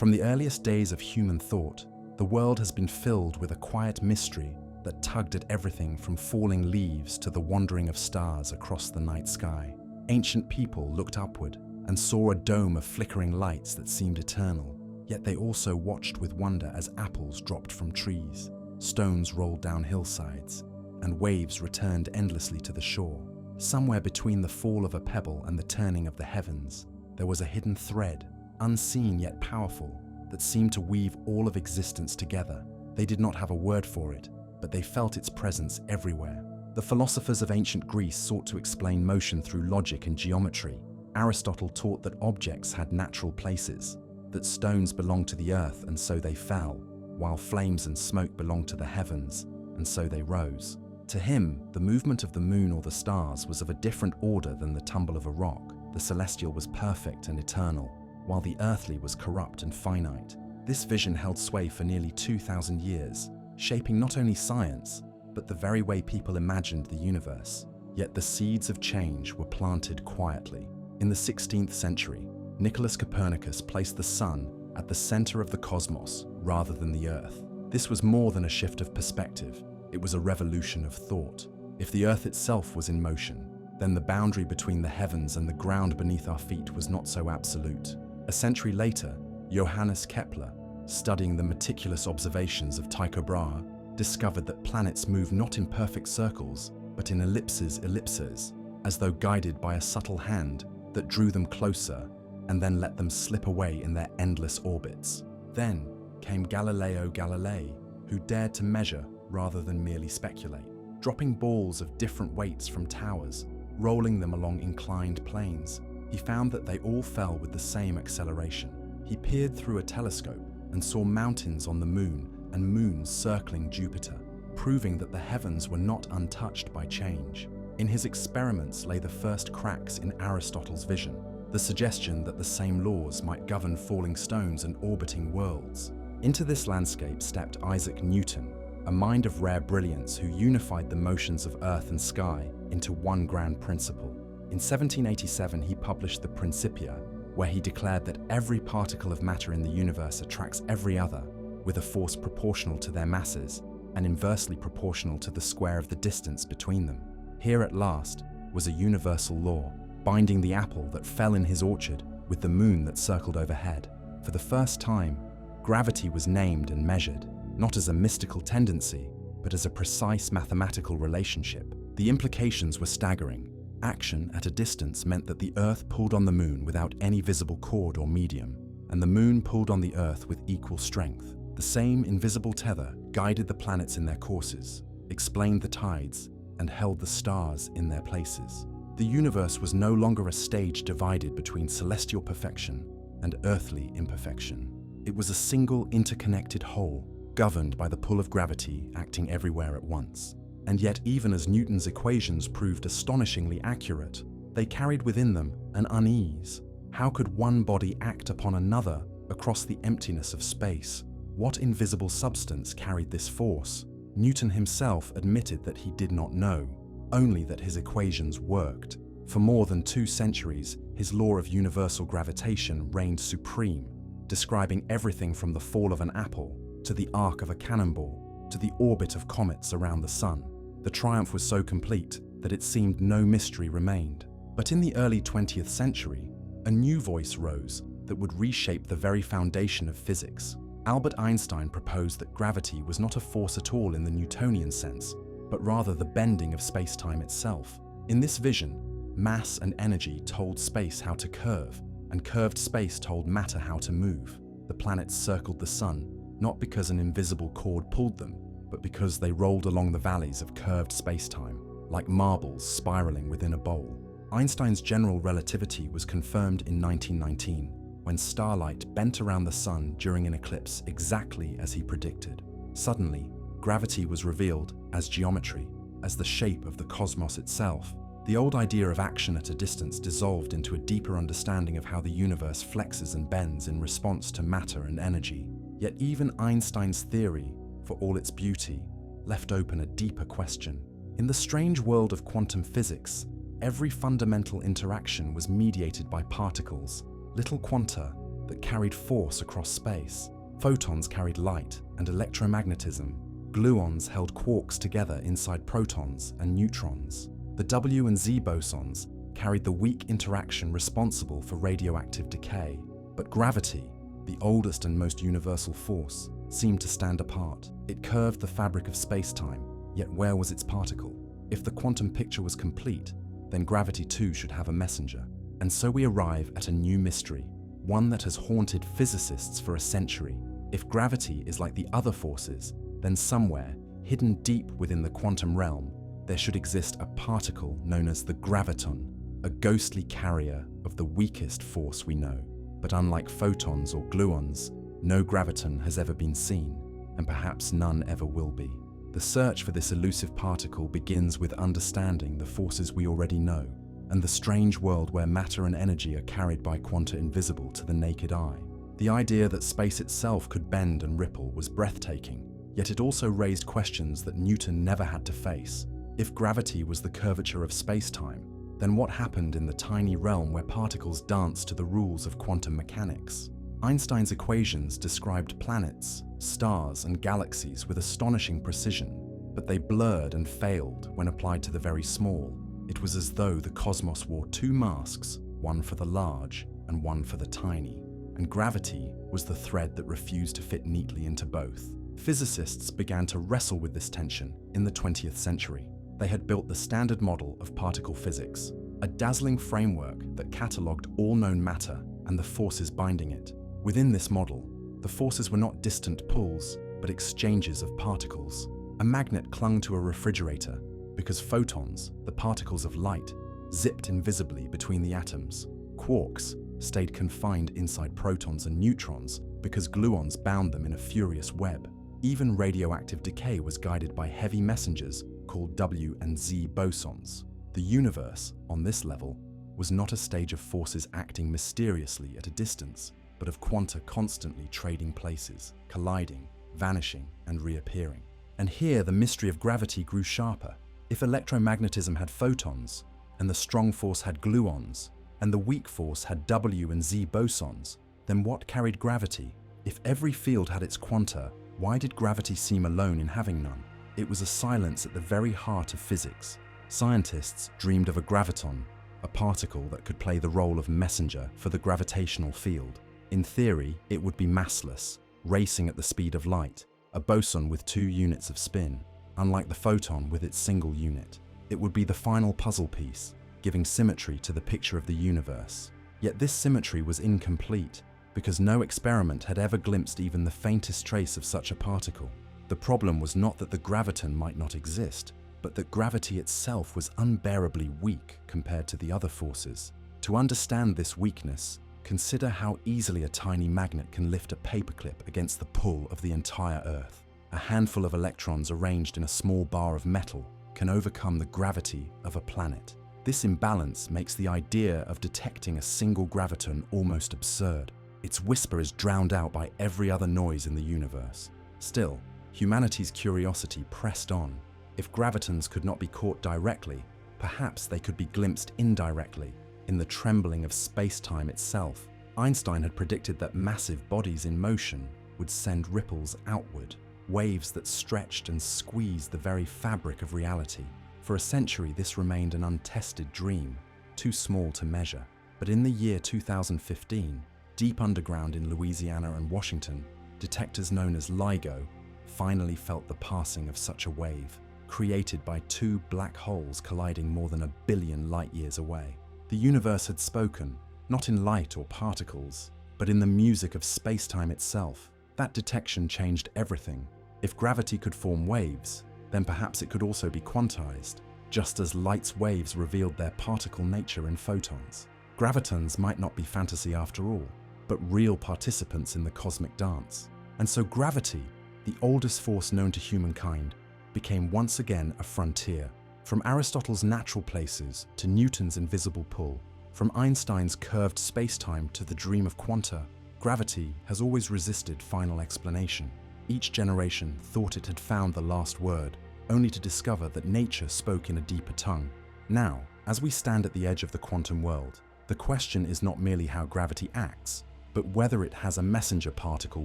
From the earliest days of human thought, the world has been filled with a quiet mystery that tugged at everything from falling leaves to the wandering of stars across the night sky. Ancient people looked upward and saw a dome of flickering lights that seemed eternal, yet they also watched with wonder as apples dropped from trees, stones rolled down hillsides, and waves returned endlessly to the shore. Somewhere between the fall of a pebble and the turning of the heavens, there was a hidden thread, unseen yet powerful, that seemed to weave all of existence together. They did not have a word for it, but they felt its presence everywhere. The philosophers of ancient Greece sought to explain motion through logic and geometry. Aristotle taught that objects had natural places, that stones belonged to the earth and so they fell, while flames and smoke belonged to the heavens, and so they rose. To him, the movement of the moon or the stars was of a different order than the tumble of a rock. The celestial was perfect and eternal, while the earthly was corrupt and finite. This vision held sway for nearly 2,000 years, shaping not only science, but the very way people imagined the universe. Yet the seeds of change were planted quietly. In the 16th century, Nicholas Copernicus placed the sun at the center of the cosmos rather than the earth. This was more than a shift of perspective. It was a revolution of thought. If the earth itself was in motion, then the boundary between the heavens and the ground beneath our feet was not so absolute. A century later, Johannes Kepler, studying the meticulous observations of Tycho Brahe, discovered that planets move not in perfect circles, but in ellipses, as though guided by a subtle hand that drew them closer and then let them slip away in their endless orbits. Then came Galileo Galilei, who dared to measure rather than merely speculate, dropping balls of different weights from towers, rolling them along inclined planes. He found that they all fell with the same acceleration. He peered through a telescope and saw mountains on the moon and moons circling Jupiter, proving that the heavens were not untouched by change. In his experiments lay the first cracks in Aristotle's vision, the suggestion that the same laws might govern falling stones and orbiting worlds. Into this landscape stepped Isaac Newton, a mind of rare brilliance who unified the motions of earth and sky into one grand principle. In 1787, he published the Principia, where he declared that every particle of matter in the universe attracts every other, with a force proportional to their masses and inversely proportional to the square of the distance between them. Here at last was a universal law, binding the apple that fell in his orchard with the moon that circled overhead. For the first time, gravity was named and measured, not as a mystical tendency, but as a precise mathematical relationship. The implications were staggering. Action at a distance meant that the Earth pulled on the moon without any visible cord or medium, and the moon pulled on the Earth with equal strength. The same invisible tether guided the planets in their courses, explained the tides, and held the stars in their places. The universe was no longer a stage divided between celestial perfection and earthly imperfection. It was a single interconnected whole, governed by the pull of gravity acting everywhere at once. And yet, even as Newton's equations proved astonishingly accurate, they carried within them an unease. How could one body act upon another across the emptiness of space? What invisible substance carried this force? Newton himself admitted that he did not know, only that his equations worked. For more than 2 centuries, his law of universal gravitation reigned supreme, describing everything from the fall of an apple to the arc of a cannonball to the orbit of comets around the sun. The triumph was so complete that it seemed no mystery remained. But in the early 20th century, a new voice rose that would reshape the very foundation of physics. Albert Einstein proposed that gravity was not a force at all in the Newtonian sense, but rather the bending of space-time itself. In this vision, mass and energy told space how to curve, and curved space told matter how to move. The planets circled the sun, not because an invisible cord pulled them, but because they rolled along the valleys of curved space-time, like marbles spiraling within a bowl. Einstein's general relativity was confirmed in 1919, when starlight bent around the sun during an eclipse exactly as he predicted. Suddenly, gravity was revealed as geometry, as the shape of the cosmos itself. The old idea of action at a distance dissolved into a deeper understanding of how the universe flexes and bends in response to matter and energy. Yet even Einstein's theory, for all its beauty, left open a deeper question. In the strange world of quantum physics, every fundamental interaction was mediated by particles, little quanta that carried force across space. Photons carried light and electromagnetism. Gluons held quarks together inside protons and neutrons. The W and Z bosons carried the weak interaction responsible for radioactive decay. But gravity, the oldest and most universal force, seemed to stand apart. It curved the fabric of space-time, yet where was its particle? If the quantum picture was complete, then gravity too should have a messenger. And so we arrive at a new mystery, one that has haunted physicists for a century. If gravity is like the other forces, then somewhere, hidden deep within the quantum realm, there should exist a particle known as the graviton, a ghostly carrier of the weakest force we know. But unlike photons or gluons, no graviton has ever been seen, and perhaps none ever will be. The search for this elusive particle begins with understanding the forces we already know, and the strange world where matter and energy are carried by quanta invisible to the naked eye. The idea that space itself could bend and ripple was breathtaking, yet it also raised questions that Newton never had to face. If gravity was the curvature of space-time, then what happened in the tiny realm where particles danced to the rules of quantum mechanics? Einstein's equations described planets, stars, and galaxies with astonishing precision, but they blurred and failed when applied to the very small. It was as though the cosmos wore two masks, one for the large and one for the tiny, and gravity was the thread that refused to fit neatly into both. Physicists began to wrestle with this tension in the 20th century. They had built the standard model of particle physics, a dazzling framework that catalogued all known matter and the forces binding it. Within this model, the forces were not distant pulls, but exchanges of particles. A magnet clung to a refrigerator because photons, the particles of light, zipped invisibly between the atoms. Quarks stayed confined inside protons and neutrons because gluons bound them in a furious web. Even radioactive decay was guided by heavy messengers called W and Z bosons. The universe, on this level, was not a stage of forces acting mysteriously at a distance, but of quanta constantly trading places, colliding, vanishing, and reappearing. And here the mystery of gravity grew sharper. If electromagnetism had photons, and the strong force had gluons, and the weak force had W and Z bosons, then what carried gravity? If every field had its quanta, why did gravity seem alone in having none? It was a silence at the very heart of physics. Scientists dreamed of a graviton, a particle that could play the role of messenger for the gravitational field. In theory, it would be massless, racing at the speed of light, a boson with 2 units of spin, unlike the photon with its single unit. It would be the final puzzle piece, giving symmetry to the picture of the universe. Yet this symmetry was incomplete, because no experiment had ever glimpsed even the faintest trace of such a particle. The problem was not that the graviton might not exist, but that gravity itself was unbearably weak compared to the other forces. To understand this weakness, consider how easily a tiny magnet can lift a paperclip against the pull of the entire Earth. A handful of electrons arranged in a small bar of metal can overcome the gravity of a planet. This imbalance makes the idea of detecting a single graviton almost absurd. Its whisper is drowned out by every other noise in the universe. Still, humanity's curiosity pressed on. If gravitons could not be caught directly, perhaps they could be glimpsed indirectly, in the trembling of space-time itself. Einstein had predicted that massive bodies in motion would send ripples outward, waves that stretched and squeezed the very fabric of reality. For a century, this remained an untested dream, too small to measure. But in the year 2015, deep underground in Louisiana and Washington, detectors known as LIGO finally felt the passing of such a wave, created by 2 black holes colliding more than 1 billion light-years away. The universe had spoken, not in light or particles, but in the music of space-time itself. That detection changed everything. If gravity could form waves, then perhaps it could also be quantized, just as light's waves revealed their particle nature in photons. Gravitons might not be fantasy after all, but real participants in the cosmic dance. And so gravity, the oldest force known to humankind, became once again a frontier. From Aristotle's natural places to Newton's invisible pull, from Einstein's curved space-time to the dream of quanta, gravity has always resisted final explanation. Each generation thought it had found the last word, only to discover that nature spoke in a deeper tongue. Now, as we stand at the edge of the quantum world, the question is not merely how gravity acts, but whether it has a messenger particle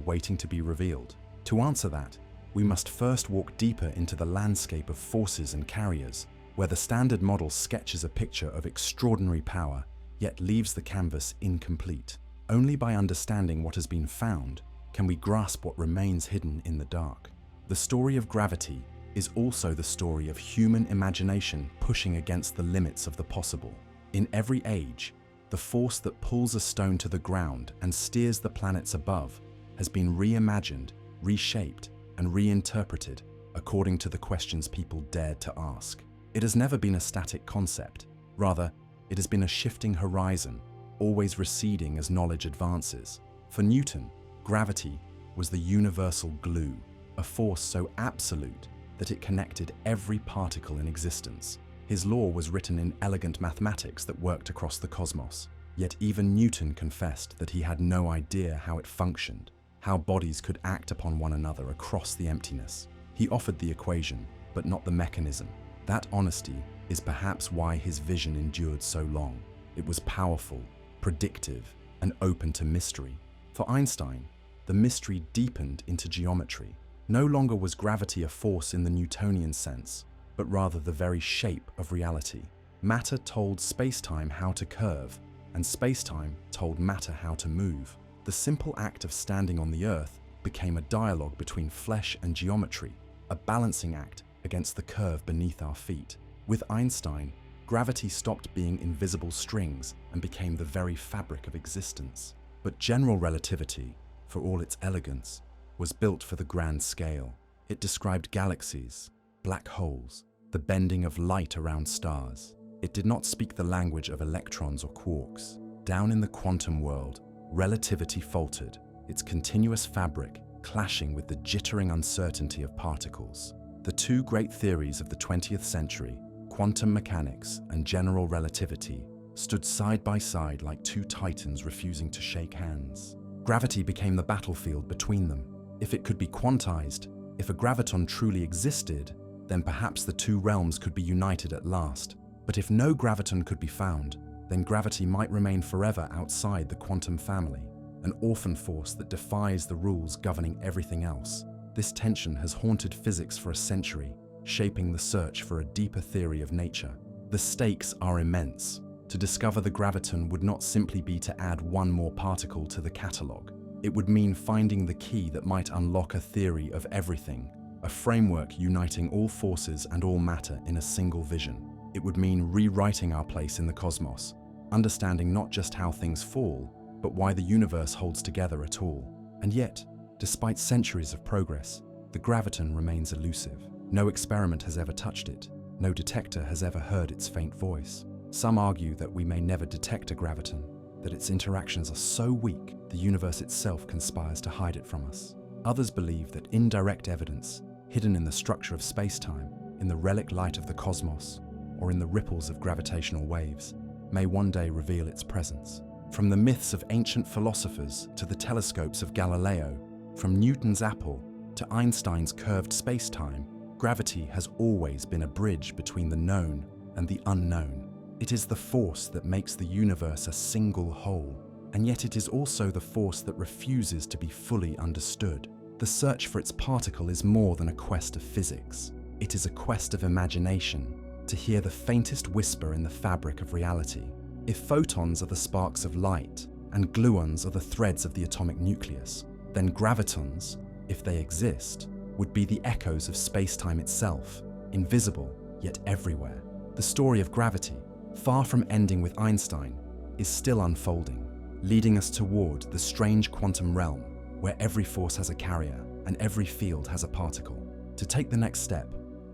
waiting to be revealed. To answer that, we must first walk deeper into the landscape of forces and carriers, where the standard model sketches a picture of extraordinary power, yet leaves the canvas incomplete. Only by understanding what has been found can we grasp what remains hidden in the dark. The story of gravity is also the story of human imagination pushing against the limits of the possible. In every age, the force that pulls a stone to the ground and steers the planets above has been reimagined, reshaped, and reinterpreted according to the questions people dared to ask. It has never been a static concept. Rather, it has been a shifting horizon, always receding as knowledge advances. For Newton, gravity was the universal glue, a force so absolute that it connected every particle in existence. His law was written in elegant mathematics that worked across the cosmos. Yet even Newton confessed that he had no idea how it functioned, how bodies could act upon one another across the emptiness. He offered the equation, but not the mechanism. That honesty is perhaps why his vision endured so long. It was powerful, predictive, and open to mystery. For Einstein, the mystery deepened into geometry. No longer was gravity a force in the Newtonian sense, but rather the very shape of reality. Matter told space-time how to curve, and space-time told matter how to move. The simple act of standing on the Earth became a dialogue between flesh and geometry, a balancing act against the curve beneath our feet. With Einstein, gravity stopped being invisible strings and became the very fabric of existence. But general relativity, for all its elegance, was built for the grand scale. It described galaxies, black holes, the bending of light around stars. It did not speak the language of electrons or quarks. Down in the quantum world, relativity faltered, its continuous fabric clashing with the jittering uncertainty of particles. The two great theories of the 20th century, quantum mechanics and general relativity, stood side by side like two titans refusing to shake hands. Gravity became the battlefield between them. If it could be quantized, if a graviton truly existed, then perhaps the two realms could be united at last. But if no graviton could be found, then gravity might remain forever outside the quantum family, an orphan force that defies the rules governing everything else. This tension has haunted physics for a century, shaping the search for a deeper theory of nature. The stakes are immense. To discover the graviton would not simply be to add one more particle to the catalogue. It would mean finding the key that might unlock a theory of everything, a framework uniting all forces and all matter in a single vision. It would mean rewriting our place in the cosmos, understanding not just how things fall, but why the universe holds together at all. And yet, despite centuries of progress, the graviton remains elusive. No experiment has ever touched it. No detector has ever heard its faint voice. Some argue that we may never detect a graviton, that its interactions are so weak, the universe itself conspires to hide it from us. Others believe that indirect evidence, hidden in the structure of space-time, in the relic light of the cosmos, or in the ripples of gravitational waves, may one day reveal its presence. From the myths of ancient philosophers to the telescopes of Galileo, from Newton's apple to Einstein's curved space-time, gravity has always been a bridge between the known and the unknown. It is the force that makes the universe a single whole, and yet it is also the force that refuses to be fully understood. The search for its particle is more than a quest of physics. It is a quest of imagination, to hear the faintest whisper in the fabric of reality. If photons are the sparks of light, and gluons are the threads of the atomic nucleus, then gravitons, if they exist, would be the echoes of space-time itself, invisible yet everywhere. The story of gravity, far from ending with Einstein, is still unfolding, leading us toward the strange quantum realm, where every force has a carrier and every field has a particle. To take the next step,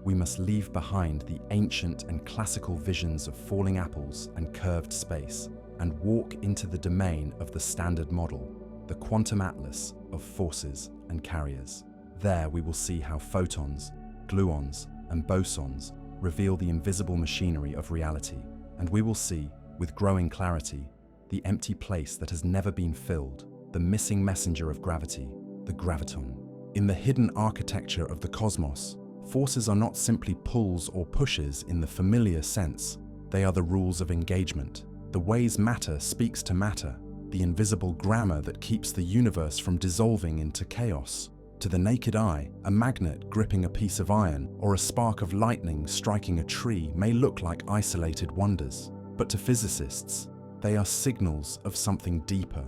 we must leave behind the ancient and classical visions of falling apples and curved space, and walk into the domain of the standard model, the quantum atlas of forces and carriers. There we will see how photons, gluons, and bosons reveal the invisible machinery of reality, and we will see, with growing clarity, the empty place that has never been filled, the missing messenger of gravity, the graviton. In the hidden architecture of the cosmos, forces are not simply pulls or pushes in the familiar sense. They are the rules of engagement, the ways matter speaks to matter, the invisible grammar that keeps the universe from dissolving into chaos. To the naked eye, a magnet gripping a piece of iron or a spark of lightning striking a tree may look like isolated wonders. But to physicists, they are signals of something deeper,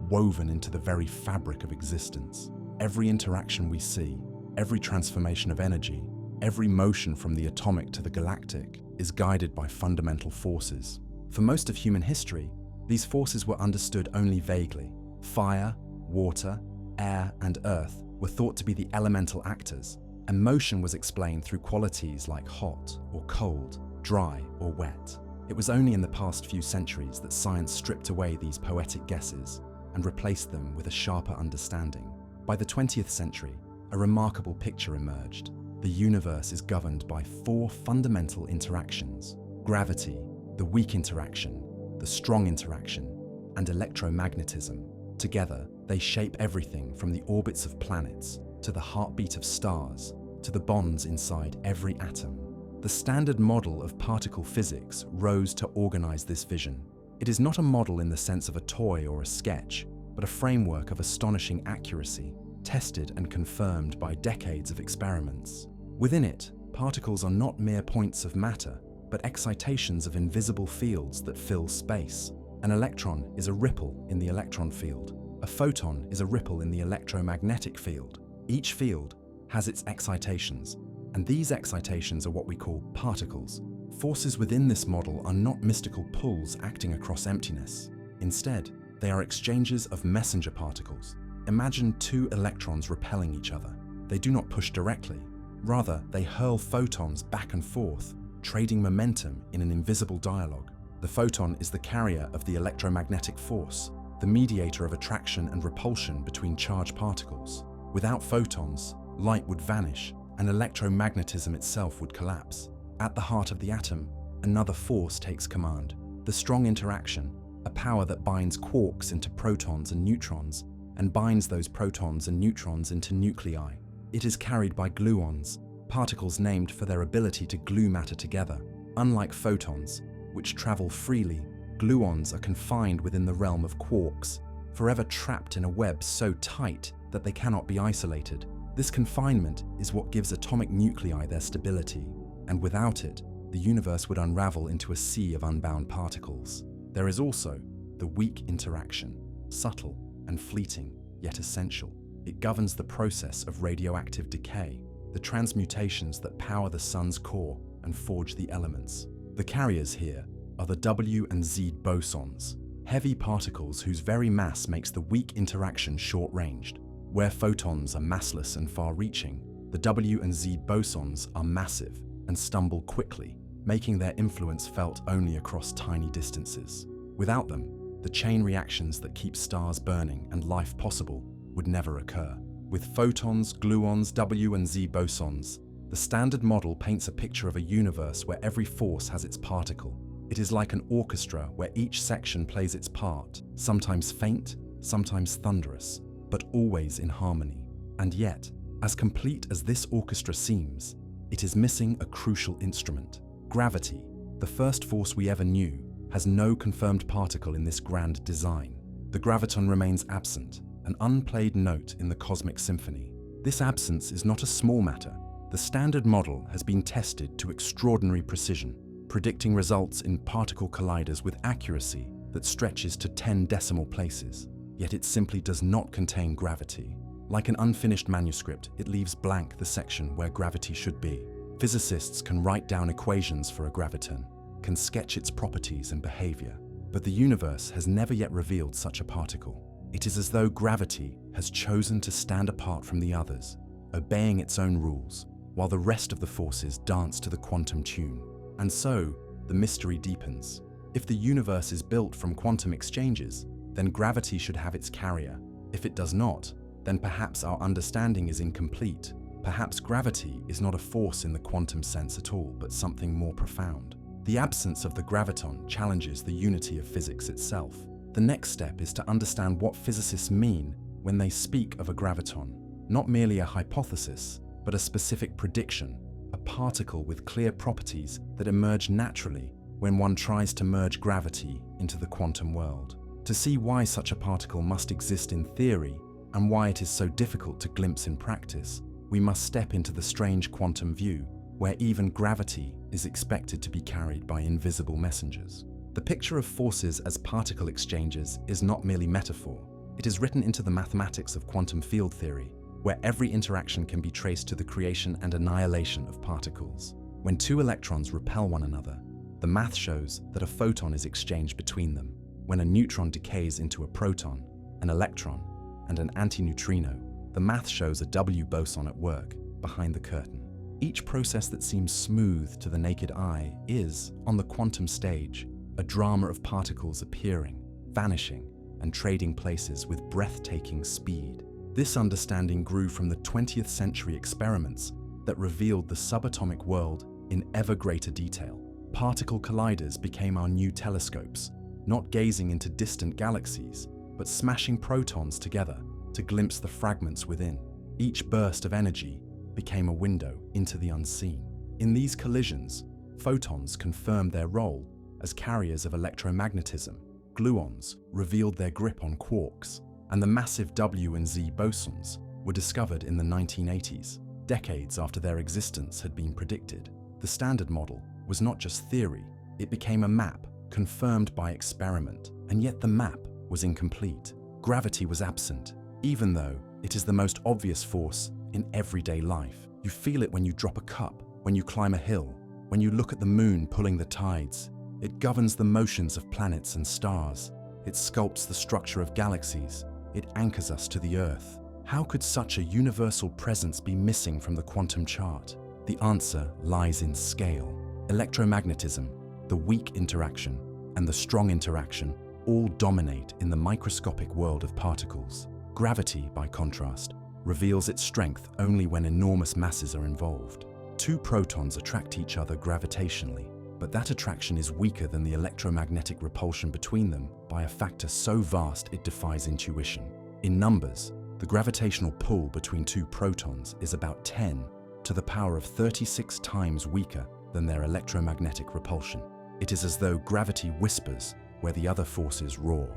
woven into the very fabric of existence. Every interaction we see, every transformation of energy, every motion from the atomic to the galactic is guided by fundamental forces. For most of human history, these forces were understood only vaguely. Fire, water, air, and earth were thought to be the elemental actors, and motion was explained through qualities like hot or cold, dry or wet. It was only in the past few centuries that science stripped away these poetic guesses and replaced them with a sharper understanding. By the 20th century, a remarkable picture emerged. The universe is governed by four fundamental interactions: gravity, the weak interaction, the strong interaction, and electromagnetism. Together, they shape everything from the orbits of planets to the heartbeat of stars to the bonds inside every atom. The standard model of particle physics rose to organize this vision. It is not a model in the sense of a toy or a sketch, but a framework of astonishing accuracy, tested and confirmed by decades of experiments. Within it, particles are not mere points of matter, but excitations of invisible fields that fill space. An electron is a ripple in the electron field. A photon is a ripple in the electromagnetic field. Each field has its excitations, and these excitations are what we call particles. Forces within this model are not mystical pulls acting across emptiness. Instead, they are exchanges of messenger particles. Imagine two electrons repelling each other. They do not push directly. Rather, they hurl photons back and forth, trading momentum in an invisible dialogue. The photon is the carrier of the electromagnetic force, the mediator of attraction and repulsion between charged particles. Without photons, light would vanish, and electromagnetism itself would collapse. At the heart of the atom, another force takes command: the strong interaction, a power that binds quarks into protons and neutrons, and binds those protons and neutrons into nuclei. It is carried by gluons, particles named for their ability to glue matter together. Unlike photons, which travel freely, gluons are confined within the realm of quarks, forever trapped in a web so tight that they cannot be isolated. This confinement is what gives atomic nuclei their stability, and without it, the universe would unravel into a sea of unbound particles. There is also the weak interaction, subtle and fleeting, yet essential. It governs the process of radioactive decay, the transmutations that power the sun's core and forge the elements. The carriers here are the W and Z bosons, heavy particles whose very mass makes the weak interaction short-ranged. Where photons are massless and far-reaching, the W and Z bosons are massive and stumble quickly, making their influence felt only across tiny distances. Without them, the chain reactions that keep stars burning and life possible would never occur. With photons, gluons, W and Z bosons, the standard model paints a picture of a universe where every force has its particle. It is like an orchestra where each section plays its part, sometimes faint, sometimes thunderous, but always in harmony. And yet, as complete as this orchestra seems, it is missing a crucial instrument. Gravity, the first force we ever knew, has no confirmed particle in this grand design. The graviton remains absent, an unplayed note in the cosmic symphony. This absence is not a small matter. The standard model has been tested to extraordinary precision, predicting results in particle colliders with accuracy that stretches to 10 decimal places. Yet it simply does not contain gravity. Like an unfinished manuscript, it leaves blank the section where gravity should be. Physicists can write down equations for a graviton, can sketch its properties and behavior, but the universe has never yet revealed such a particle. It is as though gravity has chosen to stand apart from the others, obeying its own rules, while the rest of the forces dance to the quantum tune. And so, the mystery deepens. If the universe is built from quantum exchanges, then gravity should have its carrier. If it does not, then perhaps our understanding is incomplete. Perhaps gravity is not a force in the quantum sense at all, but something more profound. The absence of the graviton challenges the unity of physics itself. The next step is to understand what physicists mean when they speak of a graviton. Not merely a hypothesis, but a specific prediction, a particle with clear properties that emerge naturally when one tries to merge gravity into the quantum world. To see why such a particle must exist in theory and why it is so difficult to glimpse in practice, we must step into the strange quantum view, where even gravity is expected to be carried by invisible messengers. The picture of forces as particle exchanges is not merely metaphor. It is written into the mathematics of quantum field theory, where every interaction can be traced to the creation and annihilation of particles. When two electrons repel one another, the math shows that a photon is exchanged between them. When a neutron decays into a proton, an electron, and an antineutrino, the math shows a W boson at work behind the curtain. Each process that seems smooth to the naked eye is, on the quantum stage, a drama of particles appearing, vanishing, and trading places with breathtaking speed. This understanding grew from the 20th century experiments that revealed the subatomic world in ever greater detail. Particle colliders became our new telescopes, not gazing into distant galaxies, but smashing protons together to glimpse the fragments within. Each burst of energy became a window into the unseen. In these collisions, photons confirmed their role as carriers of electromagnetism, gluons revealed their grip on quarks, and the massive W and Z bosons were discovered in the 1980s, decades after their existence had been predicted. The Standard Model was not just theory, it became a map confirmed by experiment, and yet the map was incomplete. Gravity was absent, even though it is the most obvious force in everyday life. You feel it when you drop a cup, when you climb a hill, when you look at the moon pulling the tides. It governs the motions of planets and stars. It sculpts the structure of galaxies. It anchors us to the Earth. How could such a universal presence be missing from the quantum chart? The answer lies in scale. Electromagnetism, the weak interaction, and the strong interaction all dominate in the microscopic world of particles. Gravity, by contrast, reveals its strength only when enormous masses are involved. Two protons attract each other gravitationally, but that attraction is weaker than the electromagnetic repulsion between them by a factor so vast it defies intuition. In numbers, the gravitational pull between two protons is about 10 to the power of 36 times weaker than their electromagnetic repulsion. It is as though gravity whispers where the other forces roar.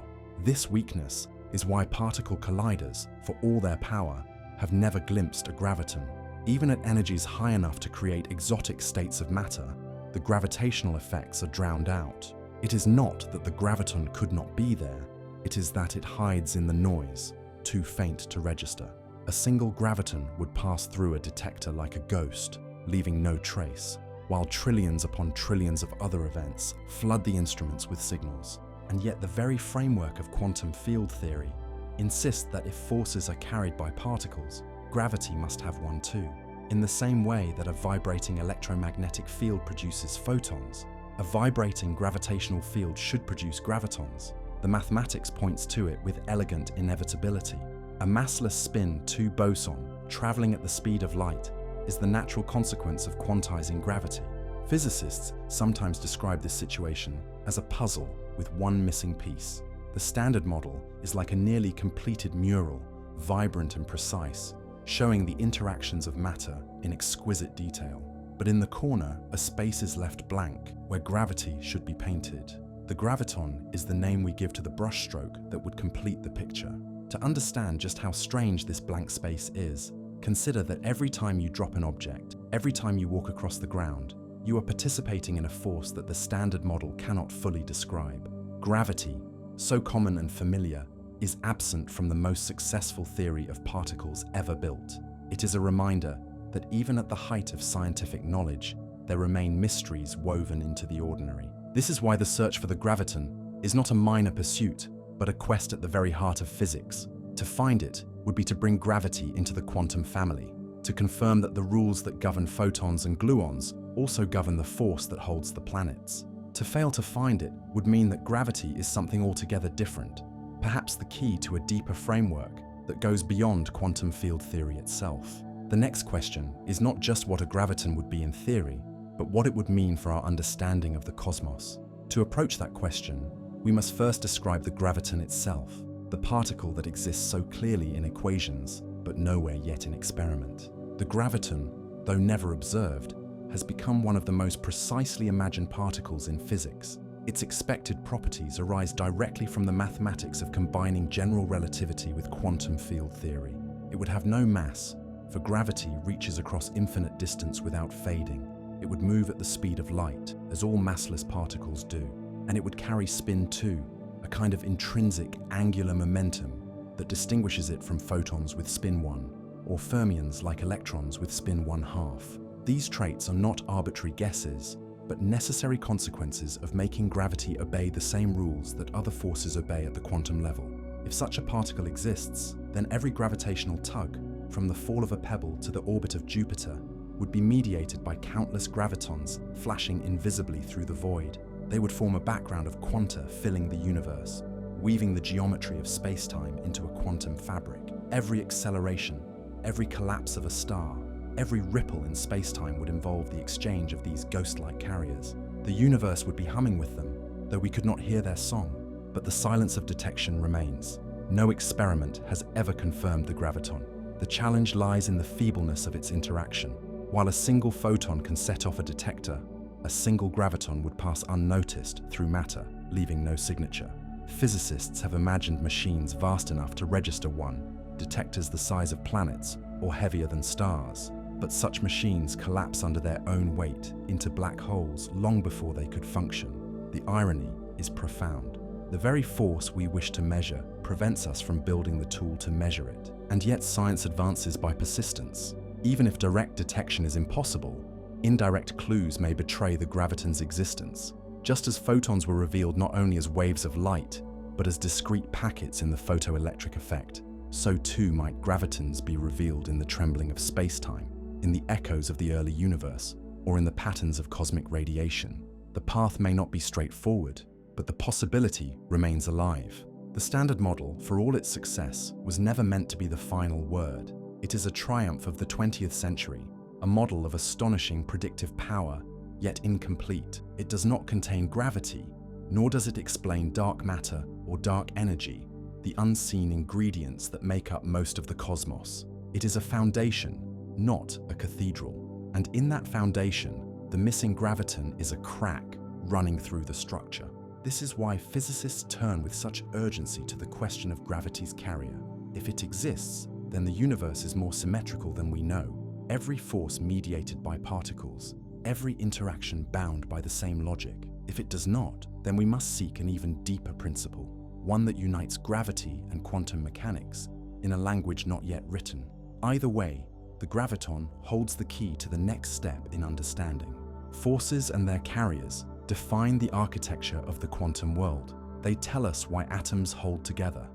This weakness is why particle colliders, for all their power, have never glimpsed a graviton. Even at energies high enough to create exotic states of matter, the gravitational effects are drowned out. It is not that the graviton could not be there, it is that it hides in the noise, too faint to register. A single graviton would pass through a detector like a ghost, leaving no trace, while trillions upon trillions of other events flood the instruments with signals. And yet the very framework of quantum field theory insists that if forces are carried by particles, gravity must have one too. In the same way that a vibrating electromagnetic field produces photons, a vibrating gravitational field should produce gravitons. The mathematics points to it with elegant inevitability. A massless spin 2 boson, traveling at the speed of light, is the natural consequence of quantizing gravity. Physicists sometimes describe this situation as a puzzle with one missing piece. The Standard Model is like a nearly completed mural, vibrant and precise, showing the interactions of matter in exquisite detail. But in the corner, a space is left blank, where gravity should be painted. The graviton is the name we give to the brushstroke that would complete the picture. To understand just how strange this blank space is, consider that every time you drop an object, every time you walk across the ground, you are participating in a force that the Standard Model cannot fully describe. Gravity, so common and familiar, is absent from the most successful theory of particles ever built. It is a reminder that even at the height of scientific knowledge, there remain mysteries woven into the ordinary. This is why the search for the graviton is not a minor pursuit, but a quest at the very heart of physics. To find it would be to bring gravity into the quantum family, to confirm that the rules that govern photons and gluons also govern the force that holds the planets. To fail to find it would mean that gravity is something altogether different, perhaps the key to a deeper framework that goes beyond quantum field theory itself. The next question is not just what a graviton would be in theory, but what it would mean for our understanding of the cosmos. To approach that question, we must first describe the graviton itself, the particle that exists so clearly in equations, but nowhere yet in experiment. The graviton, though never observed, has become one of the most precisely imagined particles in physics. Its expected properties arise directly from the mathematics of combining general relativity with quantum field theory. It would have no mass, for gravity reaches across infinite distance without fading. It would move at the speed of light, as all massless particles do, and it would carry spin too, a kind of intrinsic angular momentum that distinguishes it from photons with spin 1, or fermions like electrons with spin 1/2. These traits are not arbitrary guesses, but necessary consequences of making gravity obey the same rules that other forces obey at the quantum level. If such a particle exists, then every gravitational tug, from the fall of a pebble to the orbit of Jupiter, would be mediated by countless gravitons flashing invisibly through the void. They would form a background of quanta filling the universe, weaving the geometry of space-time into a quantum fabric. Every acceleration, every collapse of a star, every ripple in space-time would involve the exchange of these ghost-like carriers. The universe would be humming with them, though we could not hear their song, but the silence of detection remains. No experiment has ever confirmed the graviton. The challenge lies in the feebleness of its interaction. While a single photon can set off a detector, a single graviton would pass unnoticed through matter, leaving no signature. Physicists have imagined machines vast enough to register one, detectors the size of planets or heavier than stars. But such machines collapse under their own weight into black holes long before they could function. The irony is profound. The very force we wish to measure prevents us from building the tool to measure it. And yet science advances by persistence. Even if direct detection is impossible, indirect clues may betray the graviton's existence. Just as photons were revealed not only as waves of light, but as discrete packets in the photoelectric effect, so too might gravitons be revealed in the trembling of space-time, in the echoes of the early universe, or in the patterns of cosmic radiation. The path may not be straightforward, but the possibility remains alive. The Standard Model, for all its success, was never meant to be the final word. It is a triumph of the 20th century, a model of astonishing predictive power, yet incomplete. It does not contain gravity, nor does it explain dark matter or dark energy, the unseen ingredients that make up most of the cosmos. It is a foundation, not a cathedral. And in that foundation, the missing graviton is a crack running through the structure. This is why physicists turn with such urgency to the question of gravity's carrier. If it exists, then the universe is more symmetrical than we know. Every force mediated by particles, every interaction bound by the same logic. If it does not, then we must seek an even deeper principle, one that unites gravity and quantum mechanics in a language not yet written. Either way, the graviton holds the key to the next step in understanding. Forces and their carriers define the architecture of the quantum world. They tell us why atoms hold together,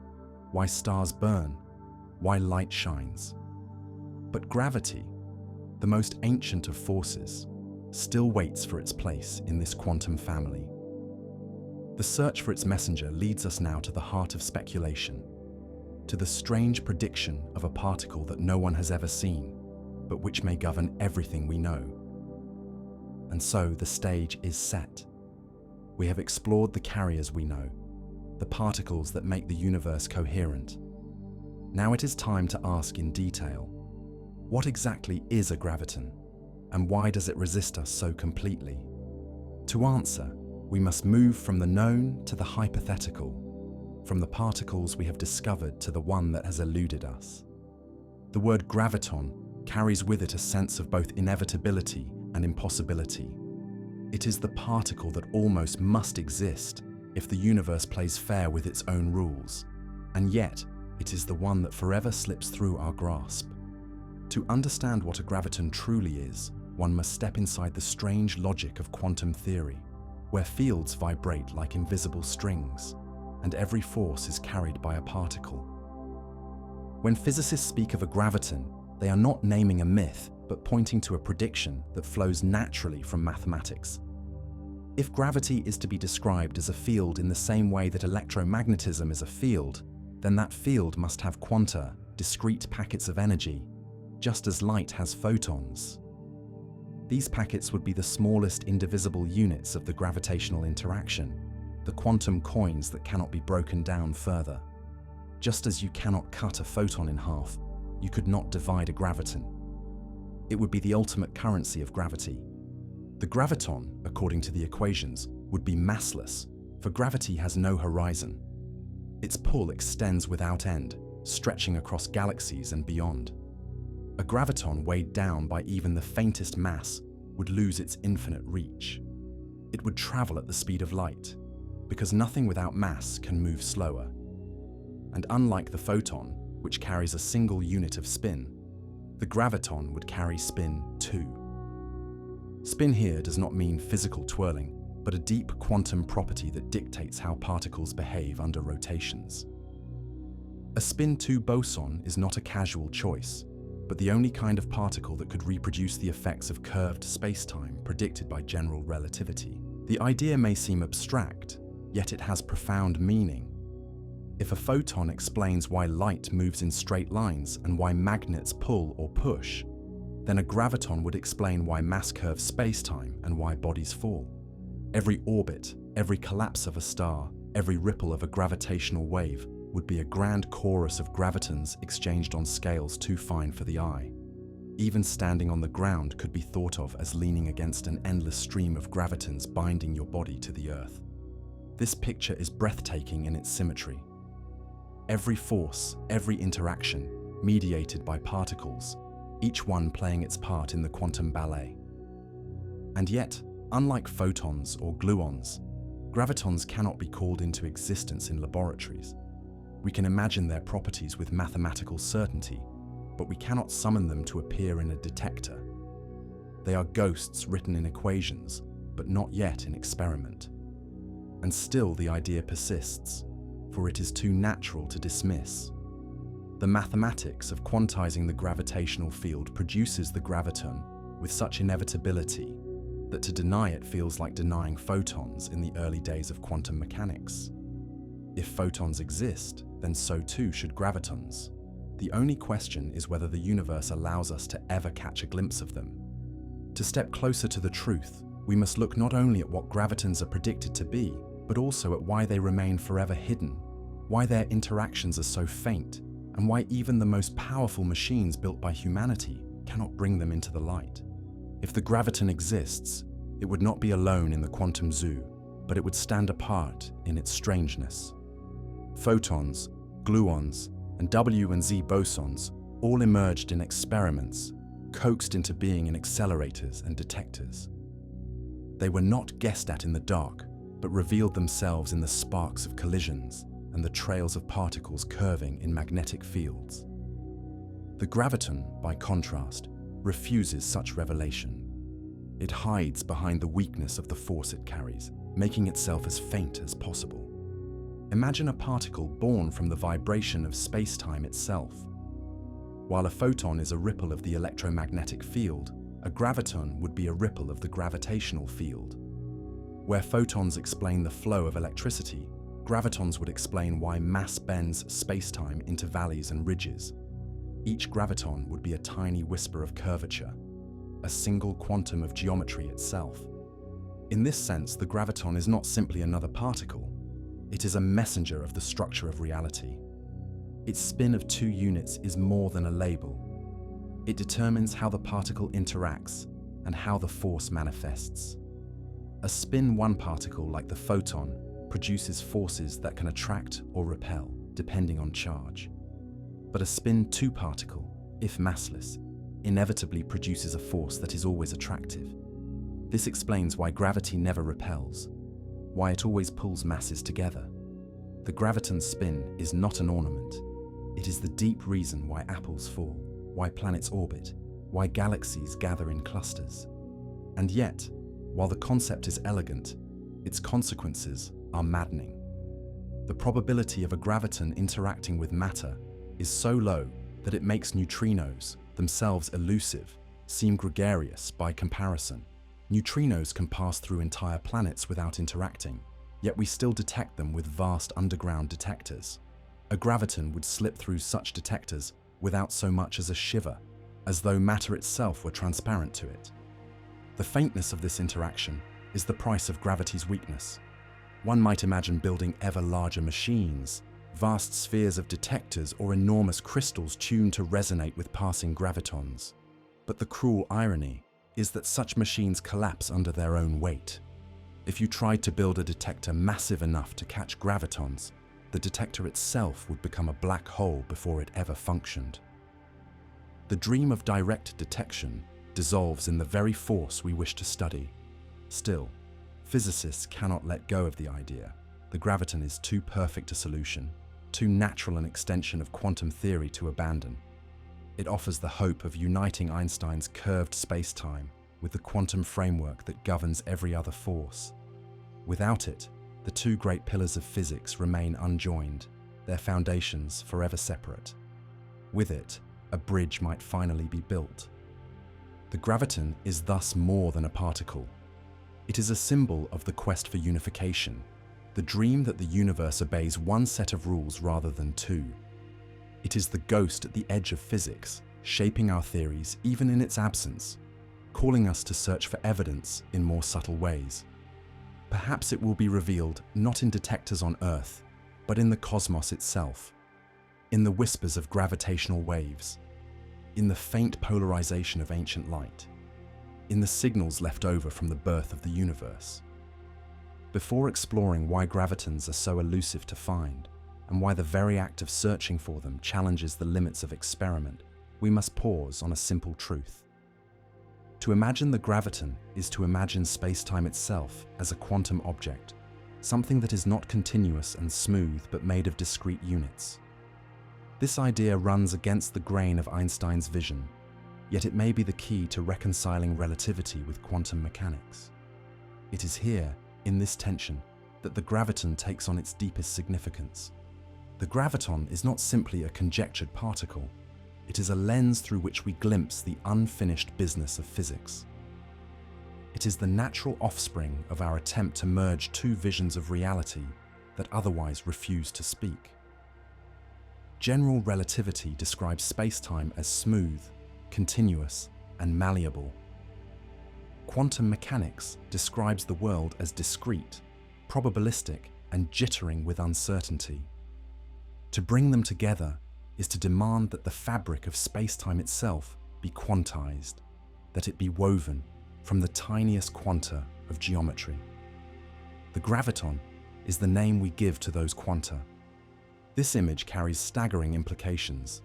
why stars burn, why light shines. But gravity, the most ancient of forces, still waits for its place in this quantum family. The search for its messenger leads us now to the heart of speculation, to the strange prediction of a particle that no one has ever seen, but which may govern everything we know. And so the stage is set. We have explored the carriers we know, the particles that make the universe coherent. Now it is time to ask in detail, what exactly is a graviton, and why does it resist us so completely? To answer, we must move from the known to the hypothetical, from the particles we have discovered to the one that has eluded us. The word graviton carries with it a sense of both inevitability and impossibility. It is the particle that almost must exist if the universe plays fair with its own rules, and yet it is the one that forever slips through our grasp. To understand what a graviton truly is, one must step inside the strange logic of quantum theory, where fields vibrate like invisible strings, and every force is carried by a particle. When physicists speak of a graviton, they are not naming a myth, but pointing to a prediction that flows naturally from mathematics. If gravity is to be described as a field in the same way that electromagnetism is a field, then that field must have quanta, discrete packets of energy, just as light has photons. These packets would be the smallest indivisible units of the gravitational interaction, the quantum coins that cannot be broken down further. Just as you cannot cut a photon in half, you could not divide a graviton. It would be the ultimate currency of gravity. The graviton, according to the equations, would be massless, for gravity has no horizon. Its pull extends without end, stretching across galaxies and beyond. A graviton weighed down by even the faintest mass would lose its infinite reach. It would travel at the speed of light, because nothing without mass can move slower. And unlike the photon, which carries a single unit of spin, the graviton would carry spin too. Spin here does not mean physical twirling, but a deep quantum property that dictates how particles behave under rotations. A spin 2 boson is not a casual choice, but the only kind of particle that could reproduce the effects of curved spacetime predicted by general relativity. The idea may seem abstract, yet it has profound meaning. If a photon explains why light moves in straight lines and why magnets pull or push, then a graviton would explain why mass curves spacetime and why bodies fall. Every orbit, every collapse of a star, every ripple of a gravitational wave would be a grand chorus of gravitons exchanged on scales too fine for the eye. Even standing on the ground could be thought of as leaning against an endless stream of gravitons binding your body to the earth. This picture is breathtaking in its symmetry. Every force, every interaction, mediated by particles, each one playing its part in the quantum ballet. And yet, unlike photons or gluons, gravitons cannot be called into existence in laboratories. We can imagine their properties with mathematical certainty, but we cannot summon them to appear in a detector. They are ghosts written in equations, but not yet in experiment. And still the idea persists, for it is too natural to dismiss. The mathematics of quantizing the gravitational field produces the graviton with such inevitability that to deny it feels like denying photons in the early days of quantum mechanics. If photons exist, then so too should gravitons. The only question is whether the universe allows us to ever catch a glimpse of them. To step closer to the truth, we must look not only at what gravitons are predicted to be, but also at why they remain forever hidden, why their interactions are so faint, and why even the most powerful machines built by humanity cannot bring them into the light. If the graviton exists, it would not be alone in the quantum zoo, but it would stand apart in its strangeness. Photons, gluons, and W and Z bosons all emerged in experiments, coaxed into being in accelerators and detectors. They were not guessed at in the dark, but revealed themselves in the sparks of collisions and the trails of particles curving in magnetic fields. The graviton, by contrast, refuses such revelation. It hides behind the weakness of the force it carries, making itself as faint as possible. Imagine a particle born from the vibration of space-time itself. While a photon is a ripple of the electromagnetic field, a graviton would be a ripple of the gravitational field. Where photons explain the flow of electricity, gravitons would explain why mass bends space-time into valleys and ridges. Each graviton would be a tiny whisper of curvature, a single quantum of geometry itself. In this sense, the graviton is not simply another particle. It is a messenger of the structure of reality. Its spin of 2 units is more than a label. It determines how the particle interacts and how the force manifests. A spin 1 particle, like the photon, produces forces that can attract or repel, depending on charge. But a spin 2 particle, if massless, inevitably produces a force that is always attractive. This explains why gravity never repels, why it always pulls masses together. The graviton's spin is not an ornament. It is the deep reason why apples fall, why planets orbit, why galaxies gather in clusters. And yet, while the concept is elegant, its consequences are maddening. The probability of a graviton interacting with matter is so low that it makes neutrinos, themselves elusive, seem gregarious by comparison. Neutrinos can pass through entire planets without interacting, yet we still detect them with vast underground detectors. A graviton would slip through such detectors without so much as a shiver, as though matter itself were transparent to it. The faintness of this interaction is the price of gravity's weakness. One might imagine building ever larger machines, vast spheres of detectors or enormous crystals tuned to resonate with passing gravitons. But the cruel irony is that such machines collapse under their own weight. If you tried to build a detector massive enough to catch gravitons, the detector itself would become a black hole before it ever functioned. The dream of direct detection dissolves in the very force we wish to study. Still, physicists cannot let go of the idea. The graviton is too perfect a solution, too natural an extension of quantum theory to abandon. It offers the hope of uniting Einstein's curved space-time with the quantum framework that governs every other force. Without it, the two great pillars of physics remain unjoined, their foundations forever separate. With it, a bridge might finally be built. The graviton is thus more than a particle. It is a symbol of the quest for unification, the dream that the universe obeys one set of rules rather than two. It is the ghost at the edge of physics, shaping our theories even in its absence, calling us to search for evidence in more subtle ways. Perhaps it will be revealed not in detectors on Earth, but in the cosmos itself, in the whispers of gravitational waves, in the faint polarization of ancient light, in the signals left over from the birth of the universe. Before exploring why gravitons are so elusive to find, and why the very act of searching for them challenges the limits of experiment, we must pause on a simple truth. To imagine the graviton is to imagine space-time itself as a quantum object, something that is not continuous and smooth but made of discrete units. This idea runs against the grain of Einstein's vision, yet it may be the key to reconciling relativity with quantum mechanics. It is here, in this tension, that the graviton takes on its deepest significance. The graviton is not simply a conjectured particle. It is a lens through which we glimpse the unfinished business of physics. It is the natural offspring of our attempt to merge two visions of reality that otherwise refuse to speak. General relativity describes space-time as smooth, continuous, and malleable. Quantum mechanics describes the world as discrete, probabilistic, and jittering with uncertainty. To bring them together is to demand that the fabric of space-time itself be quantized, that it be woven from the tiniest quanta of geometry. The graviton is the name we give to those quanta. This image carries staggering implications.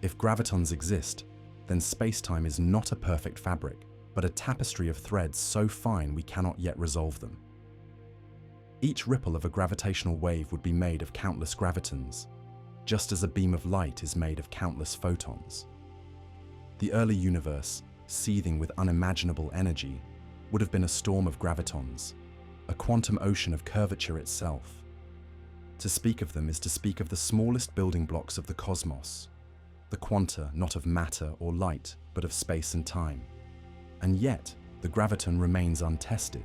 If gravitons exist, then space-time is not a perfect fabric, but a tapestry of threads so fine we cannot yet resolve them. Each ripple of a gravitational wave would be made of countless gravitons, just as a beam of light is made of countless photons. The early universe, seething with unimaginable energy, would have been a storm of gravitons, a quantum ocean of curvature itself. To speak of them is to speak of the smallest building blocks of the cosmos, the quanta not of matter or light, but of space and time. And yet, the graviton remains untested.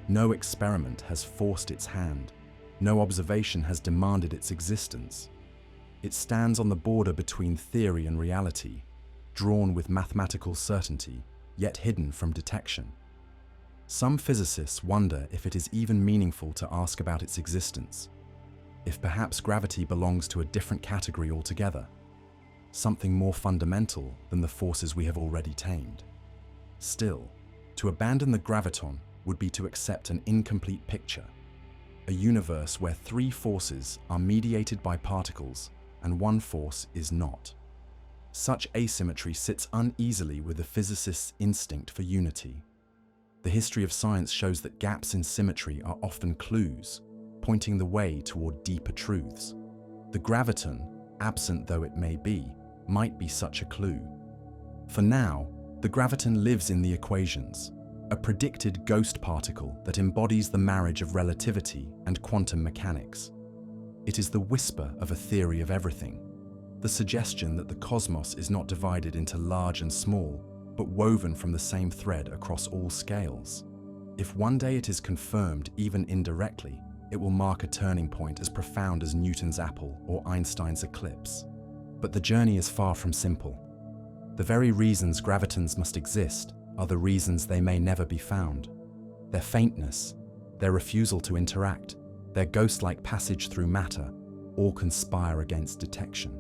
No experiment has forced its hand. No observation has demanded its existence. It stands on the border between theory and reality, drawn with mathematical certainty, yet hidden from detection. Some physicists wonder if it is even meaningful to ask about its existence, if perhaps gravity belongs to a different category altogether, something more fundamental than the forces we have already tamed. Still, to abandon the graviton would be to accept an incomplete picture, a universe where three forces are mediated by particles and one force is not. Such asymmetry sits uneasily with the physicist's instinct for unity. The history of science shows that gaps in symmetry are often clues, pointing the way toward deeper truths. The graviton, absent though it may be, might be such a clue. For now, the graviton lives in the equations, a predicted ghost particle that embodies the marriage of relativity and quantum mechanics. It is the whisper of a theory of everything, the suggestion that the cosmos is not divided into large and small, but woven from the same thread across all scales. If one day it is confirmed, even indirectly, it will mark a turning point as profound as Newton's apple or Einstein's eclipse. But the journey is far from simple. The very reasons gravitons must exist are the reasons they may never be found. Their faintness, their refusal to interact, their ghost-like passage through matter, all conspire against detection.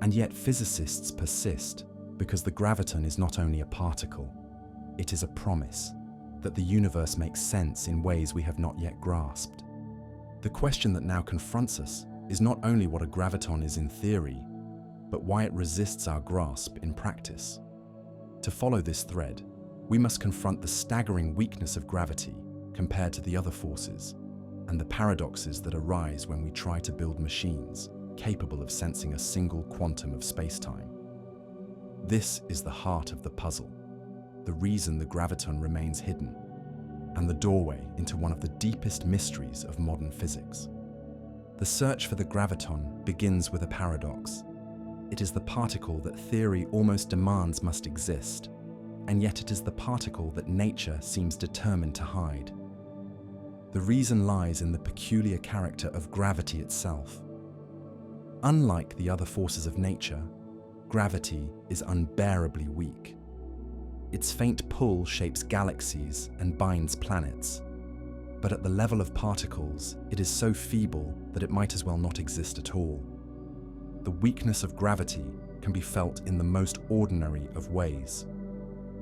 And yet physicists persist, because the graviton is not only a particle, it is a promise. that the universe makes sense in ways we have not yet grasped. The question that now confronts us is not only what a graviton is in theory, but why it resists our grasp in practice. To follow this thread, we must confront the staggering weakness of gravity compared to the other forces, and the paradoxes that arise when we try to build machines capable of sensing a single quantum of space-time. This is the heart of the puzzle, the reason the graviton remains hidden, and the doorway into one of the deepest mysteries of modern physics. The search for the graviton begins with a paradox. It is the particle that theory almost demands must exist, and yet it is the particle that nature seems determined to hide. The reason lies in the peculiar character of gravity itself. Unlike the other forces of nature, gravity is unbearably weak. Its faint pull shapes galaxies and binds planets, but at the level of particles, it is so feeble that it might as well not exist at all. The weakness of gravity can be felt in the most ordinary of ways.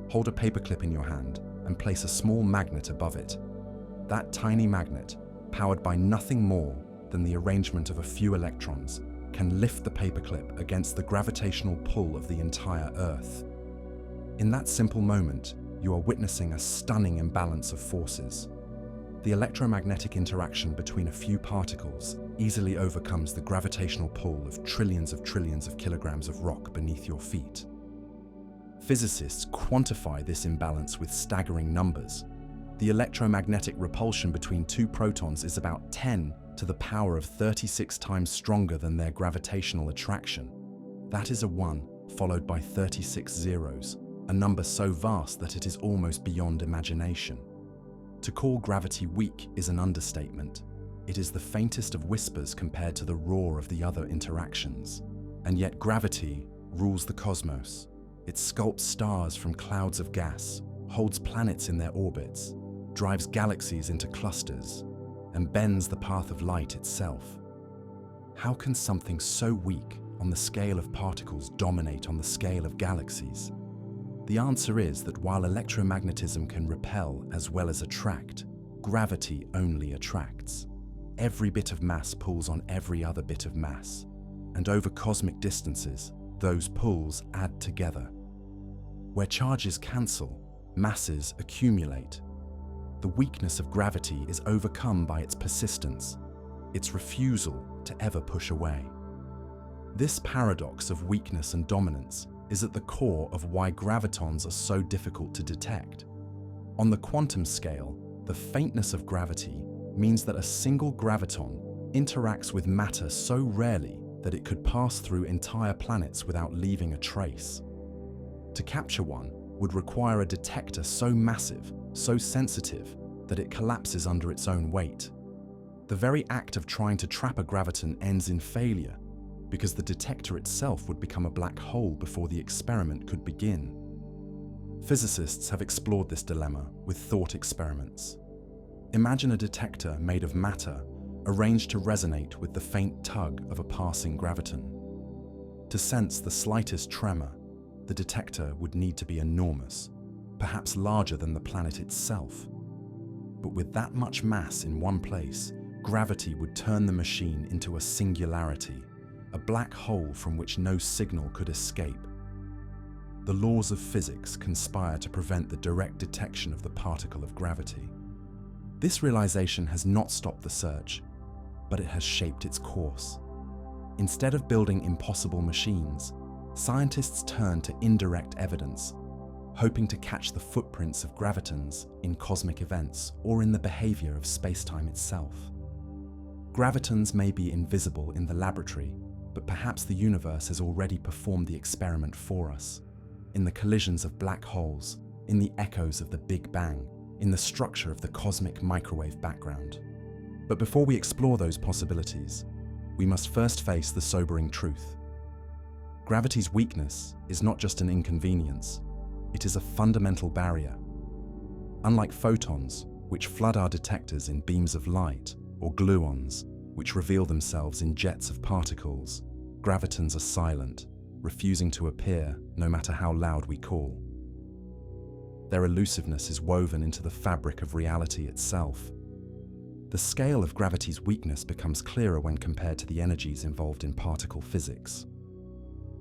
Hold a paperclip in your hand and place a small magnet above it. That tiny magnet, powered by nothing more than the arrangement of a few electrons, can lift the paperclip against the gravitational pull of the entire Earth. In that simple moment, you are witnessing a stunning imbalance of forces. The electromagnetic interaction between a few particles easily overcomes the gravitational pull of trillions of kilograms of rock beneath your feet. Physicists quantify this imbalance with staggering numbers. The electromagnetic repulsion between two protons is about 10 to the power of 36 times stronger than their gravitational attraction. That is a 1 followed by 36 zeros, a number so vast that it is almost beyond imagination. To call gravity weak is an understatement. It is the faintest of whispers compared to the roar of the other interactions. And yet gravity rules the cosmos. It sculpts stars from clouds of gas, holds planets in their orbits, drives galaxies into clusters, and bends the path of light itself. How can something so weak on the scale of particles dominate on the scale of galaxies? The answer is that while electromagnetism can repel as well as attract, gravity only attracts. Every bit of mass pulls on every other bit of mass, and over cosmic distances, those pulls add together. Where charges cancel, masses accumulate. The weakness of gravity is overcome by its persistence, its refusal to ever push away. This paradox of weakness and dominance is at the core of why gravitons are so difficult to detect. On the quantum scale, the faintness of gravity means that a single graviton interacts with matter so rarely that it could pass through entire planets without leaving a trace. To capture one would require a detector so massive, so sensitive, that it collapses under its own weight. The very act of trying to trap a graviton ends in failure, because the detector itself would become a black hole before the experiment could begin. Physicists have explored this dilemma with thought experiments. Imagine a detector made of matter arranged to resonate with the faint tug of a passing graviton. To sense the slightest tremor, the detector would need to be enormous, perhaps larger than the planet itself. But with that much mass in one place, gravity would turn the machine into a singularity, a black hole from which no signal could escape. The laws of physics conspire to prevent the direct detection of the particle of gravity. This realization has not stopped the search, but it has shaped its course. Instead of building impossible machines, scientists turn to indirect evidence, hoping to catch the footprints of gravitons in cosmic events or in the behavior of space-time itself. Gravitons may be invisible in the laboratory, but perhaps the universe has already performed the experiment for us. In the collisions of black holes, in the echoes of the Big Bang, in the structure of the cosmic microwave background. But before we explore those possibilities, we must first face the sobering truth. Gravity's weakness is not just an inconvenience, it is a fundamental barrier. Unlike photons, which flood our detectors in beams of light, or gluons, which reveal themselves in jets of particles, gravitons are silent, refusing to appear no matter how loud we call. Their elusiveness is woven into the fabric of reality itself. The scale of gravity's weakness becomes clearer when compared to the energies involved in particle physics.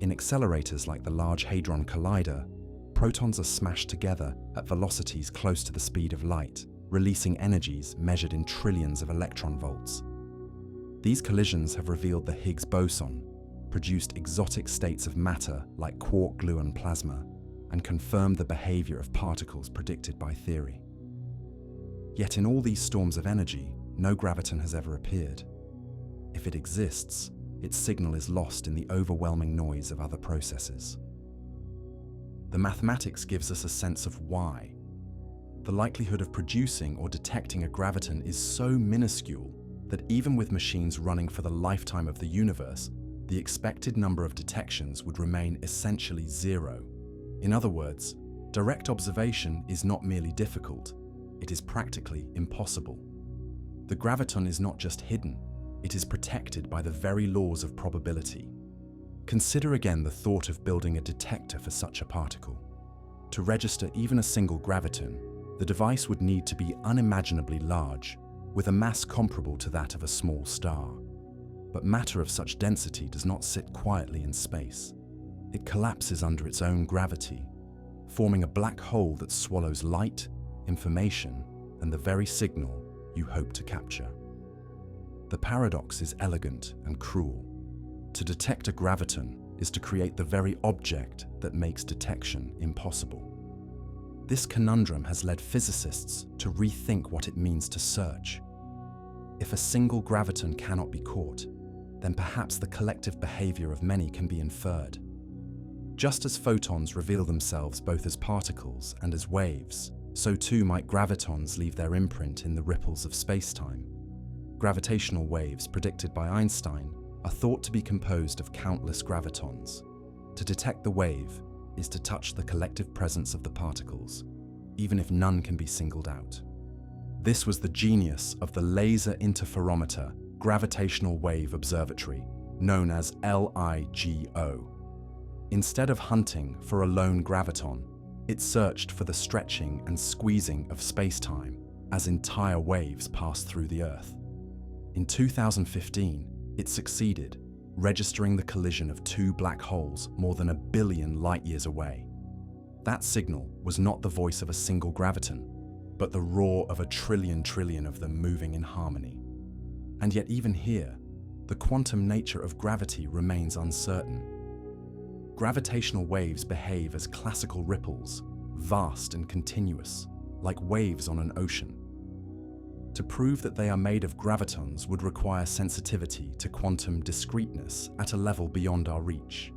In accelerators like the Large Hadron Collider, protons are smashed together at velocities close to the speed of light, releasing energies measured in trillions of electron volts. These collisions have revealed the Higgs boson, produced exotic states of matter like quark gluon plasma, and confirmed the behavior of particles predicted by theory. Yet in all these storms of energy, no graviton has ever appeared. If it exists, its signal is lost in the overwhelming noise of other processes. The mathematics gives us a sense of why. The likelihood of producing or detecting a graviton is so minuscule that even with machines running for the lifetime of the universe, the expected number of detections would remain essentially zero. In other words, direct observation is not merely difficult, it is practically impossible. The graviton is not just hidden, it is protected by the very laws of probability. Consider again the thought of building a detector for such a particle. To register even a single graviton, the device would need to be unimaginably large, with a mass comparable to that of a small star. But matter of such density does not sit quietly in space. It collapses under its own gravity, forming a black hole that swallows light, information, and the very signal you hope to capture. The paradox is elegant and cruel. To detect a graviton is to create the very object that makes detection impossible. This conundrum has led physicists to rethink what it means to search. If a single graviton cannot be caught, then perhaps the collective behavior of many can be inferred. Just as photons reveal themselves both as particles and as waves, so too might gravitons leave their imprint in the ripples of space-time. Gravitational waves predicted by Einstein are thought to be composed of countless gravitons. To detect the wave is to touch the collective presence of the particles, even if none can be singled out. This was the genius of the Laser Interferometer Gravitational Wave Observatory, known as LIGO. Instead of hunting for a lone graviton, it searched for the stretching and squeezing of space-time as entire waves passed through the Earth. In 2015, it succeeded, registering the collision of two black holes more than 1 billion light-years away. That signal was not the voice of a single graviton, but the roar of 1 trillion of them moving in harmony. And yet even here, the quantum nature of gravity remains uncertain. Gravitational waves behave as classical ripples, vast and continuous, like waves on an ocean. To prove that they are made of gravitons would require sensitivity to quantum discreteness at a level beyond our reach.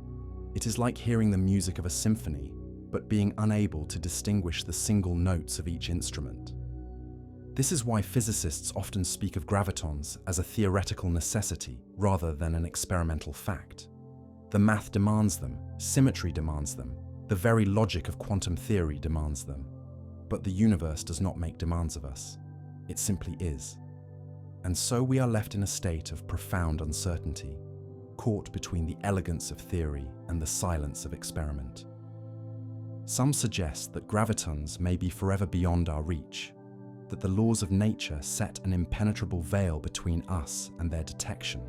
It is like hearing the music of a symphony, but being unable to distinguish the single notes of each instrument. This is why physicists often speak of gravitons as a theoretical necessity rather than an experimental fact. The math demands them, symmetry demands them, the very logic of quantum theory demands them. But the universe does not make demands of us. It simply is. And so we are left in a state of profound uncertainty, caught between the elegance of theory and the silence of experiment. Some suggest that gravitons may be forever beyond our reach, that the laws of nature set an impenetrable veil between us and their detection.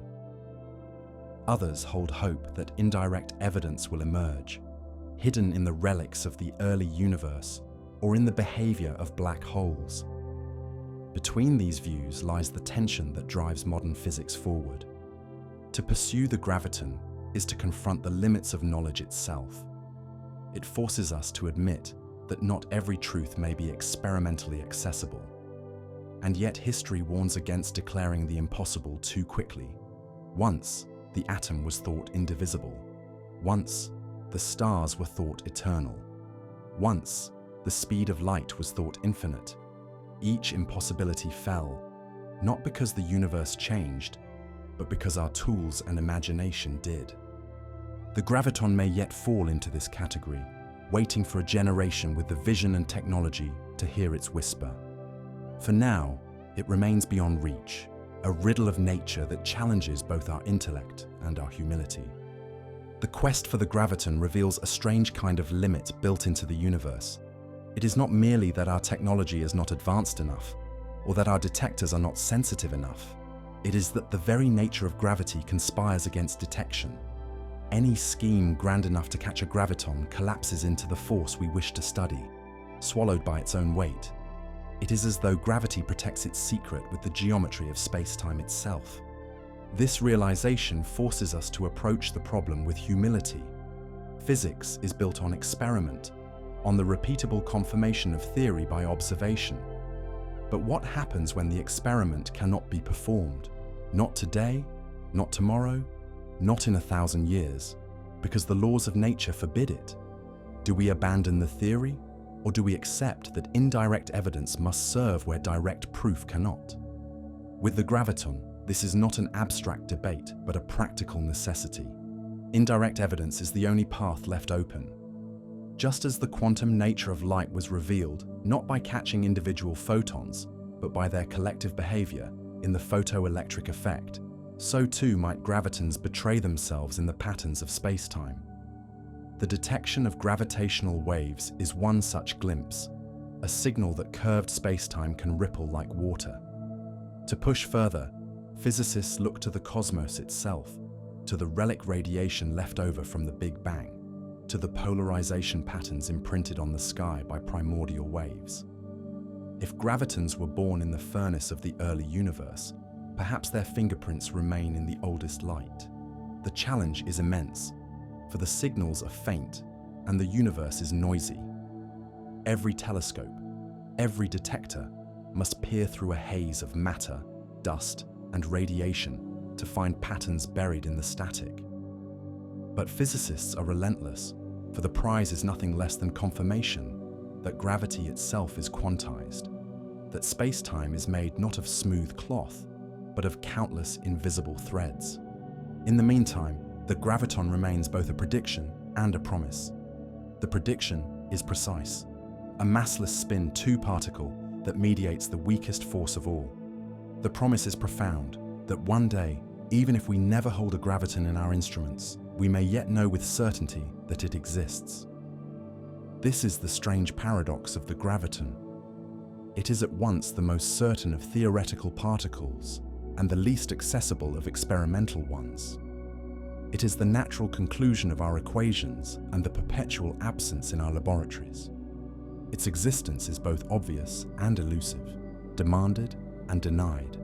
Others hold hope that indirect evidence will emerge, hidden in the relics of the early universe or in the behavior of black holes. Between these views lies the tension that drives modern physics forward. To pursue the graviton is to confront the limits of knowledge itself. It forces us to admit that not every truth may be experimentally accessible. And yet history warns against declaring the impossible too quickly. Once, the atom was thought indivisible. Once, the stars were thought eternal. Once, the speed of light was thought infinite. Each impossibility fell, not because the universe changed, but because our tools and imagination did. The graviton may yet fall into this category, waiting for a generation with the vision and technology to hear its whisper. For now, it remains beyond reach, a riddle of nature that challenges both our intellect and our humility. The quest for the graviton reveals a strange kind of limit built into the universe. It is not merely that our technology is not advanced enough, or that our detectors are not sensitive enough. It is that the very nature of gravity conspires against detection. Any scheme grand enough to catch a graviton collapses into the force we wish to study, swallowed by its own weight. It is as though gravity protects its secret with the geometry of space-time itself. This realization forces us to approach the problem with humility. Physics is built on experiment, on the repeatable confirmation of theory by observation. But what happens when the experiment cannot be performed? Not today, not tomorrow, not in 1,000 years, because the laws of nature forbid it. Do we abandon the theory, or do we accept that indirect evidence must serve where direct proof cannot? With the graviton, this is not an abstract debate, but a practical necessity. Indirect evidence is the only path left open. Just as the quantum nature of light was revealed not by catching individual photons, but by their collective behavior in the photoelectric effect, so too might gravitons betray themselves in the patterns of space-time. The detection of gravitational waves is one such glimpse, a signal that curved space-time can ripple like water. To push further, physicists look to the cosmos itself, to the relic radiation left over from the Big Bang, to the polarization patterns imprinted on the sky by primordial waves. If gravitons were born in the furnace of the early universe, perhaps their fingerprints remain in the oldest light. The challenge is immense, for the signals are faint and the universe is noisy. Every telescope, every detector must peer through a haze of matter, dust, and radiation to find patterns buried in the static. But physicists are relentless, for the prize is nothing less than confirmation that gravity itself is quantized, that space-time is made not of smooth cloth, but of countless invisible threads. In the meantime, the graviton remains both a prediction and a promise. The prediction is precise, a massless spin 2 particle that mediates the weakest force of all. The promise is profound, that one day, even if we never hold a graviton in our instruments, we may yet know with certainty that it exists. This is the strange paradox of the graviton. It is at once the most certain of theoretical particles and the least accessible of experimental ones. It is the natural conclusion of our equations and the perpetual absence in our laboratories. Its existence is both obvious and elusive, demanded and denied.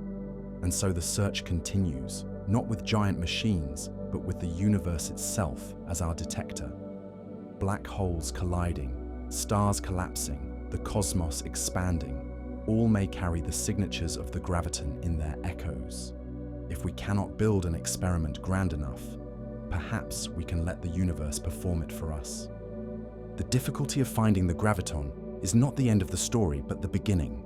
And so the search continues, not with giant machines, but with the universe itself as our detector. Black holes colliding, stars collapsing, the cosmos expanding, all may carry the signatures of the graviton in their echoes. If we cannot build an experiment grand enough, perhaps we can let the universe perform it for us. The difficulty of finding the graviton is not the end of the story, but the beginning.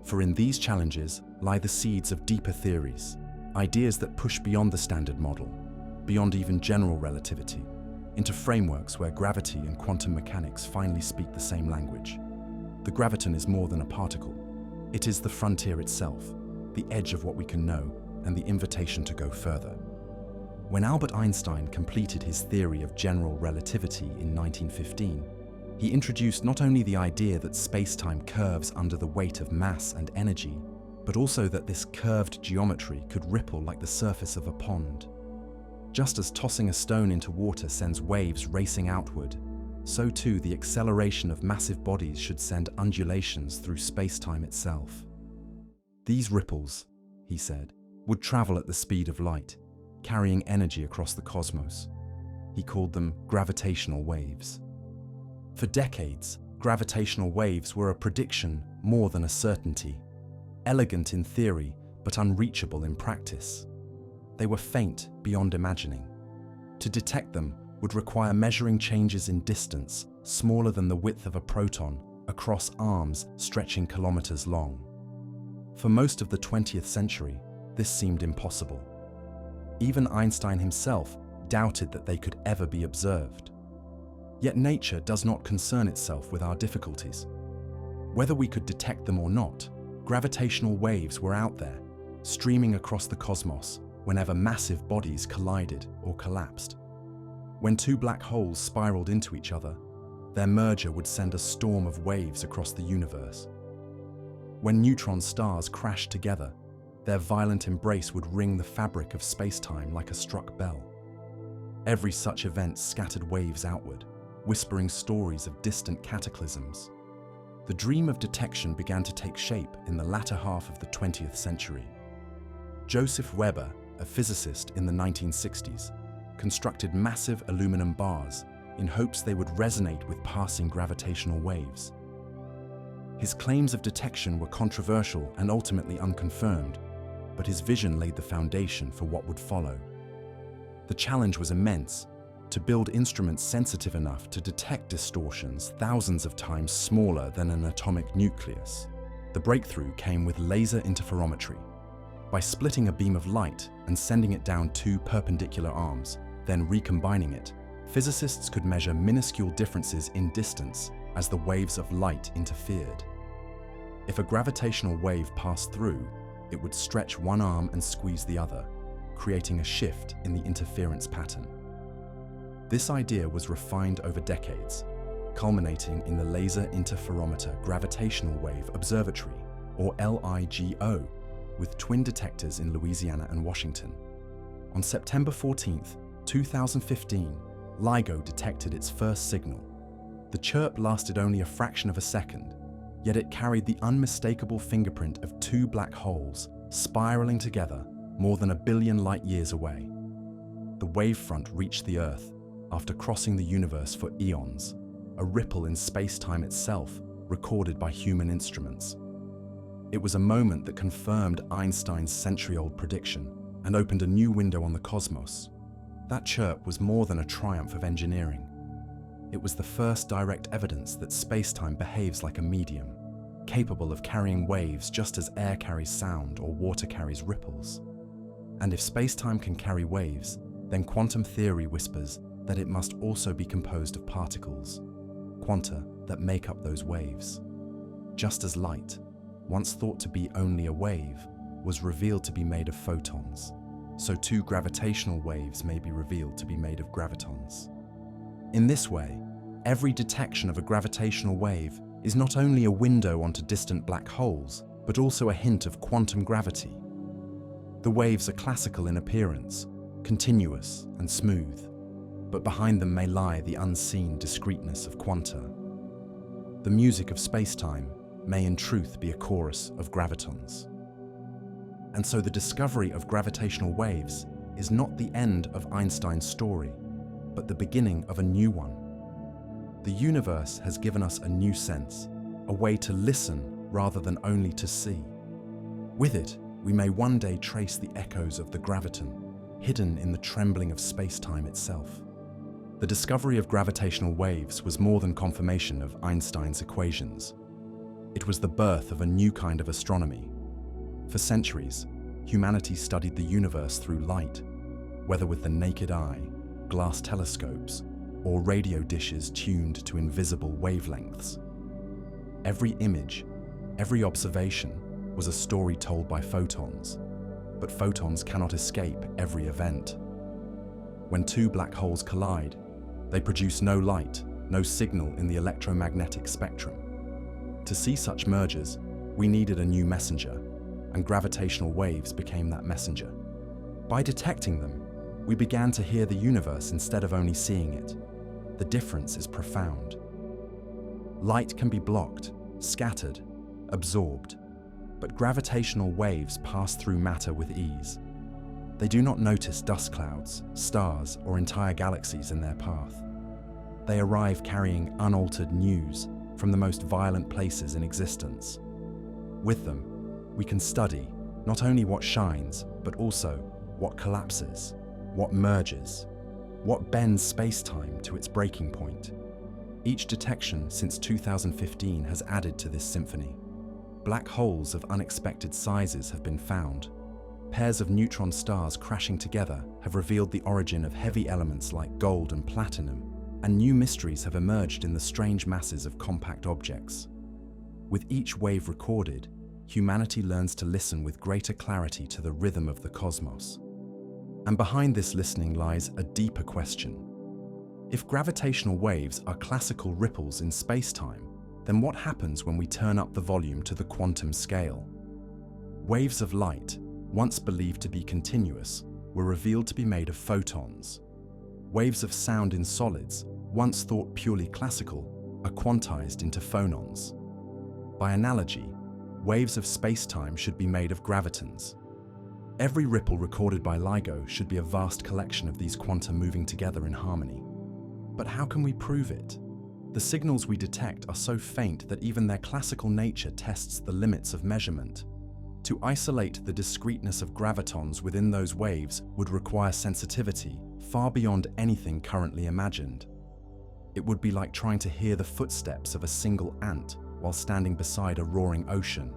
For in these challenges lie the seeds of deeper theories, ideas that push beyond the standard model, beyond even general relativity, into frameworks where gravity and quantum mechanics finally speak the same language. The graviton is more than a particle. It is the frontier itself, the edge of what we can know, and the invitation to go further. When Albert Einstein completed his theory of general relativity in 1915, he introduced not only the idea that space-time curves under the weight of mass and energy, but also that this curved geometry could ripple like the surface of a pond. Just as tossing a stone into water sends waves racing outward, so too the acceleration of massive bodies should send undulations through space-time itself. These ripples, he said, would travel at the speed of light, carrying energy across the cosmos. He called them gravitational waves. For decades, gravitational waves were a prediction more than a certainty, elegant in theory but unreachable in practice. They were faint beyond imagining. To detect them would require measuring changes in distance smaller than the width of a proton across arms stretching kilometers long. For most of the 20th century, this seemed impossible. Even Einstein himself doubted that they could ever be observed. Yet nature does not concern itself with our difficulties. Whether we could detect them or not, gravitational waves were out there, streaming across the cosmos whenever massive bodies collided or collapsed. When two black holes spiraled into each other, Their merger would send a storm of waves across the universe. When neutron stars crashed together, their violent embrace would ring the fabric of space-time like a struck bell. Every such event scattered waves outward, whispering stories of distant cataclysms. The dream of detection began to take shape in the latter half of the 20th century. Joseph Weber, a physicist in the 1960s, constructed massive aluminum bars in hopes they would resonate with passing gravitational waves. His claims of detection were controversial and ultimately unconfirmed, but his vision laid the foundation for what would follow. The challenge was immense: to build instruments sensitive enough to detect distortions thousands of times smaller than an atomic nucleus. The breakthrough came with laser interferometry. By splitting a beam of light and sending it down two perpendicular arms, then recombining it, physicists could measure minuscule differences in distance as the waves of light interfered. If a gravitational wave passed through, it would stretch one arm and squeeze the other, creating a shift in the interference pattern. This idea was refined over decades, culminating in the Laser Interferometer Gravitational Wave Observatory, or LIGO, with twin detectors in Louisiana and Washington. On September 14, 2015, LIGO detected its first signal. The chirp lasted only a fraction of a second, yet it carried the unmistakable fingerprint of two black holes spiraling together more than 1 billion light-years away. The wavefront reached the Earth after crossing the universe for eons, a ripple in space-time itself recorded by human instruments. It was a moment that confirmed Einstein's century-old prediction and opened a new window on the cosmos. That chirp was more than a triumph of engineering. It was the first direct evidence that space-time behaves like a medium, capable of carrying waves just as air carries sound or water carries ripples. And if space-time can carry waves, then quantum theory whispers that it must also be composed of particles, quanta that make up those waves. Just as light, once thought to be only a wave, was revealed to be made of photons, so too gravitational waves may be revealed to be made of gravitons. In this way, every detection of a gravitational wave is not only a window onto distant black holes, but also a hint of quantum gravity. The waves are classical in appearance, continuous and smooth, but behind them may lie the unseen discreteness of quanta. The music of space-time may in truth be a chorus of gravitons. And so the discovery of gravitational waves is not the end of Einstein's story, but the beginning of a new one. The universe has given us a new sense, a way to listen rather than only to see. With it, we may one day trace the echoes of the graviton, hidden in the trembling of space-time itself. The discovery of gravitational waves was more than confirmation of Einstein's equations. It was the birth of a new kind of astronomy. For centuries, humanity studied the universe through light, whether with the naked eye, glass telescopes, or radio dishes tuned to invisible wavelengths. Every image, every observation was a story told by photons, but photons cannot escape every event. When two black holes collide, they produce no light, no signal in the electromagnetic spectrum. To see such mergers, we needed a new messenger, and gravitational waves became that messenger. By detecting them, we began to hear the universe instead of only seeing it. The difference is profound. Light can be blocked, scattered, absorbed, but gravitational waves pass through matter with ease. They do not notice dust clouds, stars, or entire galaxies in their path. They arrive carrying unaltered news from the most violent places in existence. With them, we can study not only what shines, but also what collapses, what merges, what bends space-time to its breaking point. Each detection since 2015 has added to this symphony. Black holes of unexpected sizes have been found. Pairs of neutron stars crashing together have revealed the origin of heavy elements like gold and platinum, and new mysteries have emerged in the strange masses of compact objects. With each wave recorded, humanity learns to listen with greater clarity to the rhythm of the cosmos. And behind this listening lies a deeper question. If gravitational waves are classical ripples in space-time, then what happens when we turn up the volume to the quantum scale? Waves of light, once believed to be continuous, were revealed to be made of photons. Waves of sound in solids, once thought purely classical, are quantized into phonons. By analogy, waves of space-time should be made of gravitons. Every ripple recorded by LIGO should be a vast collection of these quanta moving together in harmony. But how can we prove it? The signals we detect are so faint that even their classical nature tests the limits of measurement. To isolate the discreteness of gravitons within those waves would require sensitivity far beyond anything currently imagined. It would be like trying to hear the footsteps of a single ant while standing beside a roaring ocean.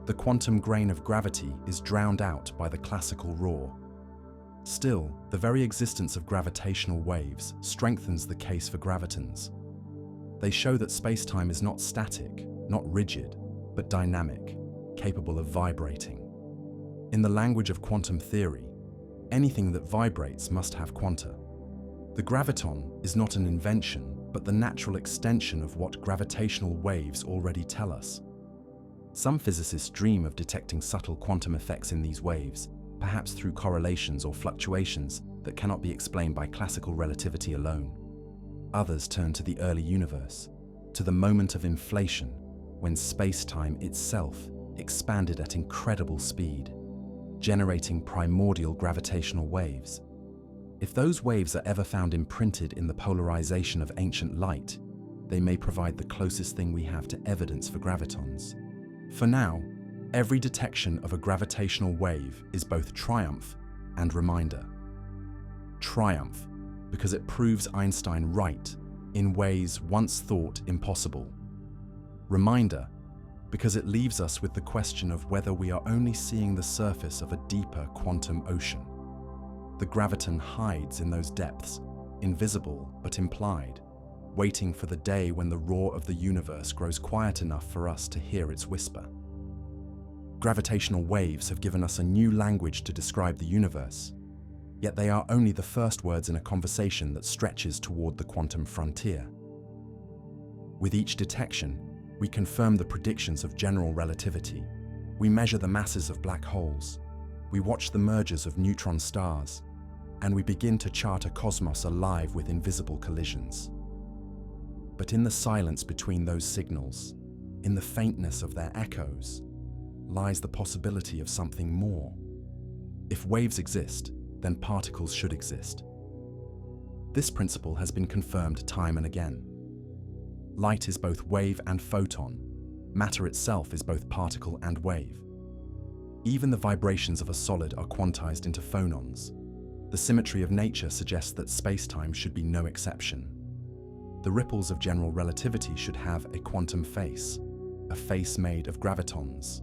The quantum grain of gravity is drowned out by the classical roar. Still, the very existence of gravitational waves strengthens the case for gravitons. They show that space-time is not static, not rigid, but dynamic, capable of vibrating. In the language of quantum theory, anything that vibrates must have quanta. The graviton is not an invention, but the natural extension of what gravitational waves already tell us. Some physicists dream of detecting subtle quantum effects in these waves, perhaps through correlations or fluctuations that cannot be explained by classical relativity alone. Others turn to the early universe, to the moment of inflation, when space-time itself expanded at incredible speed, generating primordial gravitational waves. If those waves are ever found imprinted in the polarization of ancient light, they may provide the closest thing we have to evidence for gravitons. For now, every detection of a gravitational wave is both triumph and reminder. Triumph, because it proves Einstein right in ways once thought impossible. Reminder, because it leaves us with the question of whether we are only seeing the surface of a deeper quantum ocean. The graviton hides in those depths, invisible but implied, waiting for the day when the roar of the universe grows quiet enough for us to hear its whisper. Gravitational waves have given us a new language to describe the universe, yet they are only the first words in a conversation that stretches toward the quantum frontier. With each detection, we confirm the predictions of general relativity. We measure the masses of black holes. We watch the mergers of neutron stars. And we begin to chart a cosmos alive with invisible collisions. But in the silence between those signals, in the faintness of their echoes, lies the possibility of something more. If waves exist, then particles should exist. This principle has been confirmed time and again. Light is both wave and photon. Matter itself is both particle and wave. Even the vibrations of a solid are quantized into phonons. The symmetry of nature suggests that space-time should be no exception. The ripples of general relativity should have a quantum face, a face made of gravitons.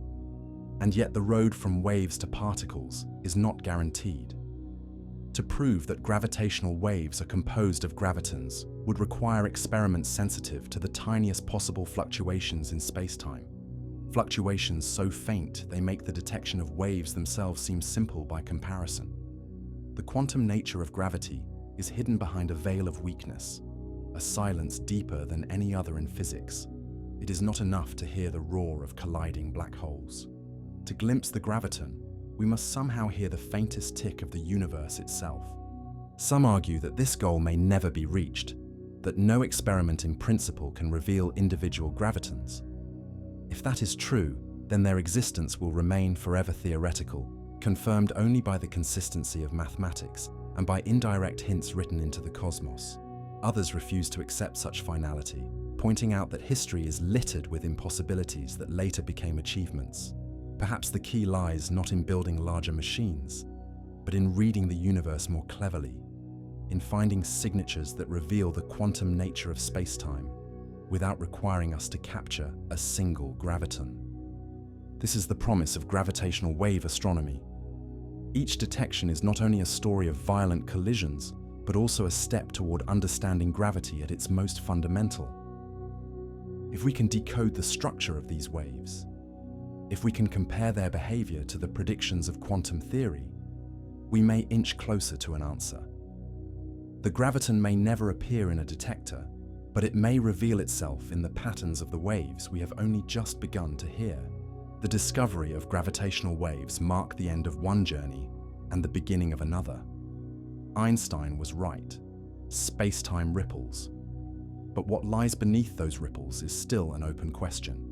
And yet the road from waves to particles is not guaranteed. To prove that gravitational waves are composed of gravitons would require experiments sensitive to the tiniest possible fluctuations in space-time. Fluctuations so faint they make the detection of waves themselves seem simple by comparison. The quantum nature of gravity is hidden behind a veil of weakness, a silence deeper than any other in physics. It is not enough to hear the roar of colliding black holes. To glimpse the graviton, we must somehow hear the faintest tick of the universe itself. Some argue that this goal may never be reached, that no experiment in principle can reveal individual gravitons. If that is true, then their existence will remain forever theoretical, confirmed only by the consistency of mathematics and by indirect hints written into the cosmos. Others refuse to accept such finality, pointing out that history is littered with impossibilities that later became achievements. Perhaps the key lies not in building larger machines, but in reading the universe more cleverly, in finding signatures that reveal the quantum nature of space-time without requiring us to capture a single graviton. This is the promise of gravitational wave astronomy. Each detection is not only a story of violent collisions, but also a step toward understanding gravity at its most fundamental. If we can decode the structure of these waves, if we can compare their behavior to the predictions of quantum theory, we may inch closer to an answer. The graviton may never appear in a detector, but it may reveal itself in the patterns of the waves we have only just begun to hear. The discovery of gravitational waves marked the end of one journey and the beginning of another. Einstein was right. Space-time ripples. But what lies beneath those ripples is still an open question.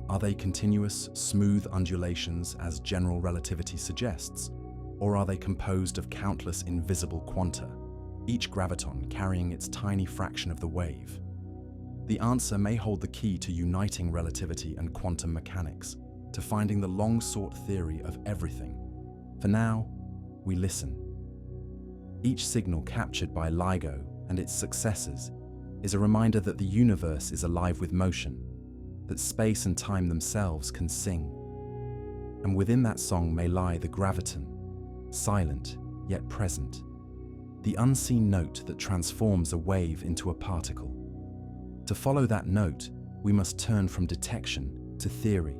Are they continuous, smooth undulations as general relativity suggests, or are they composed of countless invisible quanta, each graviton carrying its tiny fraction of the wave? The answer may hold the key to uniting relativity and quantum mechanics, to finding the long-sought theory of everything. For now, we listen. Each signal captured by LIGO and its successors is a reminder that the universe is alive with motion, that space and time themselves can sing. And within that song may lie the graviton, silent yet present, the unseen note that transforms a wave into a particle. To follow that note, we must turn from detection to theory,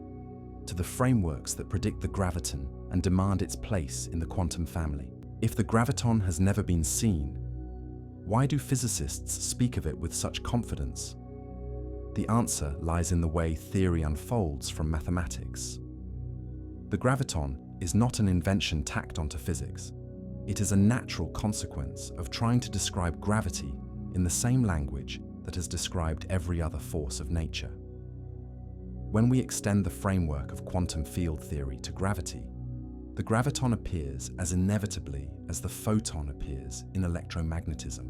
to the frameworks that predict the graviton and demand its place in the quantum family. If the graviton has never been seen, why do physicists speak of it with such confidence? The answer lies in the way theory unfolds from mathematics. The graviton is not an invention tacked onto physics. It is a natural consequence of trying to describe gravity in the same language that has described every other force of nature. When we extend the framework of quantum field theory to gravity, the graviton appears as inevitably as the photon appears in electromagnetism.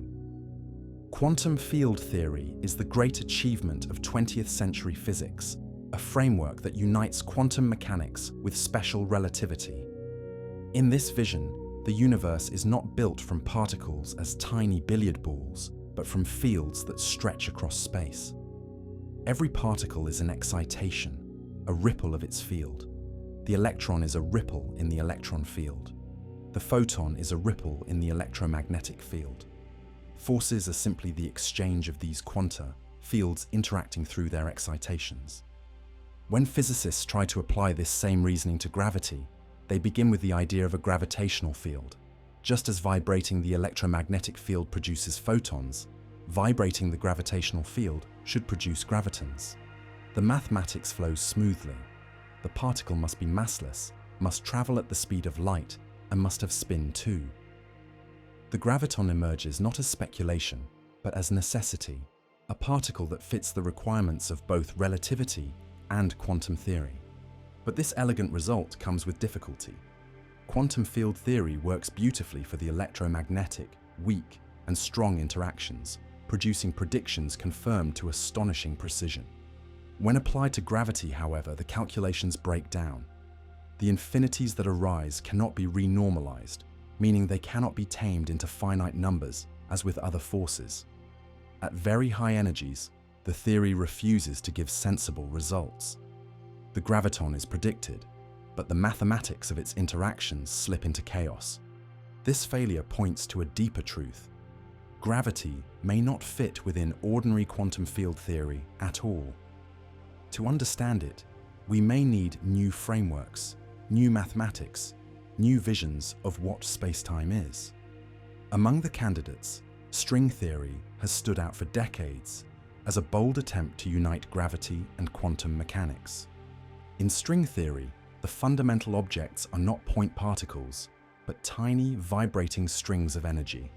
Quantum field theory is the great achievement of 20th century physics, a framework that unites quantum mechanics with special relativity. In this vision, the universe is not built from particles as tiny billiard balls, but from fields that stretch across space. Every particle is an excitation, a ripple of its field. The electron is a ripple in the electron field. The photon is a ripple in the electromagnetic field. Forces are simply the exchange of these quanta, fields interacting through their excitations. When physicists try to apply this same reasoning to gravity, they begin with the idea of a gravitational field. Just as vibrating the electromagnetic field produces photons, vibrating the gravitational field should produce gravitons. The mathematics flows smoothly. The particle must be massless, must travel at the speed of light, and must have spin too. The graviton emerges not as speculation, but as necessity, a particle that fits the requirements of both relativity and quantum theory. But this elegant result comes with difficulty. Quantum field theory works beautifully for the electromagnetic, weak, and strong interactions, producing predictions confirmed to astonishing precision. When applied to gravity, however, the calculations break down. The infinities that arise cannot be renormalized, meaning they cannot be tamed into finite numbers, as with other forces. At very high energies, the theory refuses to give sensible results. The graviton is predicted, but the mathematics of its interactions slip into chaos. This failure points to a deeper truth. Gravity may not fit within ordinary quantum field theory at all. To understand it, we may need new frameworks, new mathematics, new visions of what space-time is. Among the candidates, string theory has stood out for decades as a bold attempt to unite gravity and quantum mechanics. In string theory, the fundamental objects are not point particles, but tiny vibrating strings of energy.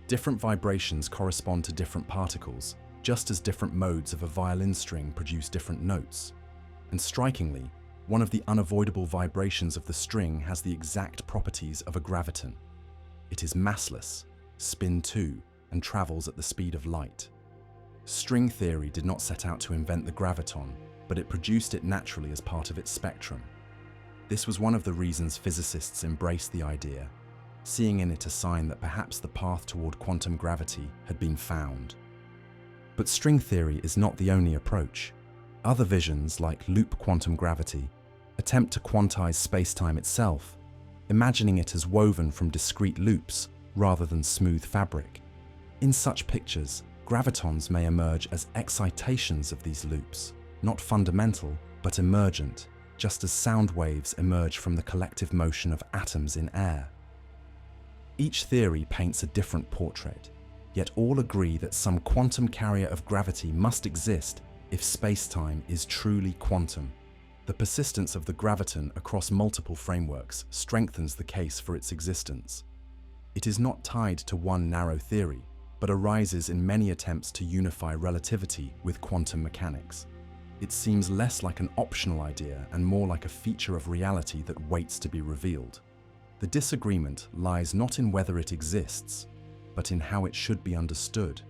Different vibrations correspond to different particles, just as different modes of a violin string produce different notes. And strikingly, one of the unavoidable vibrations of the string has the exact properties of a graviton. It is massless, spin too, and travels at the speed of light. String theory did not set out to invent the graviton, but it produced it naturally as part of its spectrum. This was one of the reasons physicists embraced the idea, seeing in it a sign that perhaps the path toward quantum gravity had been found. But string theory is not the only approach. Other visions, like loop quantum gravity, attempt to quantize space-time itself, imagining it as woven from discrete loops rather than smooth fabric. In such pictures, gravitons may emerge as excitations of these loops, not fundamental, but emergent, just as sound waves emerge from the collective motion of atoms in air. Each theory paints a different portrait, yet all agree that some quantum carrier of gravity must exist if space-time is truly quantum. The persistence of the graviton across multiple frameworks strengthens the case for its existence. It is not tied to one narrow theory, but arises in many attempts to unify relativity with quantum mechanics. It seems less like an optional idea and more like a feature of reality that waits to be revealed. The disagreement lies not in whether it exists, but in how it should be understood,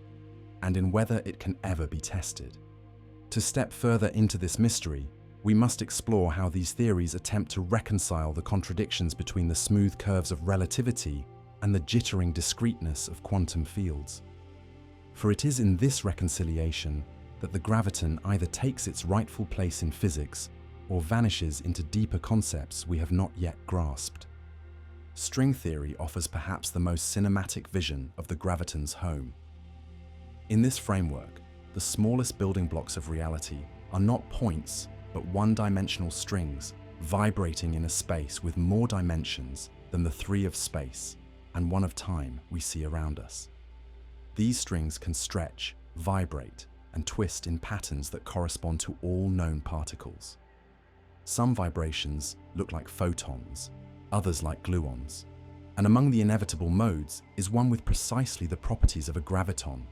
and in whether it can ever be tested. To step further into this mystery, we must explore how these theories attempt to reconcile the contradictions between the smooth curves of relativity and the jittering discreteness of quantum fields. For it is in this reconciliation that the graviton either takes its rightful place in physics or vanishes into deeper concepts we have not yet grasped. String theory offers perhaps the most cinematic vision of the graviton's home. In this framework, the smallest building blocks of reality are not points, but one-dimensional strings vibrating in a space with more dimensions than the three of space and one of time we see around us. These strings can stretch, vibrate, and twist in patterns that correspond to all known particles. Some vibrations look like photons, others like gluons, and among the inevitable modes is one with precisely the properties of a graviton.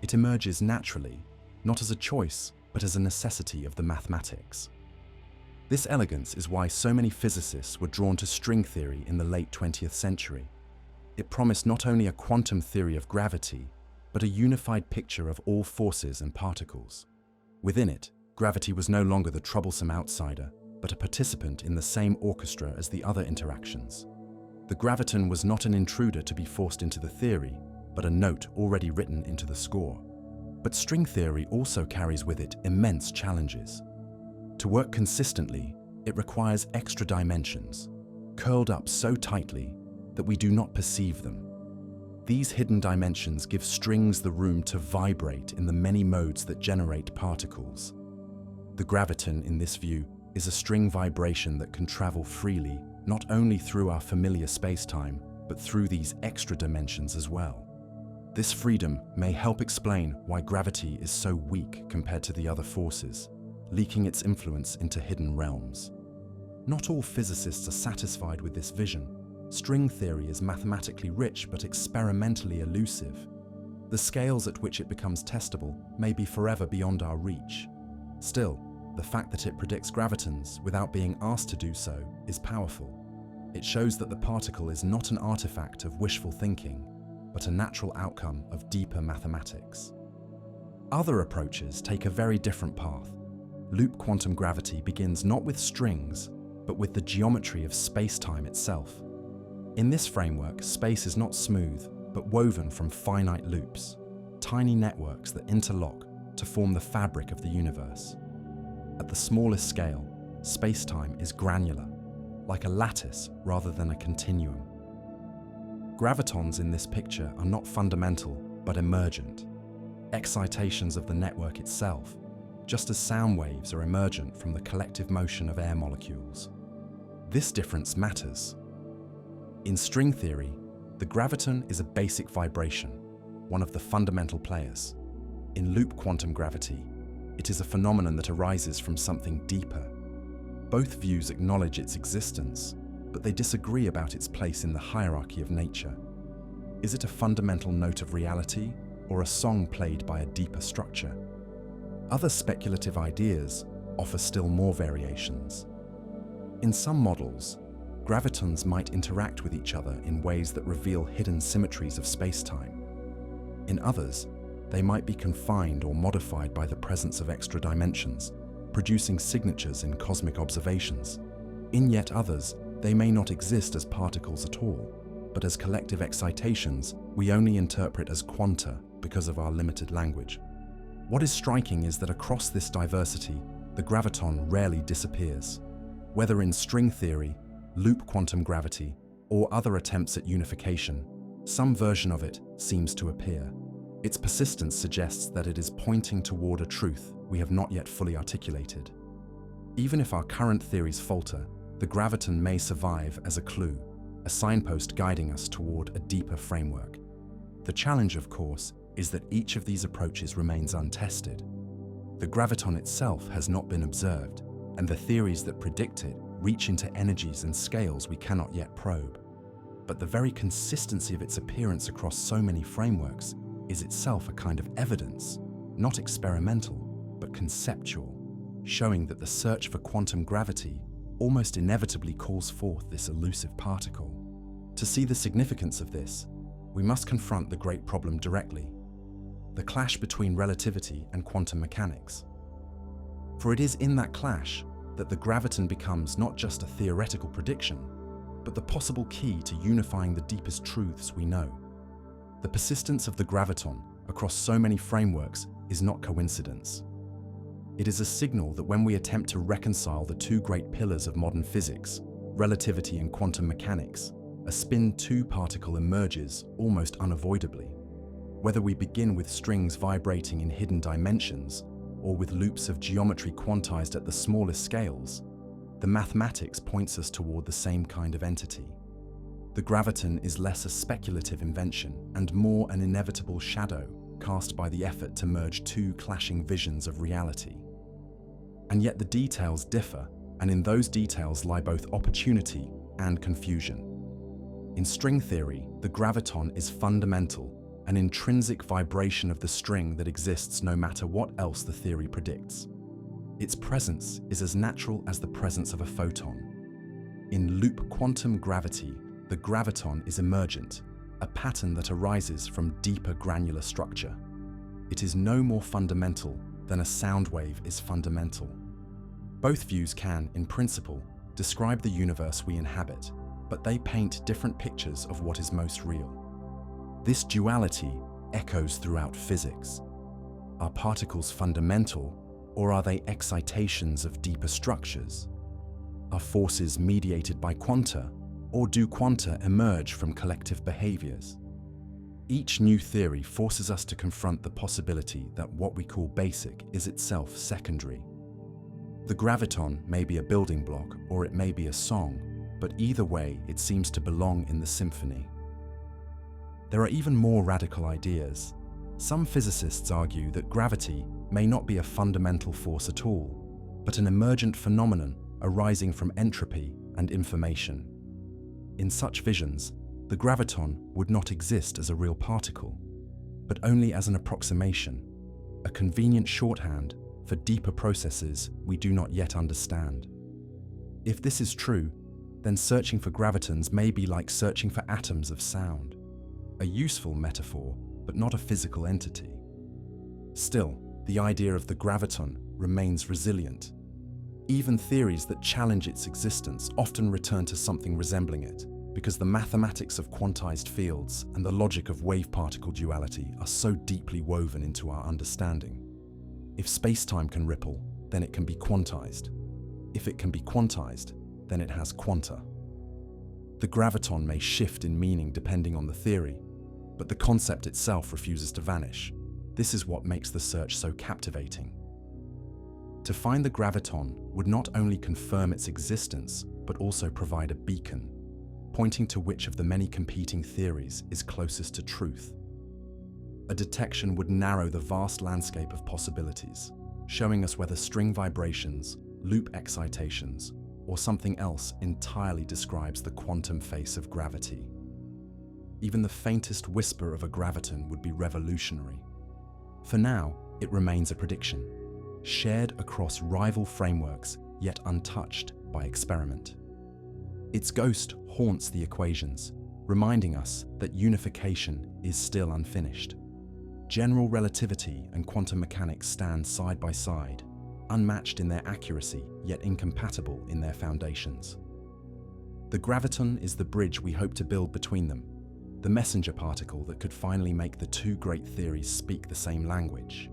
It emerges naturally, not as a choice, but as a necessity of the mathematics. This elegance is why so many physicists were drawn to string theory in the late 20th century. It promised not only a quantum theory of gravity, but a unified picture of all forces and particles. Within it, gravity was no longer the troublesome outsider, but a participant in the same orchestra as the other interactions. The graviton was not an intruder to be forced into the theory, but a note already written into the score. But string theory also carries with it immense challenges. To work consistently, it requires extra dimensions, curled up so tightly that we do not perceive them. These hidden dimensions give strings the room to vibrate in the many modes that generate particles. The graviton, in this view, is a string vibration that can travel freely, not only through our familiar space-time, but through these extra dimensions as well. This freedom may help explain why gravity is so weak compared to the other forces, leaking its influence into hidden realms. Not all physicists are satisfied with this vision. String theory is mathematically rich but experimentally elusive. The scales at which it becomes testable may be forever beyond our reach. Still, the fact that it predicts gravitons without being asked to do so is powerful. It shows that the particle is not an artifact of wishful thinking, but a natural outcome of deeper mathematics. Other approaches take a very different path. Loop quantum gravity begins not with strings, but with the geometry of space-time itself. In this framework, space is not smooth, but woven from finite loops, tiny networks that interlock to form the fabric of the universe. At the smallest scale, space-time is granular, like a lattice rather than a continuum. Gravitons in this picture are not fundamental, but emergent, excitations of the network itself, just as sound waves are emergent from the collective motion of air molecules. This difference matters. In string theory, the graviton is a basic vibration, one of the fundamental players. In loop quantum gravity, it is a phenomenon that arises from something deeper. Both views acknowledge its existence, but they disagree about its place in the hierarchy of nature. Is it a fundamental note of reality, or a song played by a deeper structure? Other speculative ideas offer still more variations. In some models, gravitons might interact with each other in ways that reveal hidden symmetries of space-time. In others, they might be confined or modified by the presence of extra dimensions, producing signatures in cosmic observations. In yet others, they may not exist as particles at all, but as collective excitations we only interpret as quanta because of our limited language. What is striking is that across this diversity, the graviton rarely disappears. Whether in string theory, loop quantum gravity, or other attempts at unification, some version of it seems to appear. Its persistence suggests that it is pointing toward a truth we have not yet fully articulated. Even if our current theories falter, the graviton may survive as a clue, a signpost guiding us toward a deeper framework. The challenge, of course, is that each of these approaches remains untested. The graviton itself has not been observed, and the theories that predict it reach into energies and scales we cannot yet probe. But the very consistency of its appearance across so many frameworks is itself a kind of evidence, not experimental, but conceptual, showing that the search for quantum gravity almost inevitably calls forth this elusive particle. To see the significance of this, we must confront the great problem directly: the clash between relativity and quantum mechanics. For it is in that clash that the graviton becomes not just a theoretical prediction, but the possible key to unifying the deepest truths we know. The persistence of the graviton across so many frameworks is not coincidence. It is a signal that when we attempt to reconcile the two great pillars of modern physics, relativity and quantum mechanics, a spin-2 particle emerges almost unavoidably. Whether we begin with strings vibrating in hidden dimensions, or with loops of geometry quantized at the smallest scales, the mathematics points us toward the same kind of entity. The graviton is less a speculative invention and more an inevitable shadow cast by the effort to merge two clashing visions of reality. And yet the details differ, and in those details lie both opportunity and confusion. In string theory, the graviton is fundamental, an intrinsic vibration of the string that exists no matter what else the theory predicts. Its presence is as natural as the presence of a photon. In loop quantum gravity, the graviton is emergent, a pattern that arises from deeper granular structure. It is no more fundamental than a sound wave is fundamental. Both views can, in principle, describe the universe we inhabit, but they paint different pictures of what is most real. This duality echoes throughout physics. Are particles fundamental, or are they excitations of deeper structures? Are forces mediated by quanta, or do quanta emerge from collective behaviors? Each new theory forces us to confront the possibility that what we call basic is itself secondary. The graviton may be a building block, or it may be a song, but either way, it seems to belong in the symphony. There are even more radical ideas. Some physicists argue that gravity may not be a fundamental force at all, but an emergent phenomenon arising from entropy and information. In such visions, the graviton would not exist as a real particle, but only as an approximation, a convenient shorthand for deeper processes we do not yet understand. If this is true, then searching for gravitons may be like searching for atoms of sound, a useful metaphor, but not a physical entity. Still, the idea of the graviton remains resilient. Even theories that challenge its existence often return to something resembling it, because the mathematics of quantized fields and the logic of wave-particle duality are so deeply woven into our understanding. If space-time can ripple, then it can be quantized. If it can be quantized, then it has quanta. The graviton may shift in meaning depending on the theory, but the concept itself refuses to vanish. This is what makes the search so captivating. To find the graviton would not only confirm its existence, but also provide a beacon, pointing to which of the many competing theories is closest to truth. A detection would narrow the vast landscape of possibilities, showing us whether string vibrations, loop excitations, or something else entirely describes the quantum face of gravity. Even the faintest whisper of a graviton would be revolutionary. For now, it remains a prediction, shared across rival frameworks, yet untouched by experiment. Its ghost haunts the equations, reminding us that unification is still unfinished. General relativity and quantum mechanics stand side by side, unmatched in their accuracy, yet incompatible in their foundations. The graviton is the bridge we hope to build between them, the messenger particle that could finally make the two great theories speak the same language.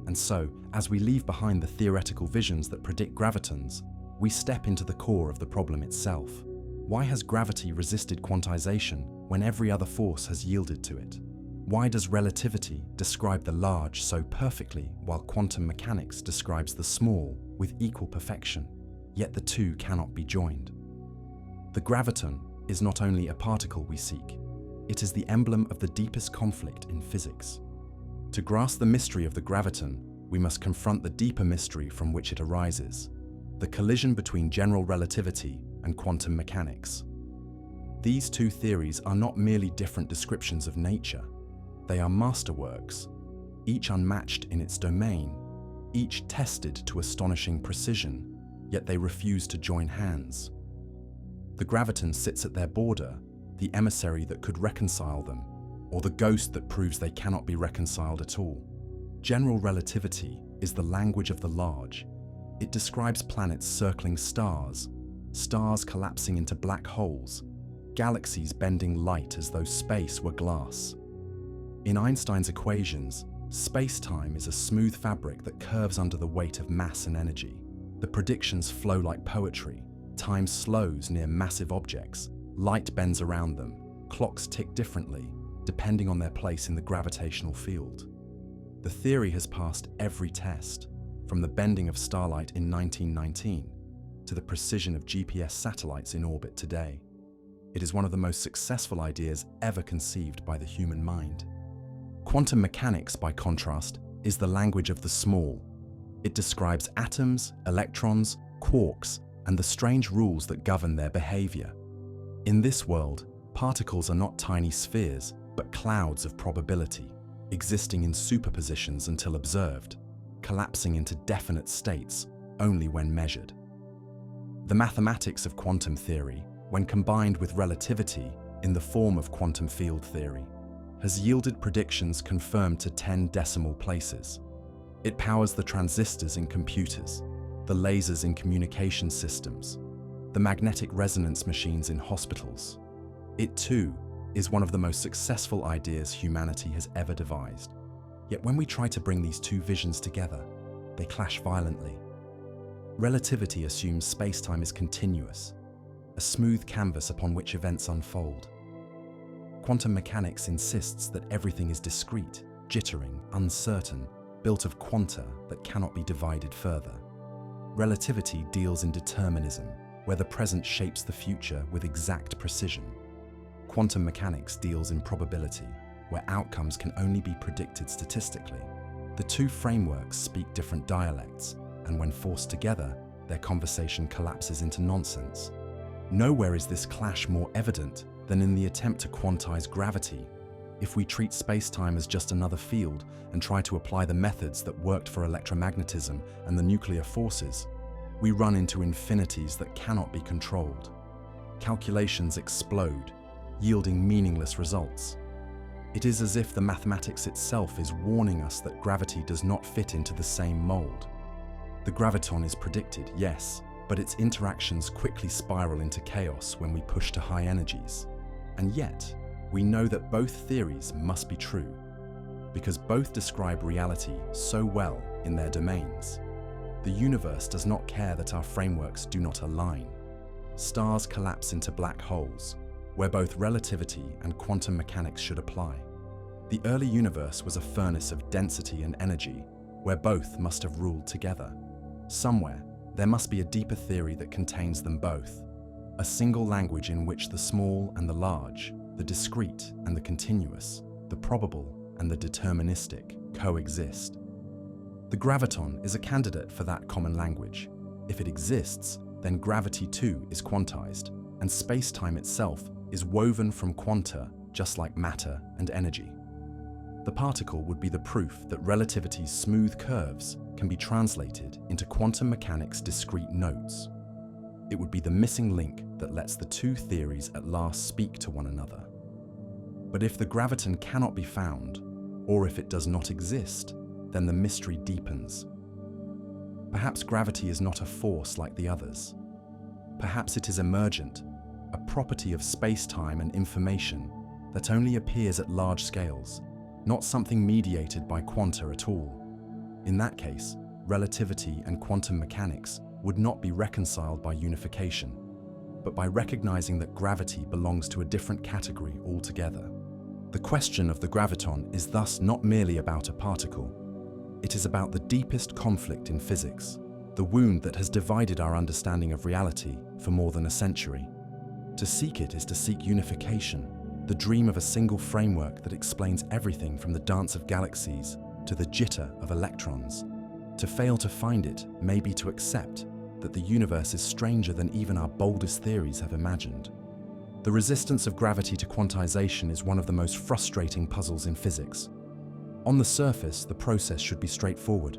And so, as we leave behind the theoretical visions that predict gravitons, we step into the core of the problem itself. Why has gravity resisted quantization when every other force has yielded to it? Why does relativity describe the large so perfectly while quantum mechanics describes the small with equal perfection, yet the two cannot be joined? The graviton, is not only a particle we seek, it is the emblem of the deepest conflict in physics. To grasp the mystery of the graviton, we must confront the deeper mystery from which it arises, the collision between general relativity and quantum mechanics. These two theories are not merely different descriptions of nature. They are masterworks, each unmatched in its domain, each tested to astonishing precision, yet they refuse to join hands. The graviton sits at their border, the emissary that could reconcile them, or the ghost that proves they cannot be reconciled at all. General relativity is the language of the large. It describes planets circling stars, stars collapsing into black holes, galaxies bending light as though space were glass. In Einstein's equations, space-time is a smooth fabric that curves under the weight of mass and energy. The predictions flow like poetry. Time slows near massive objects, light bends around them, clocks tick differently, depending on their place in the gravitational field. The theory has passed every test, from the bending of starlight in 1919 to the precision of GPS satellites in orbit today. It is one of the most successful ideas ever conceived by the human mind. Quantum mechanics, by contrast, is the language of the small. It describes atoms, electrons, quarks, and the strange rules that govern their behavior. In this world, particles are not tiny spheres, but clouds of probability, existing in superpositions until observed, collapsing into definite states only when measured. The mathematics of quantum theory, when combined with relativity in the form of quantum field theory, has yielded predictions confirmed to 10 decimal places. It powers the transistors in computers, the lasers in communication systems, the magnetic resonance machines in hospitals. It too is one of the most successful ideas humanity has ever devised. Yet when we try to bring these two visions together, they clash violently. Relativity assumes space-time is continuous, a smooth canvas upon which events unfold. Quantum mechanics insists that everything is discrete, jittering, uncertain, built of quanta that cannot be divided further. Relativity deals in determinism, where the present shapes the future with exact precision. Quantum mechanics deals in probability, where outcomes can only be predicted statistically. The two frameworks speak different dialects, and when forced together, their conversation collapses into nonsense. Nowhere is this clash more evident than in the attempt to quantize gravity. If we treat space-time as just another field and try to apply the methods that worked for electromagnetism and the nuclear forces, we run into infinities that cannot be controlled. Calculations explode, yielding meaningless results. It is as if the mathematics itself is warning us that gravity does not fit into the same mold. The graviton is predicted, yes, but its interactions quickly spiral into chaos when we push to high energies. And yet, we know that both theories must be true, because both describe reality so well in their domains. The universe does not care that our frameworks do not align. Stars collapse into black holes, where both relativity and quantum mechanics should apply. The early universe was a furnace of density and energy, where both must have ruled together. Somewhere, there must be a deeper theory that contains them both, a single language in which the small and the large, the discrete and the continuous, the probable and the deterministic coexist. The graviton is a candidate for that common language. If it exists, then gravity too is quantized, and space-time itself is woven from quanta, just like matter and energy. The particle would be the proof that relativity's smooth curves can be translated into quantum mechanics' discrete notes. It would be the missing link that lets the two theories at last speak to one another. But if the graviton cannot be found, or if it does not exist, then the mystery deepens. Perhaps gravity is not a force like the others. Perhaps it is emergent, a property of space-time and information that only appears at large scales, not something mediated by quanta at all. In that case, relativity and quantum mechanics would not be reconciled by unification, but by recognizing that gravity belongs to a different category altogether. The question of the graviton is thus not merely about a particle. It is about the deepest conflict in physics, the wound that has divided our understanding of reality for more than a century. To seek it is to seek unification, the dream of a single framework that explains everything from the dance of galaxies to the jitter of electrons. To fail to find it may be to accept that the universe is stranger than even our boldest theories have imagined. The resistance of gravity to quantization is one of the most frustrating puzzles in physics. On the surface, the process should be straightforward.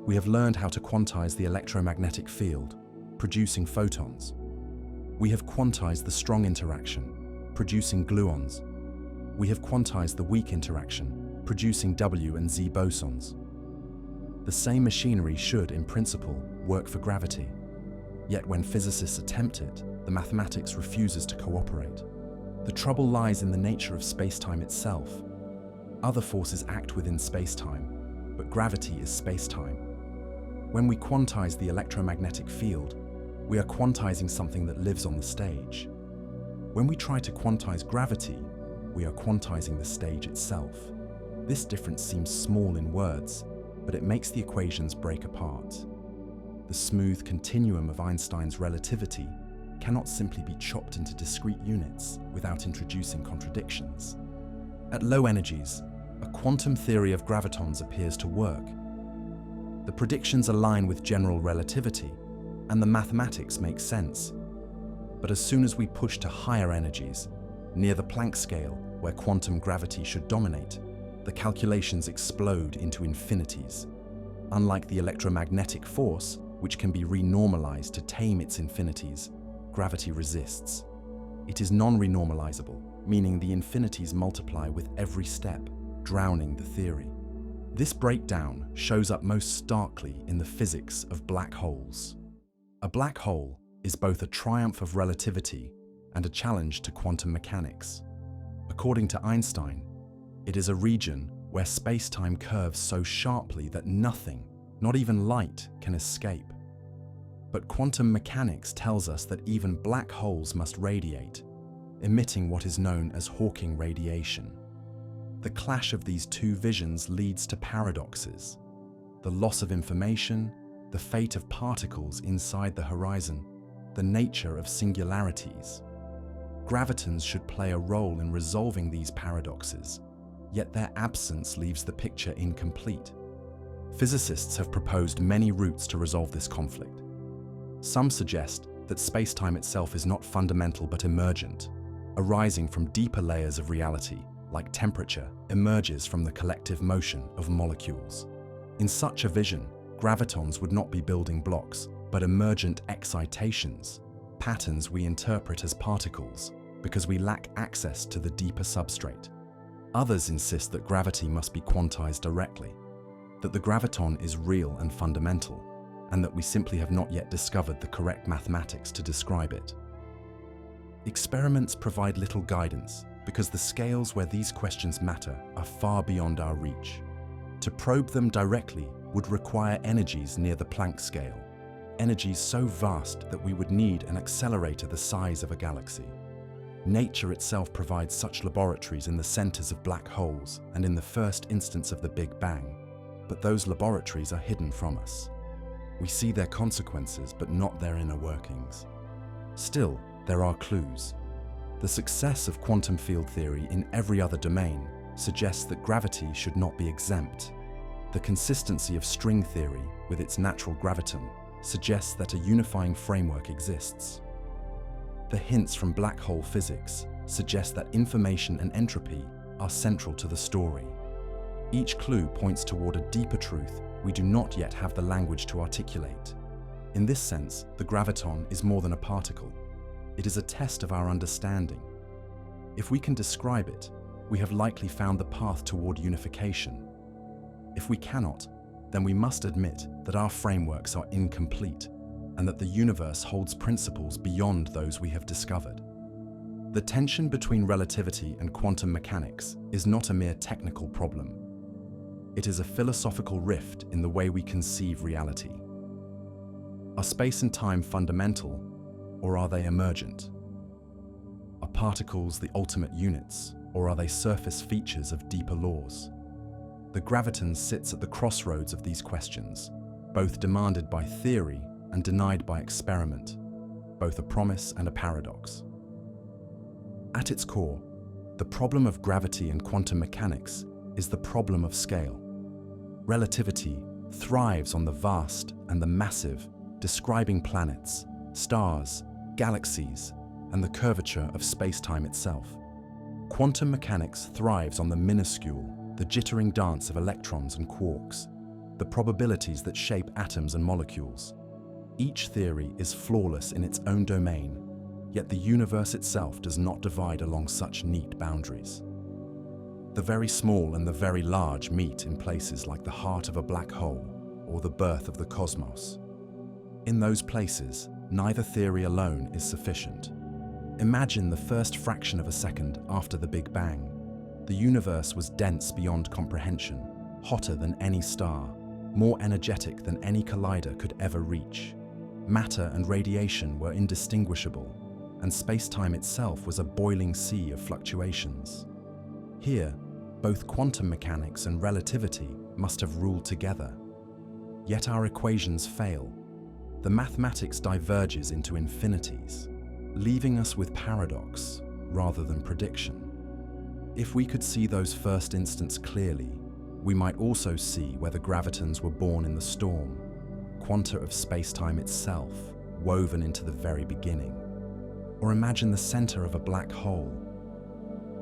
We have learned how to quantize the electromagnetic field, producing photons. We have quantized the strong interaction, producing gluons. We have quantized the weak interaction, producing W and Z bosons. The same machinery should, in principle, work for gravity. Yet when physicists attempt it, the mathematics refuses to cooperate. The trouble lies in the nature of space-time itself. Other forces act within space-time, but gravity is space-time. When we quantize the electromagnetic field, we are quantizing something that lives on the stage. When we try to quantize gravity, we are quantizing the stage itself. This difference seems small in words, but it makes the equations break apart. The smooth continuum of Einstein's relativity cannot simply be chopped into discrete units without introducing contradictions. At low energies, a quantum theory of gravitons appears to work. The predictions align with general relativity, and the mathematics make sense. But as soon as we push to higher energies, near the Planck scale where quantum gravity should dominate, the calculations explode into infinities. Unlike the electromagnetic force, which can be renormalized to tame its infinities, gravity resists. It is non-renormalizable, meaning the infinities multiply with every step, drowning the theory. This breakdown shows up most starkly in the physics of black holes. A black hole is both a triumph of relativity and a challenge to quantum mechanics. According to Einstein, it is a region where space-time curves so sharply that nothing, not even light, can escape. But quantum mechanics tells us that even black holes must radiate, emitting what is known as Hawking radiation. The clash of these two visions leads to paradoxes: the loss of information, the fate of particles inside the horizon, the nature of singularities. Gravitons should play a role in resolving these paradoxes, yet their absence leaves the picture incomplete. Physicists have proposed many routes to resolve this conflict. Some suggest that space-time itself is not fundamental but emergent, arising from deeper layers of reality, like temperature emerges from the collective motion of molecules. In such a vision, gravitons would not be building blocks, but emergent excitations, patterns we interpret as particles, because we lack access to the deeper substrate. Others insist that gravity must be quantized directly, that the graviton is real and fundamental, and that we simply have not yet discovered the correct mathematics to describe it. Experiments provide little guidance because the scales where these questions matter are far beyond our reach. To probe them directly would require energies near the Planck scale, energies so vast that we would need an accelerator the size of a galaxy. Nature itself provides such laboratories in the centers of black holes and in the first instance of the Big Bang, but those laboratories are hidden from us. We see their consequences, but not their inner workings. Still, there are clues. The success of quantum field theory in every other domain suggests that gravity should not be exempt. The consistency of string theory with its natural graviton suggests that a unifying framework exists. The hints from black hole physics suggest that information and entropy are central to the story. Each clue points toward a deeper truth we do not yet have the language to articulate. In this sense, the graviton is more than a particle. It is a test of our understanding. If we can describe it, we have likely found the path toward unification. If we cannot, then we must admit that our frameworks are incomplete and that the universe holds principles beyond those we have discovered. The tension between relativity and quantum mechanics is not a mere technical problem. It is a philosophical rift in the way we conceive reality. Are space and time fundamental, or are they emergent? Are particles the ultimate units, or are they surface features of deeper laws? The graviton sits at the crossroads of these questions, both demanded by theory and denied by experiment, both a promise and a paradox. At its core, the problem of gravity and quantum mechanics is the problem of scale. Relativity thrives on the vast and the massive, describing planets, stars, galaxies, and the curvature of space-time itself. Quantum mechanics thrives on the minuscule, the jittering dance of electrons and quarks, the probabilities that shape atoms and molecules. Each theory is flawless in its own domain, yet the universe itself does not divide along such neat boundaries. The very small and the very large meet in places like the heart of a black hole or the birth of the cosmos. In those places, neither theory alone is sufficient. Imagine the first fraction of a second after the Big Bang. The universe was dense beyond comprehension, hotter than any star, more energetic than any collider could ever reach. Matter and radiation were indistinguishable, and space-time itself was a boiling sea of fluctuations. Here, both quantum mechanics and relativity must have ruled together. Yet our equations fail. The mathematics diverges into infinities, leaving us with paradox rather than prediction. If we could see those first instants clearly, we might also see where the gravitons were born in the storm, quanta of space-time itself, woven into the very beginning. Or imagine the center of a black hole.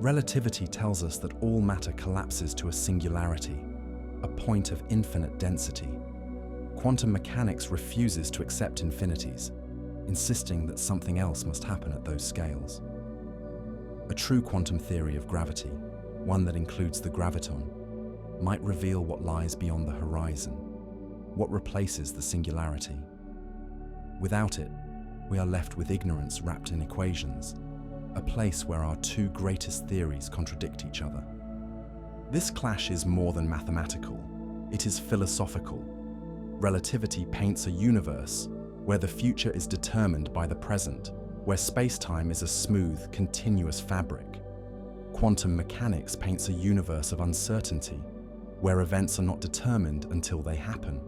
Relativity tells us that all matter collapses to a singularity, a point of infinite density. Quantum mechanics refuses to accept infinities, insisting that something else must happen at those scales. A true quantum theory of gravity, one that includes the graviton, might reveal what lies beyond the horizon, what replaces the singularity. Without it, we are left with ignorance wrapped in equations, a place where our two greatest theories contradict each other. This clash is more than mathematical, it is philosophical. Relativity paints a universe where the future is determined by the present, where space-time is a smooth, continuous fabric. Quantum mechanics paints a universe of uncertainty, where events are not determined until they happen,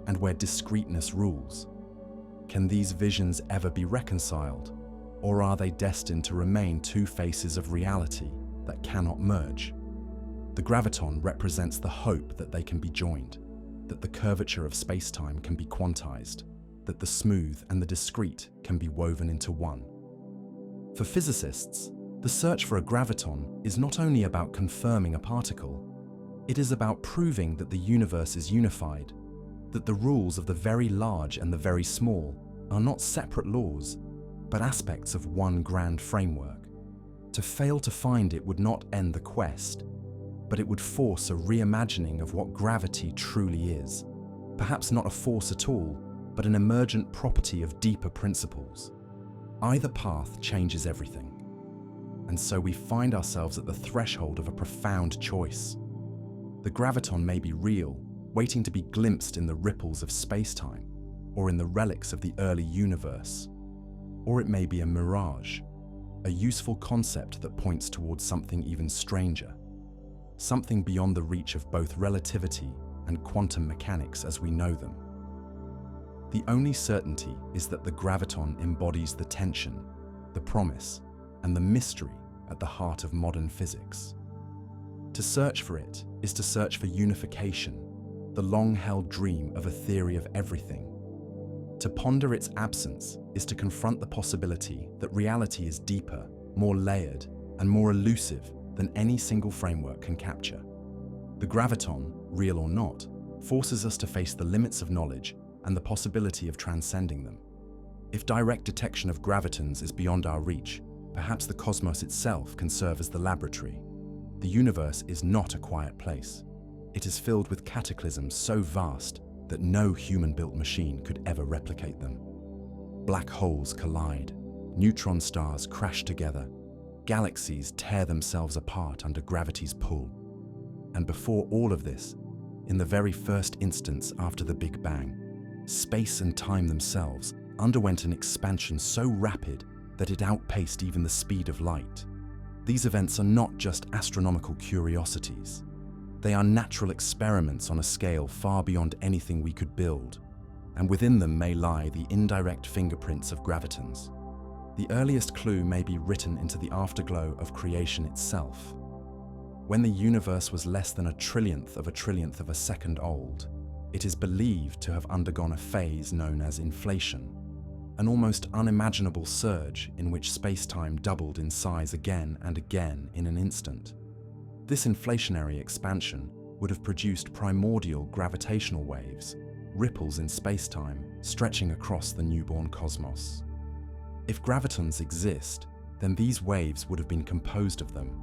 and where discreteness rules. Can these visions ever be reconciled, or are they destined to remain two faces of reality that cannot merge? The graviton represents the hope that they can be joined, that the curvature of space-time can be quantized, that the smooth and the discrete can be woven into one. For physicists, the search for a graviton is not only about confirming a particle, it is about proving that the universe is unified, that the rules of the very large and the very small are not separate laws, but aspects of one grand framework. To fail to find it would not end the quest, but it would force a reimagining of what gravity truly is. Perhaps not a force at all, but an emergent property of deeper principles. Either path changes everything. And so we find ourselves at the threshold of a profound choice. The graviton may be real, waiting to be glimpsed in the ripples of space-time, or in the relics of the early universe. Or it may be a mirage, a useful concept that points towards something even stranger, something beyond the reach of both relativity and quantum mechanics as we know them. The only certainty is that the graviton embodies the tension, the promise, and the mystery at the heart of modern physics. To search for it is to search for unification, the long-held dream of a theory of everything. To ponder its absence is to confront the possibility that reality is deeper, more layered, and more elusive than any single framework can capture. The graviton, real or not, forces us to face the limits of knowledge and the possibility of transcending them. If direct detection of gravitons is beyond our reach, perhaps the cosmos itself can serve as the laboratory. The universe is not a quiet place. It is filled with cataclysms so vast that no human-built machine could ever replicate them. Black holes collide, neutron stars crash together, galaxies tear themselves apart under gravity's pull. And before all of this, in the very first instance after the Big Bang, space and time themselves underwent an expansion so rapid that it outpaced even the speed of light. These events are not just astronomical curiosities. They are natural experiments on a scale far beyond anything we could build, and within them may lie the indirect fingerprints of gravitons. The earliest clue may be written into the afterglow of creation itself. When the universe was less than a trillionth of a second old, it is believed to have undergone a phase known as inflation, an almost unimaginable surge in which space-time doubled in size again and again in an instant. This inflationary expansion would have produced primordial gravitational waves, ripples in space-time stretching across the newborn cosmos. If gravitons exist, then these waves would have been composed of them,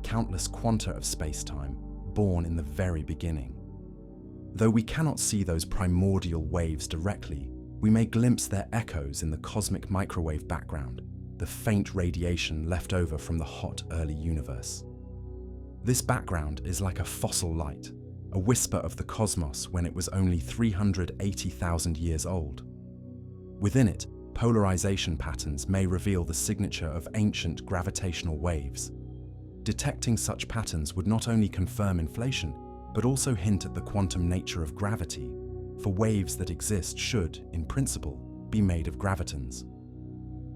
countless quanta of space-time born in the very beginning. Though we cannot see those primordial waves directly, we may glimpse their echoes in the cosmic microwave background, the faint radiation left over from the hot early universe. This background is like a fossil light, a whisper of the cosmos when it was only 380,000 years old. Within it, polarization patterns may reveal the signature of ancient gravitational waves. Detecting such patterns would not only confirm inflation, but also hint at the quantum nature of gravity, for waves that exist should, in principle, be made of gravitons.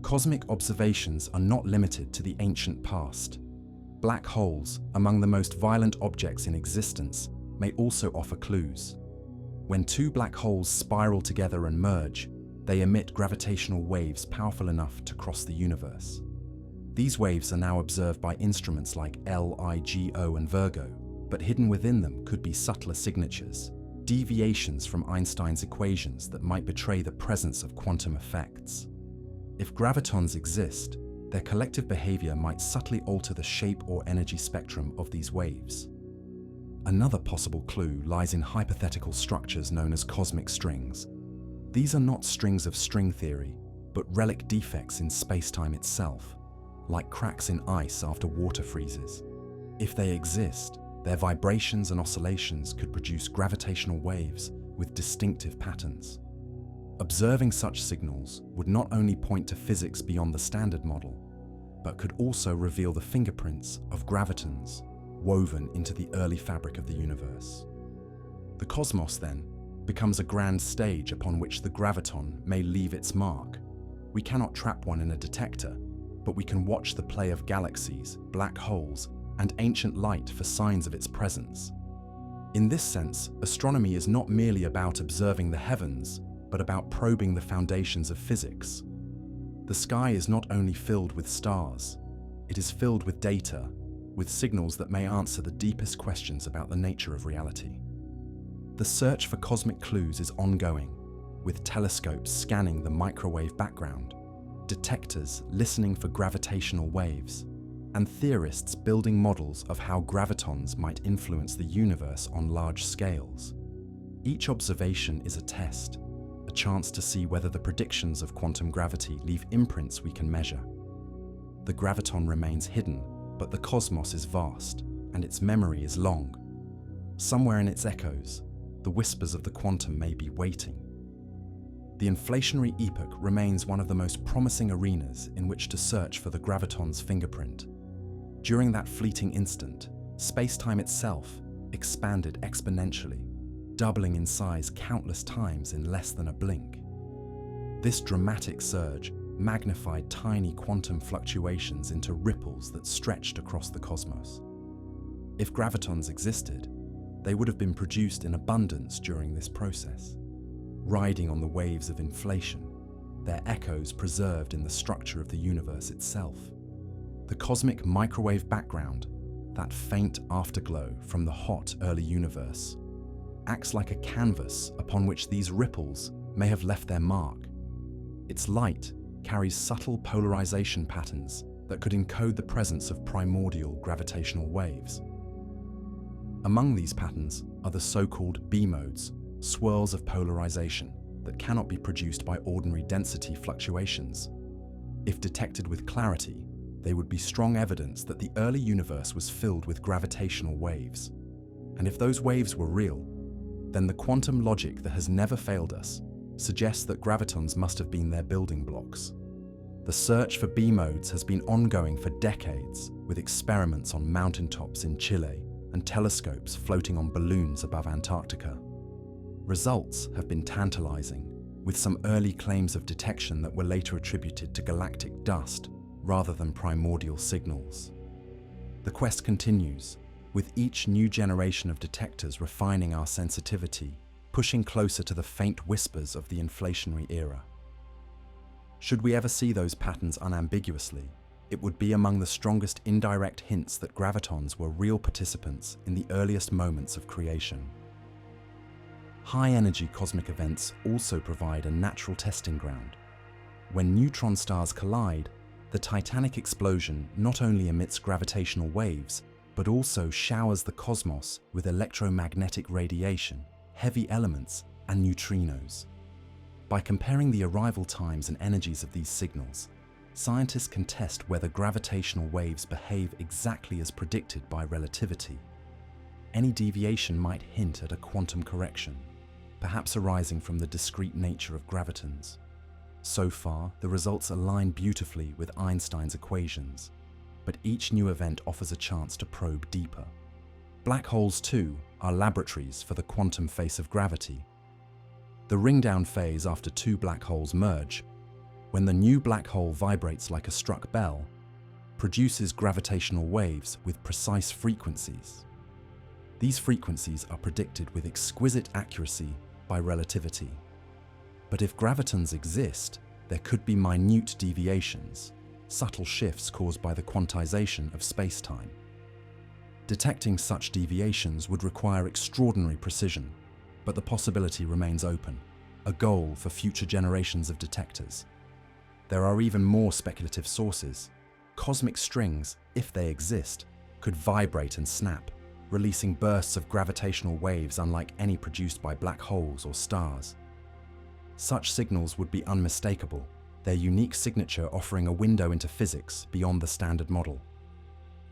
Cosmic observations are not limited to the ancient past. Black holes, among the most violent objects in existence, may also offer clues. When two black holes spiral together and merge, they emit gravitational waves powerful enough to cross the universe. These waves are now observed by instruments like LIGO and Virgo, but hidden within them could be subtler signatures, deviations from Einstein's equations that might betray the presence of quantum effects. If gravitons exist, their collective behavior might subtly alter the shape or energy spectrum of these waves. Another possible clue lies in hypothetical structures known as cosmic strings. These are not strings of string theory, but relic defects in space-time itself, like cracks in ice after water freezes. If they exist, their vibrations and oscillations could produce gravitational waves with distinctive patterns. Observing such signals would not only point to physics beyond the standard model, but could also reveal the fingerprints of gravitons woven into the early fabric of the universe. The cosmos, then, becomes a grand stage upon which the graviton may leave its mark. We cannot trap one in a detector, but we can watch the play of galaxies, black holes, and ancient light for signs of its presence. In this sense, astronomy is not merely about observing the heavens, but about probing the foundations of physics. The sky is not only filled with stars, it is filled with data, with signals that may answer the deepest questions about the nature of reality. The search for cosmic clues is ongoing, with telescopes scanning the microwave background, detectors listening for gravitational waves, and theorists building models of how gravitons might influence the universe on large scales. Each observation is a test, a chance to see whether the predictions of quantum gravity leave imprints we can measure. The graviton remains hidden, but the cosmos is vast, and its memory is long. Somewhere in its echoes, the whispers of the quantum may be waiting. The inflationary epoch remains one of the most promising arenas in which to search for the graviton's fingerprint. During that fleeting instant, space-time itself expanded exponentially, doubling in size countless times in less than a blink. This dramatic surge magnified tiny quantum fluctuations into ripples that stretched across the cosmos. If gravitons existed, they would have been produced in abundance during this process, riding on the waves of inflation, their echoes preserved in the structure of the universe itself. The cosmic microwave background, that faint afterglow from the hot early universe, acts like a canvas upon which these ripples may have left their mark. Its light carries subtle polarization patterns that could encode the presence of primordial gravitational waves. Among these patterns are the so-called B-modes, swirls of polarization that cannot be produced by ordinary density fluctuations. If detected with clarity, they would be strong evidence that the early universe was filled with gravitational waves. And if those waves were real, then the quantum logic that has never failed us suggests that gravitons must have been their building blocks. The search for B-modes has been ongoing for decades, with experiments on mountaintops in Chile and telescopes floating on balloons above Antarctica. Results have been tantalizing, with some early claims of detection that were later attributed to galactic dust rather than primordial signals. The quest continues, with each new generation of detectors refining our sensitivity, pushing closer to the faint whispers of the inflationary era. Should we ever see those patterns unambiguously, it would be among the strongest indirect hints that gravitons were real participants in the earliest moments of creation. High-energy cosmic events also provide a natural testing ground. When neutron stars collide, the titanic explosion not only emits gravitational waves, but also showers the cosmos with electromagnetic radiation, heavy elements, and neutrinos. By comparing the arrival times and energies of these signals, scientists can test whether gravitational waves behave exactly as predicted by relativity. Any deviation might hint at a quantum correction, perhaps arising from the discrete nature of gravitons. So far, the results align beautifully with Einstein's equations, but each new event offers a chance to probe deeper. Black holes, too, are laboratories for the quantum face of gravity. The ring-down phase after two black holes merge, when the new black hole vibrates like a struck bell, produces gravitational waves with precise frequencies. These frequencies are predicted with exquisite accuracy by relativity. But if gravitons exist, there could be minute deviations, subtle shifts caused by the quantization of space-time. Detecting such deviations would require extraordinary precision, but the possibility remains open, a goal for future generations of detectors. There are even more speculative sources. Cosmic strings, if they exist, could vibrate and snap, releasing bursts of gravitational waves unlike any produced by black holes or stars. Such signals would be unmistakable, their unique signature offering a window into physics beyond the standard model.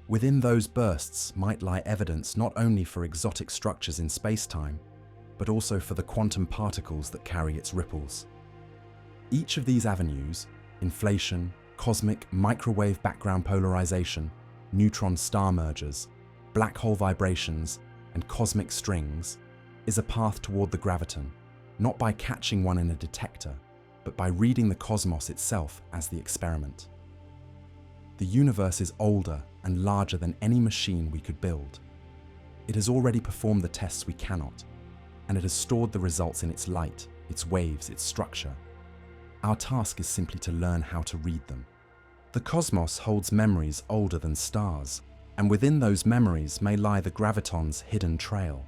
Within those bursts might lie evidence not only for exotic structures in space-time, but also for the quantum particles that carry its ripples. Each of these avenues, inflation, cosmic microwave background polarization, neutron star mergers, black hole vibrations, and cosmic strings, is a path toward the graviton, not by catching one in a detector, but by reading the cosmos itself as the experiment. The universe is older and larger than any machine we could build. It has already performed the tests we cannot, and it has stored the results in its light, its waves, its structure. Our task is simply to learn how to read them. The cosmos holds memories older than stars, and within those memories may lie the graviton's hidden trail.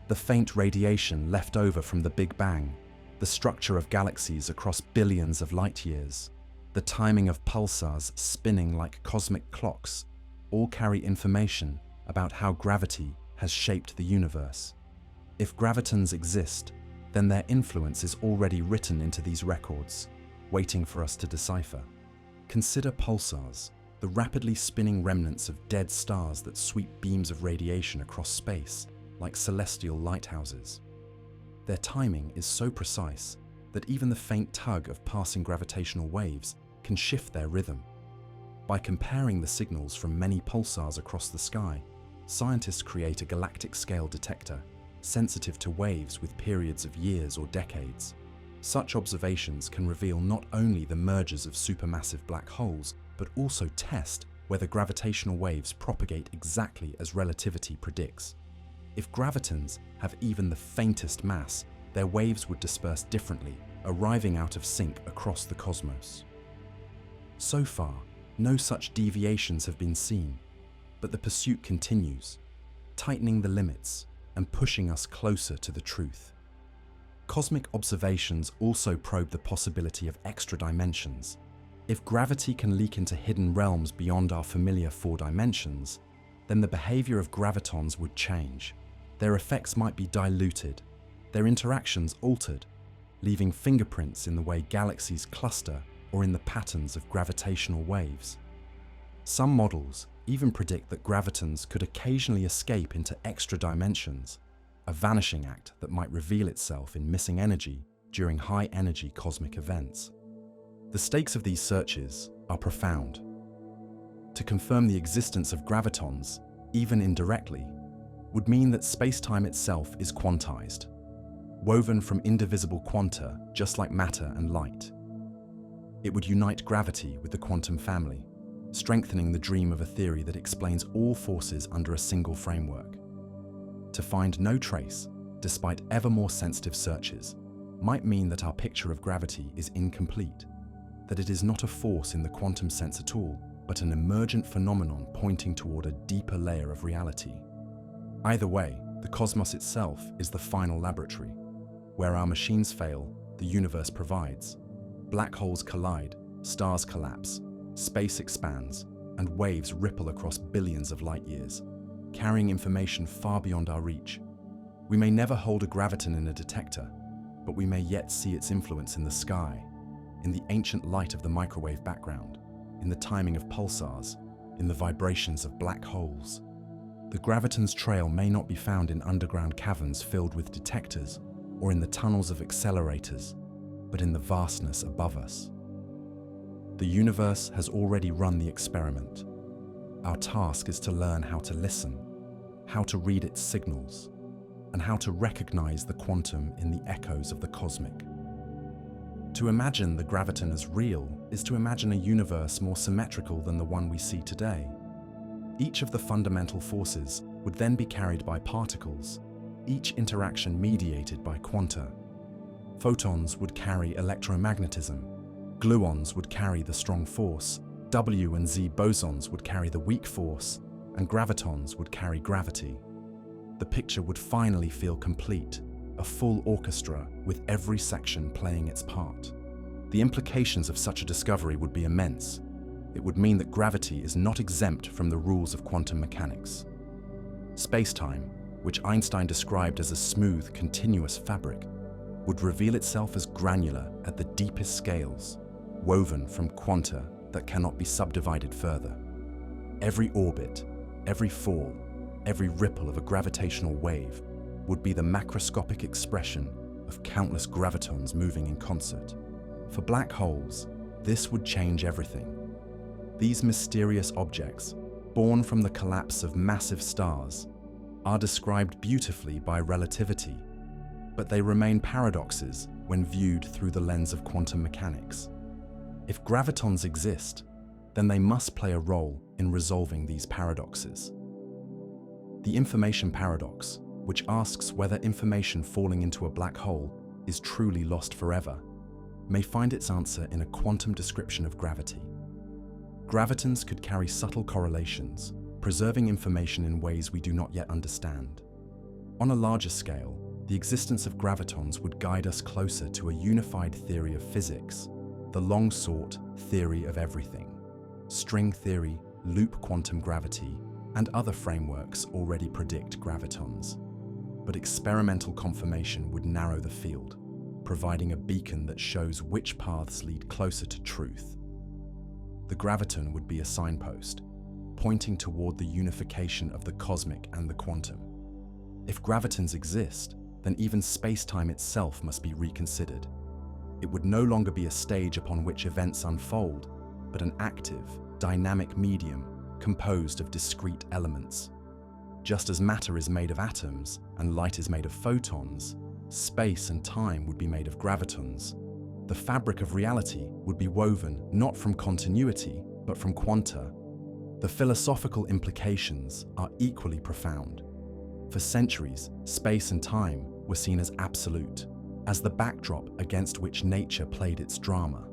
The faint radiation left over from the Big Bang, the structure of galaxies across billions of light years, the timing of pulsars spinning like cosmic clocks, all carry information about how gravity has shaped the universe. If gravitons exist, then their influence is already written into these records, waiting for us to decipher. Consider pulsars, the rapidly spinning remnants of dead stars that sweep beams of radiation across space like celestial lighthouses. Their timing is so precise that even the faint tug of passing gravitational waves can shift their rhythm. By comparing the signals from many pulsars across the sky, scientists create a galactic-scale detector, sensitive to waves with periods of years or decades. Such observations can reveal not only the mergers of supermassive black holes, but also test whether gravitational waves propagate exactly as relativity predicts. If gravitons have even the faintest mass, their waves would disperse differently, arriving out of sync across the cosmos. So far, no such deviations have been seen, but the pursuit continues, tightening the limits and pushing us closer to the truth. Cosmic observations also probe the possibility of extra dimensions. If gravity can leak into hidden realms beyond our familiar 4 dimensions, then the behavior of gravitons would change. Their effects might be diluted, their interactions altered, leaving fingerprints in the way galaxies cluster or in the patterns of gravitational waves. Some models even predict that gravitons could occasionally escape into extra dimensions, a vanishing act that might reveal itself in missing energy during high-energy cosmic events. The stakes of these searches are profound. To confirm the existence of gravitons, even indirectly, would mean that space-time itself is quantized. woven from indivisible quanta, just like matter and light. It would unite gravity with the quantum family, strengthening the dream of a theory that explains all forces under a single framework. To find no trace, despite ever more sensitive searches, might mean that our picture of gravity is incomplete, that it is not a force in the quantum sense at all, but an emergent phenomenon pointing toward a deeper layer of reality. Either way, the cosmos itself is the final laboratory. Where our machines fail, the universe provides. Black holes collide, stars collapse, space expands, and waves ripple across billions of light years, carrying information far beyond our reach. We may never hold a graviton in a detector, but we may yet see its influence in the sky, in the ancient light of the microwave background, in the timing of pulsars, in the vibrations of black holes. The graviton's trail may not be found in underground caverns filled with detectors or in the tunnels of accelerators, but in the vastness above us. The universe has already run the experiment. Our task is to learn how to listen, how to read its signals, and how to recognize the quantum in the echoes of the cosmic. To imagine the graviton as real is to imagine a universe more symmetrical than the one we see today. Each of the fundamental forces would then be carried by particles, each interaction mediated by quanta. Photons would carry electromagnetism, gluons would carry the strong force, W and Z bosons would carry the weak force, and gravitons would carry gravity. The picture would finally feel complete, a full orchestra with every section playing its part. The implications of such a discovery would be immense. It would mean that gravity is not exempt from the rules of quantum mechanics. Space-time, which Einstein described as a smooth, continuous fabric, would reveal itself as granular at the deepest scales, woven from quanta that cannot be subdivided further. Every orbit, every fall, every ripple of a gravitational wave would be the macroscopic expression of countless gravitons moving in concert. For black holes, this would change everything. These mysterious objects, born from the collapse of massive stars, are described beautifully by relativity, but they remain paradoxes when viewed through the lens of quantum mechanics. If gravitons exist, then they must play a role in resolving these paradoxes. The information paradox, which asks whether information falling into a black hole is truly lost forever, may find its answer in a quantum description of gravity. Gravitons could carry subtle correlations, preserving information in ways we do not yet understand. On a larger scale, the existence of gravitons would guide us closer to a unified theory of physics, the long-sought theory of everything. String theory, loop quantum gravity, and other frameworks already predict gravitons. But experimental confirmation would narrow the field, providing a beacon that shows which paths lead closer to truth. The graviton would be a signpost, pointing toward the unification of the cosmic and the quantum. If gravitons exist, then even space-time itself must be reconsidered. It would no longer be a stage upon which events unfold, but an active, dynamic medium composed of discrete elements. Just as matter is made of atoms and light is made of photons, space and time would be made of gravitons. The fabric of reality would be woven not from continuity, but from quanta. The philosophical implications are equally profound. For centuries, space and time were seen as absolute, as the backdrop against which nature played its drama.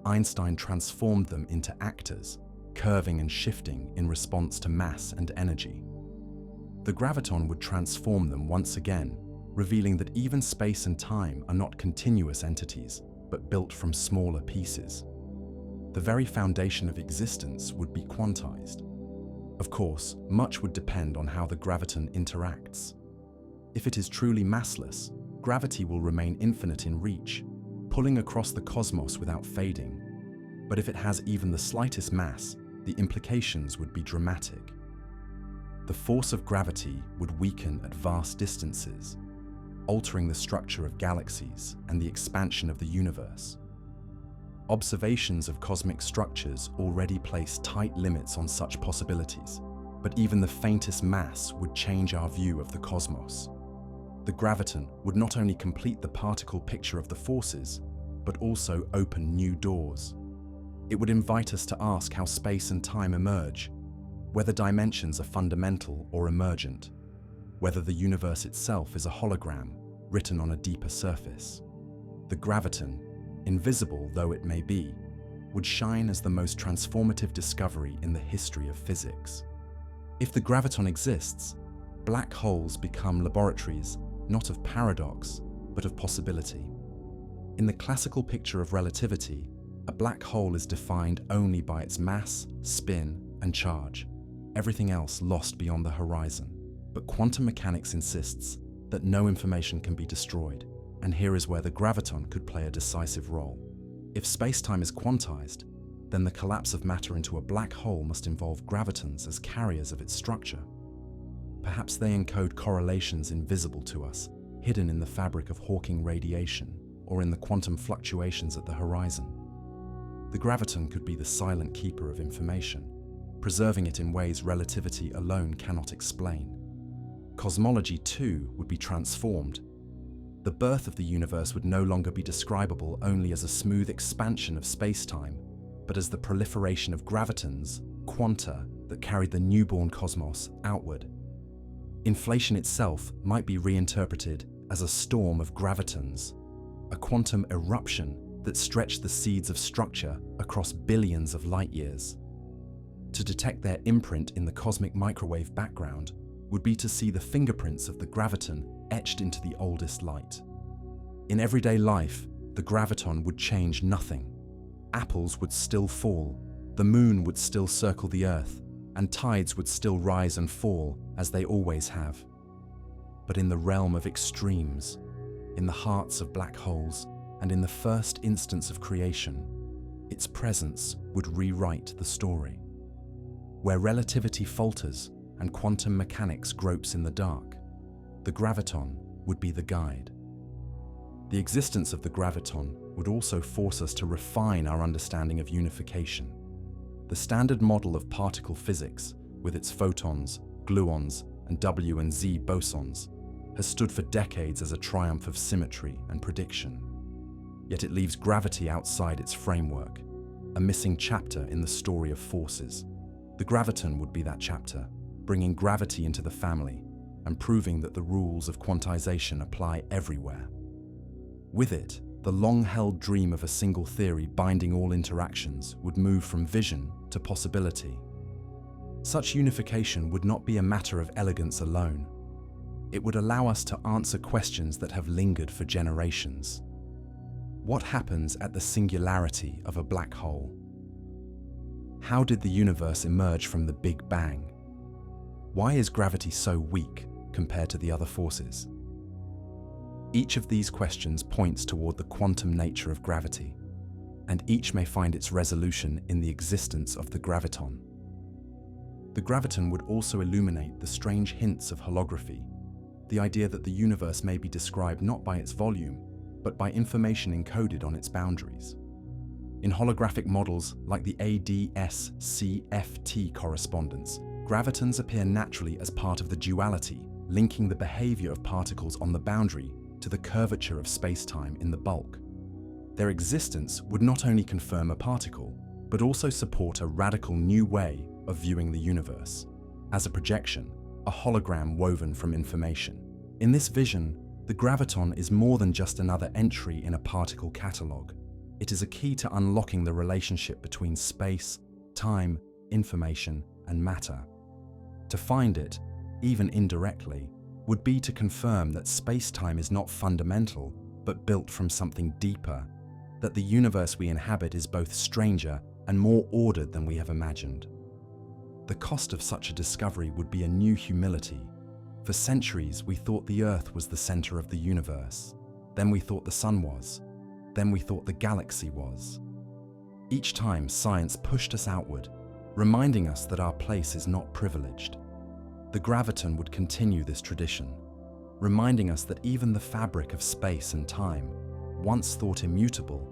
Einstein transformed them into actors, curving and shifting in response to mass and energy. The graviton would transform them once again, revealing that even space and time are not continuous entities, but built from smaller pieces. The very foundation of existence would be quantized. Of course, much would depend on how the graviton interacts. If it is truly massless, gravity will remain infinite in reach, pulling across the cosmos without fading. But if it has even the slightest mass, the implications would be dramatic. The force of gravity would weaken at vast distances, altering the structure of galaxies and the expansion of the universe. Observations of cosmic structures already place tight limits on such possibilities, but even the faintest mass would change our view of the cosmos. The graviton would not only complete the particle picture of the forces, but also open new doors. It would invite us to ask how space and time emerge, whether dimensions are fundamental or emergent, whether the universe itself is a hologram written on a deeper surface. The graviton, invisible though it may be, would shine as the most transformative discovery in the history of physics. If the graviton exists, black holes become laboratories not of paradox, but of possibility. In the classical picture of relativity, a black hole is defined only by its mass, spin, and charge, everything else lost beyond the horizon. But quantum mechanics insists that no information can be destroyed, and here is where the graviton could play a decisive role. If space-time is quantized, then the collapse of matter into a black hole must involve gravitons as carriers of its structure. Perhaps they encode correlations invisible to us, hidden in the fabric of Hawking radiation or in the quantum fluctuations at the horizon. The graviton could be the silent keeper of information, preserving it in ways relativity alone cannot explain. Cosmology, too, would be transformed. The birth of the universe would no longer be describable only as a smooth expansion of space-time, but as the proliferation of gravitons, quanta, that carried the newborn cosmos outward. Inflation itself might be reinterpreted as a storm of gravitons, a quantum eruption that stretched the seeds of structure across billions of light years. To detect their imprint in the cosmic microwave background would be to see the fingerprints of the graviton etched into the oldest light. In everyday life, the graviton would change nothing. Apples would still fall, the moon would still circle the earth, and tides would still rise and fall as they always have. But in the realm of extremes, in the hearts of black holes, and in the first instance of creation, its presence would rewrite the story. Where relativity falters and quantum mechanics gropes in the dark, the graviton would be the guide. The existence of the graviton would also force us to refine our understanding of unification. The standard model of particle physics, with its photons, gluons, and W and Z bosons, has stood for decades as a triumph of symmetry and prediction. Yet it leaves gravity outside its framework, a missing chapter in the story of forces. The graviton would be that chapter, bringing gravity into the family and proving that the rules of quantization apply everywhere. With it, the long-held dream of a single theory binding all interactions would move from vision to possibility. Such unification would not be a matter of elegance alone. It would allow us to answer questions that have lingered for generations. What happens at the singularity of a black hole? How did the universe emerge from the Big Bang? Why is gravity so weak compared to the other forces? Each of these questions points toward the quantum nature of gravity, and each may find its resolution in the existence of the graviton. The graviton would also illuminate the strange hints of holography, the idea that the universe may be described not by its volume, but by information encoded on its boundaries. In holographic models like the ADS-CFT correspondence, gravitons appear naturally as part of the duality, linking the behavior of particles on the boundary to the curvature of space-time in the bulk. Their existence would not only confirm a particle, but also support a radical new way of viewing the universe, as a projection, a hologram woven from information. In this vision, the graviton is more than just another entry in a particle catalogue. It is a key to unlocking the relationship between space, time, information, and matter. To find it, even indirectly, would be to confirm that space-time is not fundamental, but built from something deeper, that the universe we inhabit is both stranger and more ordered than we have imagined. The cost of such a discovery would be a new humility. For centuries, we thought the Earth was the center of the universe. Then we thought the sun was. Then we thought the galaxy was. Each time, science pushed us outward, reminding us that our place is not privileged. The graviton would continue this tradition, reminding us that even the fabric of space and time, once thought immutable,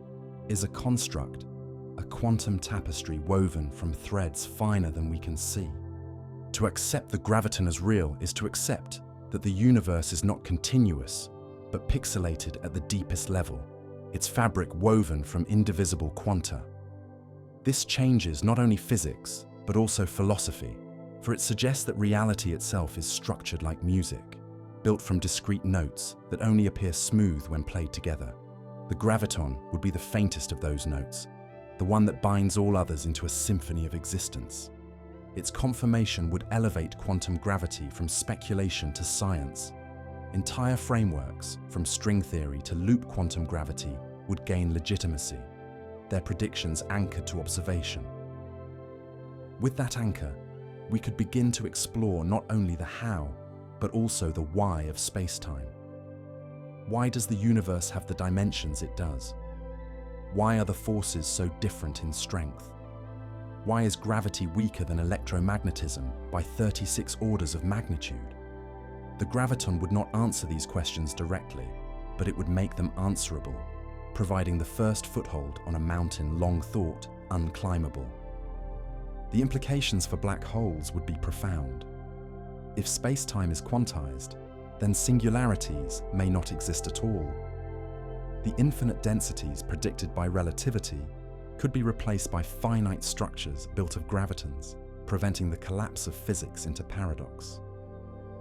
is a construct, a quantum tapestry woven from threads finer than we can see. To accept the graviton as real is to accept that the universe is not continuous, but pixelated at the deepest level, its fabric woven from indivisible quanta. This changes not only physics, but also philosophy, for it suggests that reality itself is structured like music, built from discrete notes that only appear smooth when played together. The graviton would be the faintest of those notes, the one that binds all others into a symphony of existence. Its confirmation would elevate quantum gravity from speculation to science. Entire frameworks, from string theory to loop quantum gravity, would gain legitimacy, their predictions anchored to observation. With that anchor, we could begin to explore not only the how, but also the why of space-time. Why does the universe have the dimensions it does? Why are the forces so different in strength? Why is gravity weaker than electromagnetism by 36 orders of magnitude? The graviton would not answer these questions directly, but it would make them answerable, providing the first foothold on a mountain long thought unclimbable. The implications for black holes would be profound. If space-time is quantized, then singularities may not exist at all. The infinite densities predicted by relativity could be replaced by finite structures built of gravitons, preventing the collapse of physics into paradox.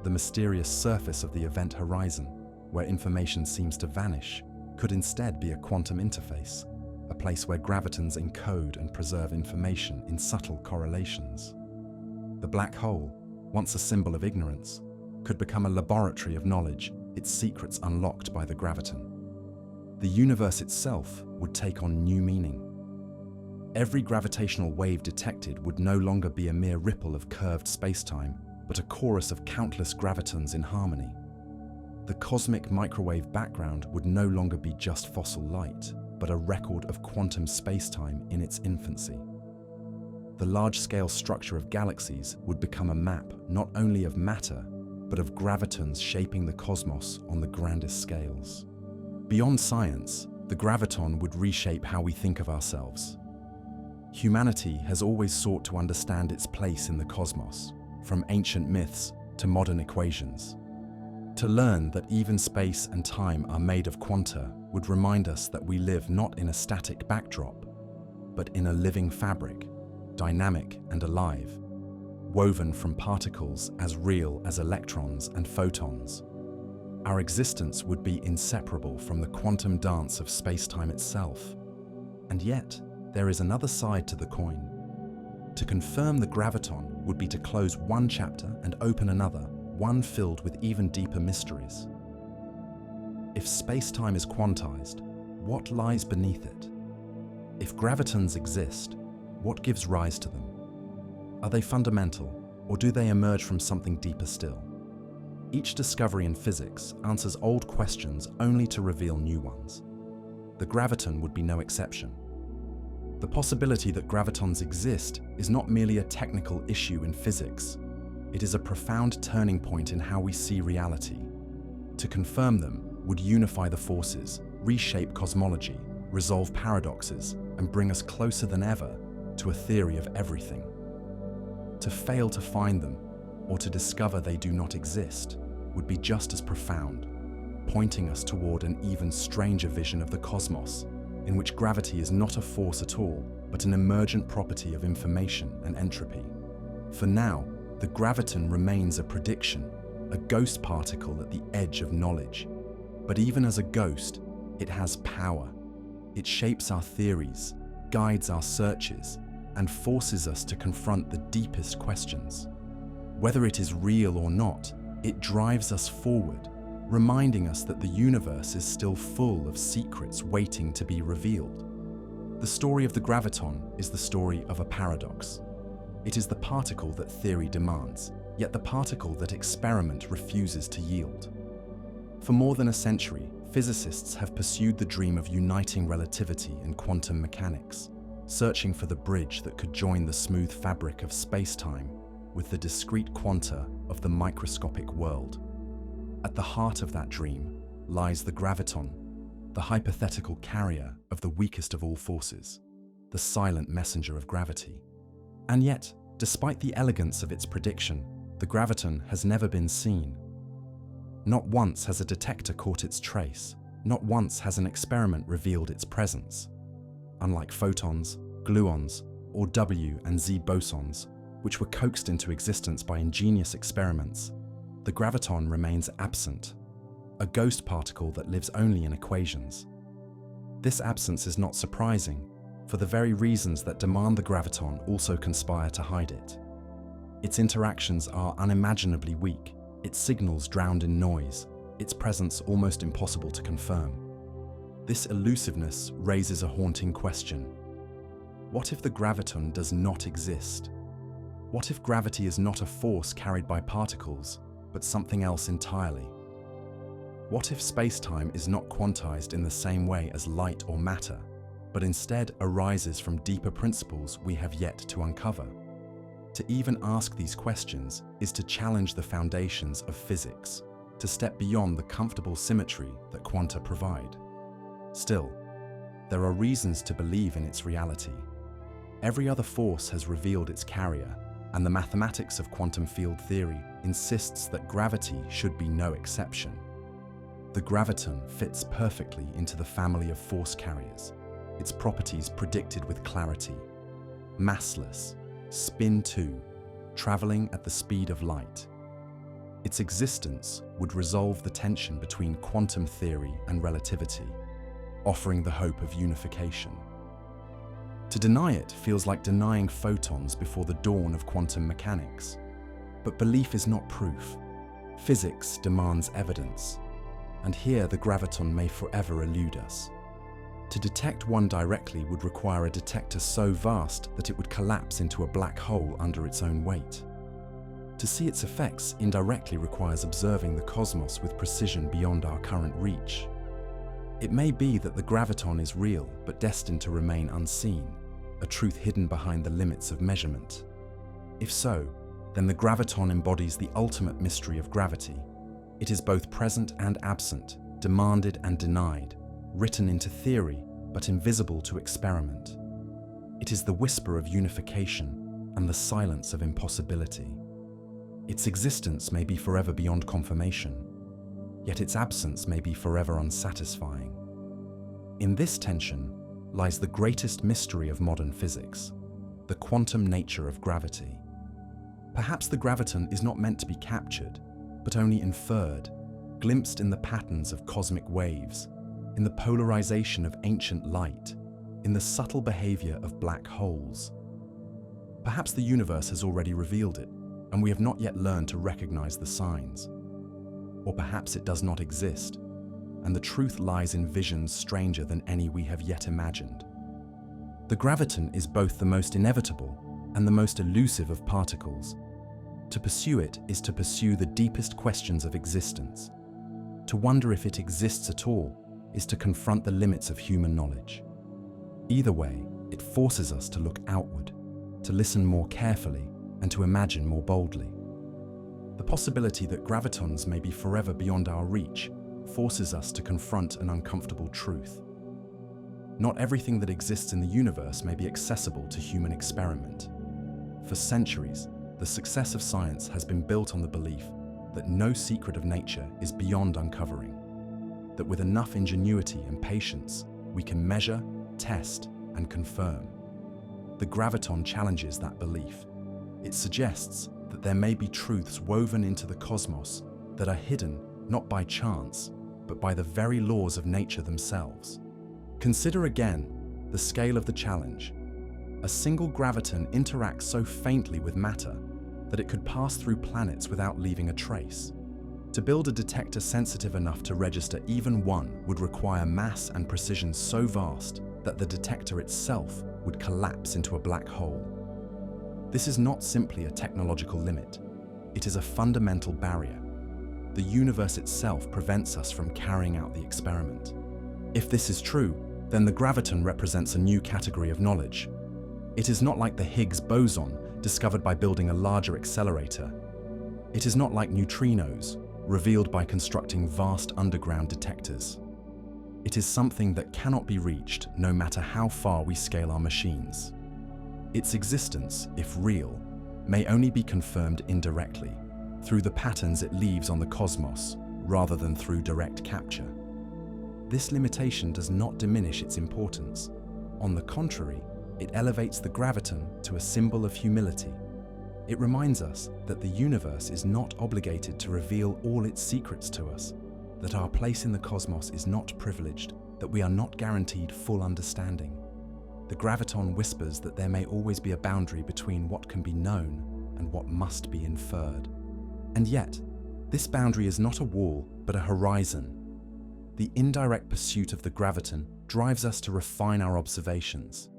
The mysterious surface of the event horizon, where information seems to vanish, could instead be a quantum interface, a place where gravitons encode and preserve information in subtle correlations. The black hole, once a symbol of ignorance, could become a laboratory of knowledge, its secrets unlocked by the graviton. The universe itself would take on new meaning. Every gravitational wave detected would no longer be a mere ripple of curved spacetime, but a chorus of countless gravitons in harmony. The cosmic microwave background would no longer be just fossil light, but a record of quantum spacetime in its infancy. The large-scale structure of galaxies would become a map not only of matter, but of gravitons shaping the cosmos on the grandest scales. Beyond science, the graviton would reshape how we think of ourselves. Humanity has always sought to understand its place in the cosmos, from ancient myths to modern equations. To learn that even space and time are made of quanta would remind us that we live not in a static backdrop, but in a living fabric, dynamic and alive, woven from particles as real as electrons and photons. Our existence would be inseparable from the quantum dance of spacetime itself. And yet, there is another side to the coin. To confirm the graviton would be to close one chapter and open another, one filled with even deeper mysteries. If space-time is quantized, what lies beneath it? If gravitons exist, what gives rise to them? Are they fundamental, or do they emerge from something deeper still? Each discovery in physics answers old questions only to reveal new ones. The graviton would be no exception. The possibility that gravitons exist is not merely a technical issue in physics. It is a profound turning point in how we see reality. To confirm them would unify the forces, reshape cosmology, resolve paradoxes, and bring us closer than ever to a theory of everything. To fail to find them, or to discover they do not exist, would be just as profound, pointing us toward an even stranger vision of the cosmos, in which gravity is not a force at all, but an emergent property of information and entropy. For now, the graviton remains a prediction, a ghost particle at the edge of knowledge. But even as a ghost, it has power. It shapes our theories, guides our searches, and forces us to confront the deepest questions. Whether it is real or not, it drives us forward, reminding us that the universe is still full of secrets waiting to be revealed. The story of the graviton is the story of a paradox. It is the particle that theory demands, yet the particle that experiment refuses to yield. For more than a century, physicists have pursued the dream of uniting relativity and quantum mechanics, searching for the bridge that could join the smooth fabric of space-time with the discrete quanta of the microscopic world. At the heart of that dream lies the graviton, the hypothetical carrier of the weakest of all forces, the silent messenger of gravity. And yet, despite the elegance of its prediction, the graviton has never been seen. Not once has a detector caught its trace. Not once has an experiment revealed its presence. Unlike photons, gluons, or W and Z bosons, which were coaxed into existence by ingenious experiments, the graviton remains absent, a ghost particle that lives only in equations. This absence is not surprising, for the very reasons that demand the graviton also conspire to hide it. Its interactions are unimaginably weak, its signals drowned in noise, its presence almost impossible to confirm. This elusiveness raises a haunting question. What if the graviton does not exist? What if gravity is not a force carried by particles, but something else entirely? What if space-time is not quantized in the same way as light or matter, but instead arises from deeper principles we have yet to uncover? To even ask these questions is to challenge the foundations of physics, to step beyond the comfortable symmetry that quanta provide. Still, there are reasons to believe in its reality. Every other force has revealed its carrier, and the mathematics of quantum field theory insists that gravity should be no exception. The graviton fits perfectly into the family of force carriers, its properties predicted with clarity. Massless, spin-2, traveling at the speed of light. Its existence would resolve the tension between quantum theory and relativity, offering the hope of unification. To deny it feels like denying photons before the dawn of quantum mechanics. But belief is not proof. Physics demands evidence, and here the graviton may forever elude us. To detect one directly would require a detector so vast that it would collapse into a black hole under its own weight. To see its effects indirectly requires observing the cosmos with precision beyond our current reach. It may be that the graviton is real, but destined to remain unseen, a truth hidden behind the limits of measurement. If so, then the graviton embodies the ultimate mystery of gravity. It is both present and absent, demanded and denied, written into theory, but invisible to experiment. It is the whisper of unification and the silence of impossibility. Its existence may be forever beyond confirmation, yet its absence may be forever unsatisfying. In this tension lies the greatest mystery of modern physics, the quantum nature of gravity. Perhaps the graviton is not meant to be captured, but only inferred, glimpsed in the patterns of cosmic waves, in the polarization of ancient light, in the subtle behavior of black holes. Perhaps the universe has already revealed it, and we have not yet learned to recognize the signs. Or perhaps it does not exist, and the truth lies in visions stranger than any we have yet imagined. The graviton is both the most inevitable and the most elusive of particles. To pursue it is to pursue the deepest questions of existence. To wonder if it exists at all is to confront the limits of human knowledge. Either way, it forces us to look outward, to listen more carefully, and to imagine more boldly. The possibility that gravitons may be forever beyond our reach forces us to confront an uncomfortable truth. Not everything that exists in the universe may be accessible to human experiment. For centuries, the success of science has been built on the belief that no secret of nature is beyond uncovering, that with enough ingenuity and patience, we can measure, test, and confirm. The graviton challenges that belief. It suggests that there may be truths woven into the cosmos that are hidden not by chance, but by the very laws of nature themselves. Consider again the scale of the challenge. A single graviton interacts so faintly with matter that it could pass through planets without leaving a trace. To build a detector sensitive enough to register even one would require mass and precision so vast that the detector itself would collapse into a black hole. This is not simply a technological limit. It is a fundamental barrier. The universe itself prevents us from carrying out the experiment. If this is true, then the graviton represents a new category of knowledge. It is not like the Higgs boson discovered by building a larger accelerator. It is not like neutrinos, revealed by constructing vast underground detectors. It is something that cannot be reached no matter how far we scale our machines. Its existence, if real, may only be confirmed indirectly, through the patterns it leaves on the cosmos, rather than through direct capture. This limitation does not diminish its importance. On the contrary, it elevates the graviton to a symbol of humility. It reminds us that the universe is not obligated to reveal all its secrets to us, that our place in the cosmos is not privileged, that we are not guaranteed full understanding. The graviton whispers that there may always be a boundary between what can be known and what must be inferred. And yet, this boundary is not a wall, but a horizon. The indirect pursuit of the graviton drives us to refine our observations,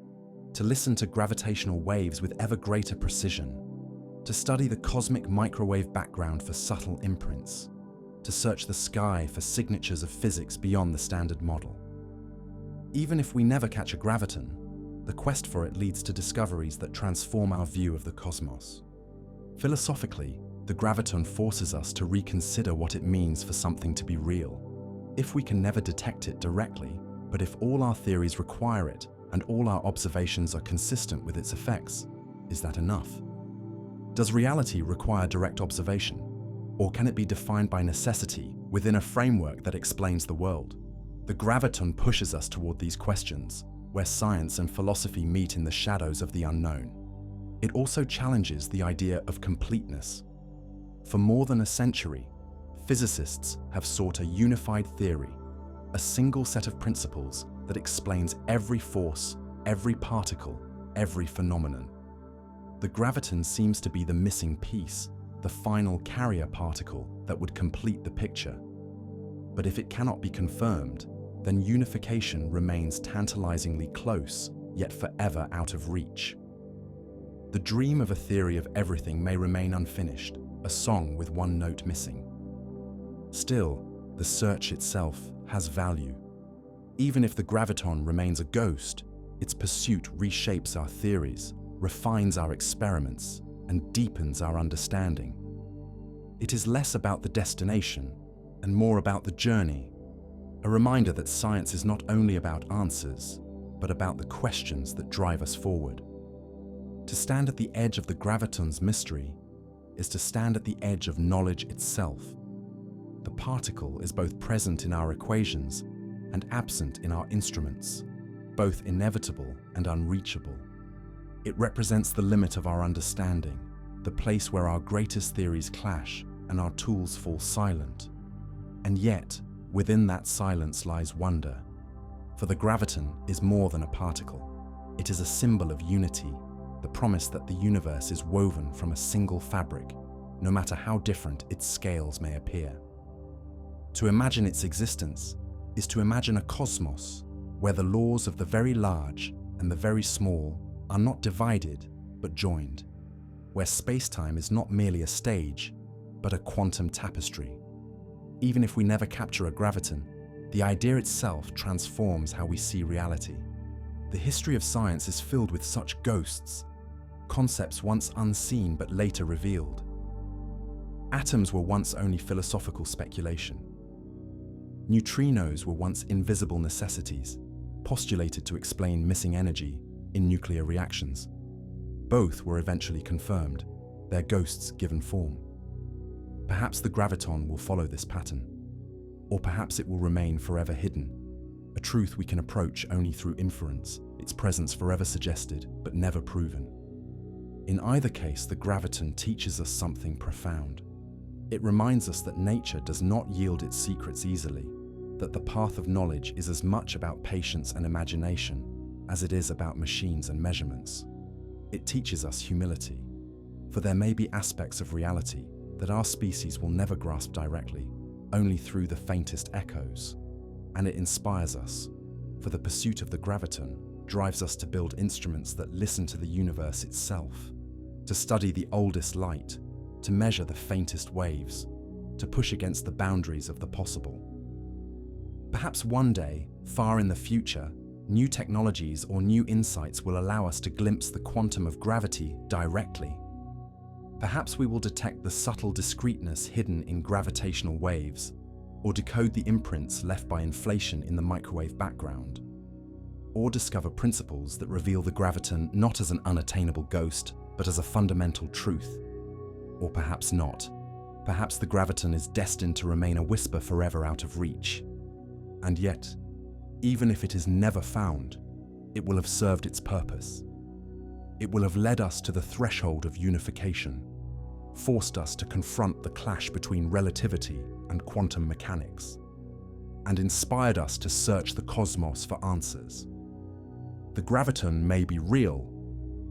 to listen to gravitational waves with ever greater precision, to study the cosmic microwave background for subtle imprints, to search the sky for signatures of physics beyond the standard model. Even if we never catch a graviton, the quest for it leads to discoveries that transform our view of the cosmos. Philosophically, the graviton forces us to reconsider what it means for something to be real. If we can never detect it directly, but if all our theories require it and all our observations are consistent with its effects, is that enough? Does reality require direct observation? Or can it be defined by necessity within a framework that explains the world? The graviton pushes us toward these questions, where science and philosophy meet in the shadows of the unknown. It also challenges the idea of completeness. For more than a century, physicists have sought a unified theory, a single set of principles that explains every force, every particle, every phenomenon. The graviton seems to be the missing piece, the final carrier particle that would complete the picture. But if it cannot be confirmed, then unification remains tantalizingly close, yet forever out of reach. The dream of a theory of everything may remain unfinished, a song with one note missing. Still, the search itself has value. Even if the graviton remains a ghost, its pursuit reshapes our theories, refines our experiments, and deepens our understanding. It is less about the destination and more about the journey, a reminder that science is not only about answers, but about the questions that drive us forward. To stand at the edge of the graviton's mystery is to stand at the edge of knowledge itself. The particle is both present in our equations and absent in our instruments, both inevitable and unreachable. It represents the limit of our understanding, the place where our greatest theories clash and our tools fall silent. And yet, within that silence lies wonder. For the graviton is more than a particle. It is a symbol of unity, the promise that the universe is woven from a single fabric, no matter how different its scales may appear. To imagine its existence is to imagine a cosmos where the laws of the very large and the very small are not divided but joined, where space-time is not merely a stage, but a quantum tapestry. Even if we never capture a graviton, the idea itself transforms how we see reality. The history of science is filled with such ghosts, concepts once unseen but later revealed. Atoms were once only philosophical speculation. Neutrinos were once invisible necessities, postulated to explain missing energy in nuclear reactions. Both were eventually confirmed, their ghosts given form. Perhaps the graviton will follow this pattern, or perhaps it will remain forever hidden, a truth we can approach only through inference, its presence forever suggested but never proven. In either case, the graviton teaches us something profound. It reminds us that nature does not yield its secrets easily, that the path of knowledge is as much about patience and imagination as it is about machines and measurements. It teaches us humility, for there may be aspects of reality that our species will never grasp directly, only through the faintest echoes. And it inspires us, for the pursuit of the graviton drives us to build instruments that listen to the universe itself, to study the oldest light, to measure the faintest waves, to push against the boundaries of the possible. Perhaps one day, far in the future, new technologies or new insights will allow us to glimpse the quantum of gravity directly. Perhaps we will detect the subtle discreteness hidden in gravitational waves, or decode the imprints left by inflation in the microwave background, or discover principles that reveal the graviton not as an unattainable ghost, but as a fundamental truth. Or perhaps not. Perhaps the graviton is destined to remain a whisper forever out of reach. And yet, even if it is never found, it will have served its purpose. It will have led us to the threshold of unification, forced us to confront the clash between relativity and quantum mechanics, and inspired us to search the cosmos for answers. The graviton may be real,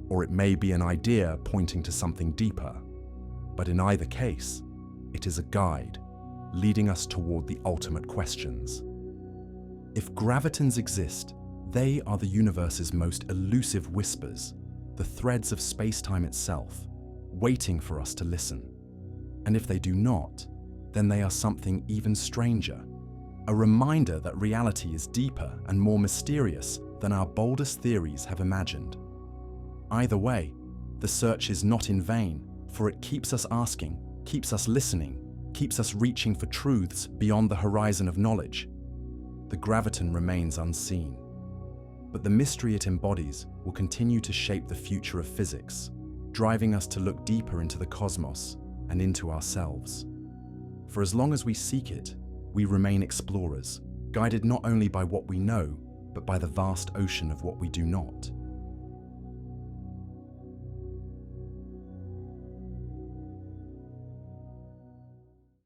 or it may be an idea pointing to something deeper, but in either case, it is a guide, leading us toward the ultimate questions. If gravitons exist, they are the universe's most elusive whispers, the threads of space-time itself, waiting for us to listen. And if they do not, then they are something even stranger, a reminder that reality is deeper and more mysterious than our boldest theories have imagined. Either way, the search is not in vain, for it keeps us asking, keeps us listening, keeps us reaching for truths beyond the horizon of knowledge. The graviton remains unseen, but the mystery it embodies will continue to shape the future of physics, driving us to look deeper into the cosmos and into ourselves. For as long as we seek it, we remain explorers, guided not only by what we know, but by the vast ocean of what we do not.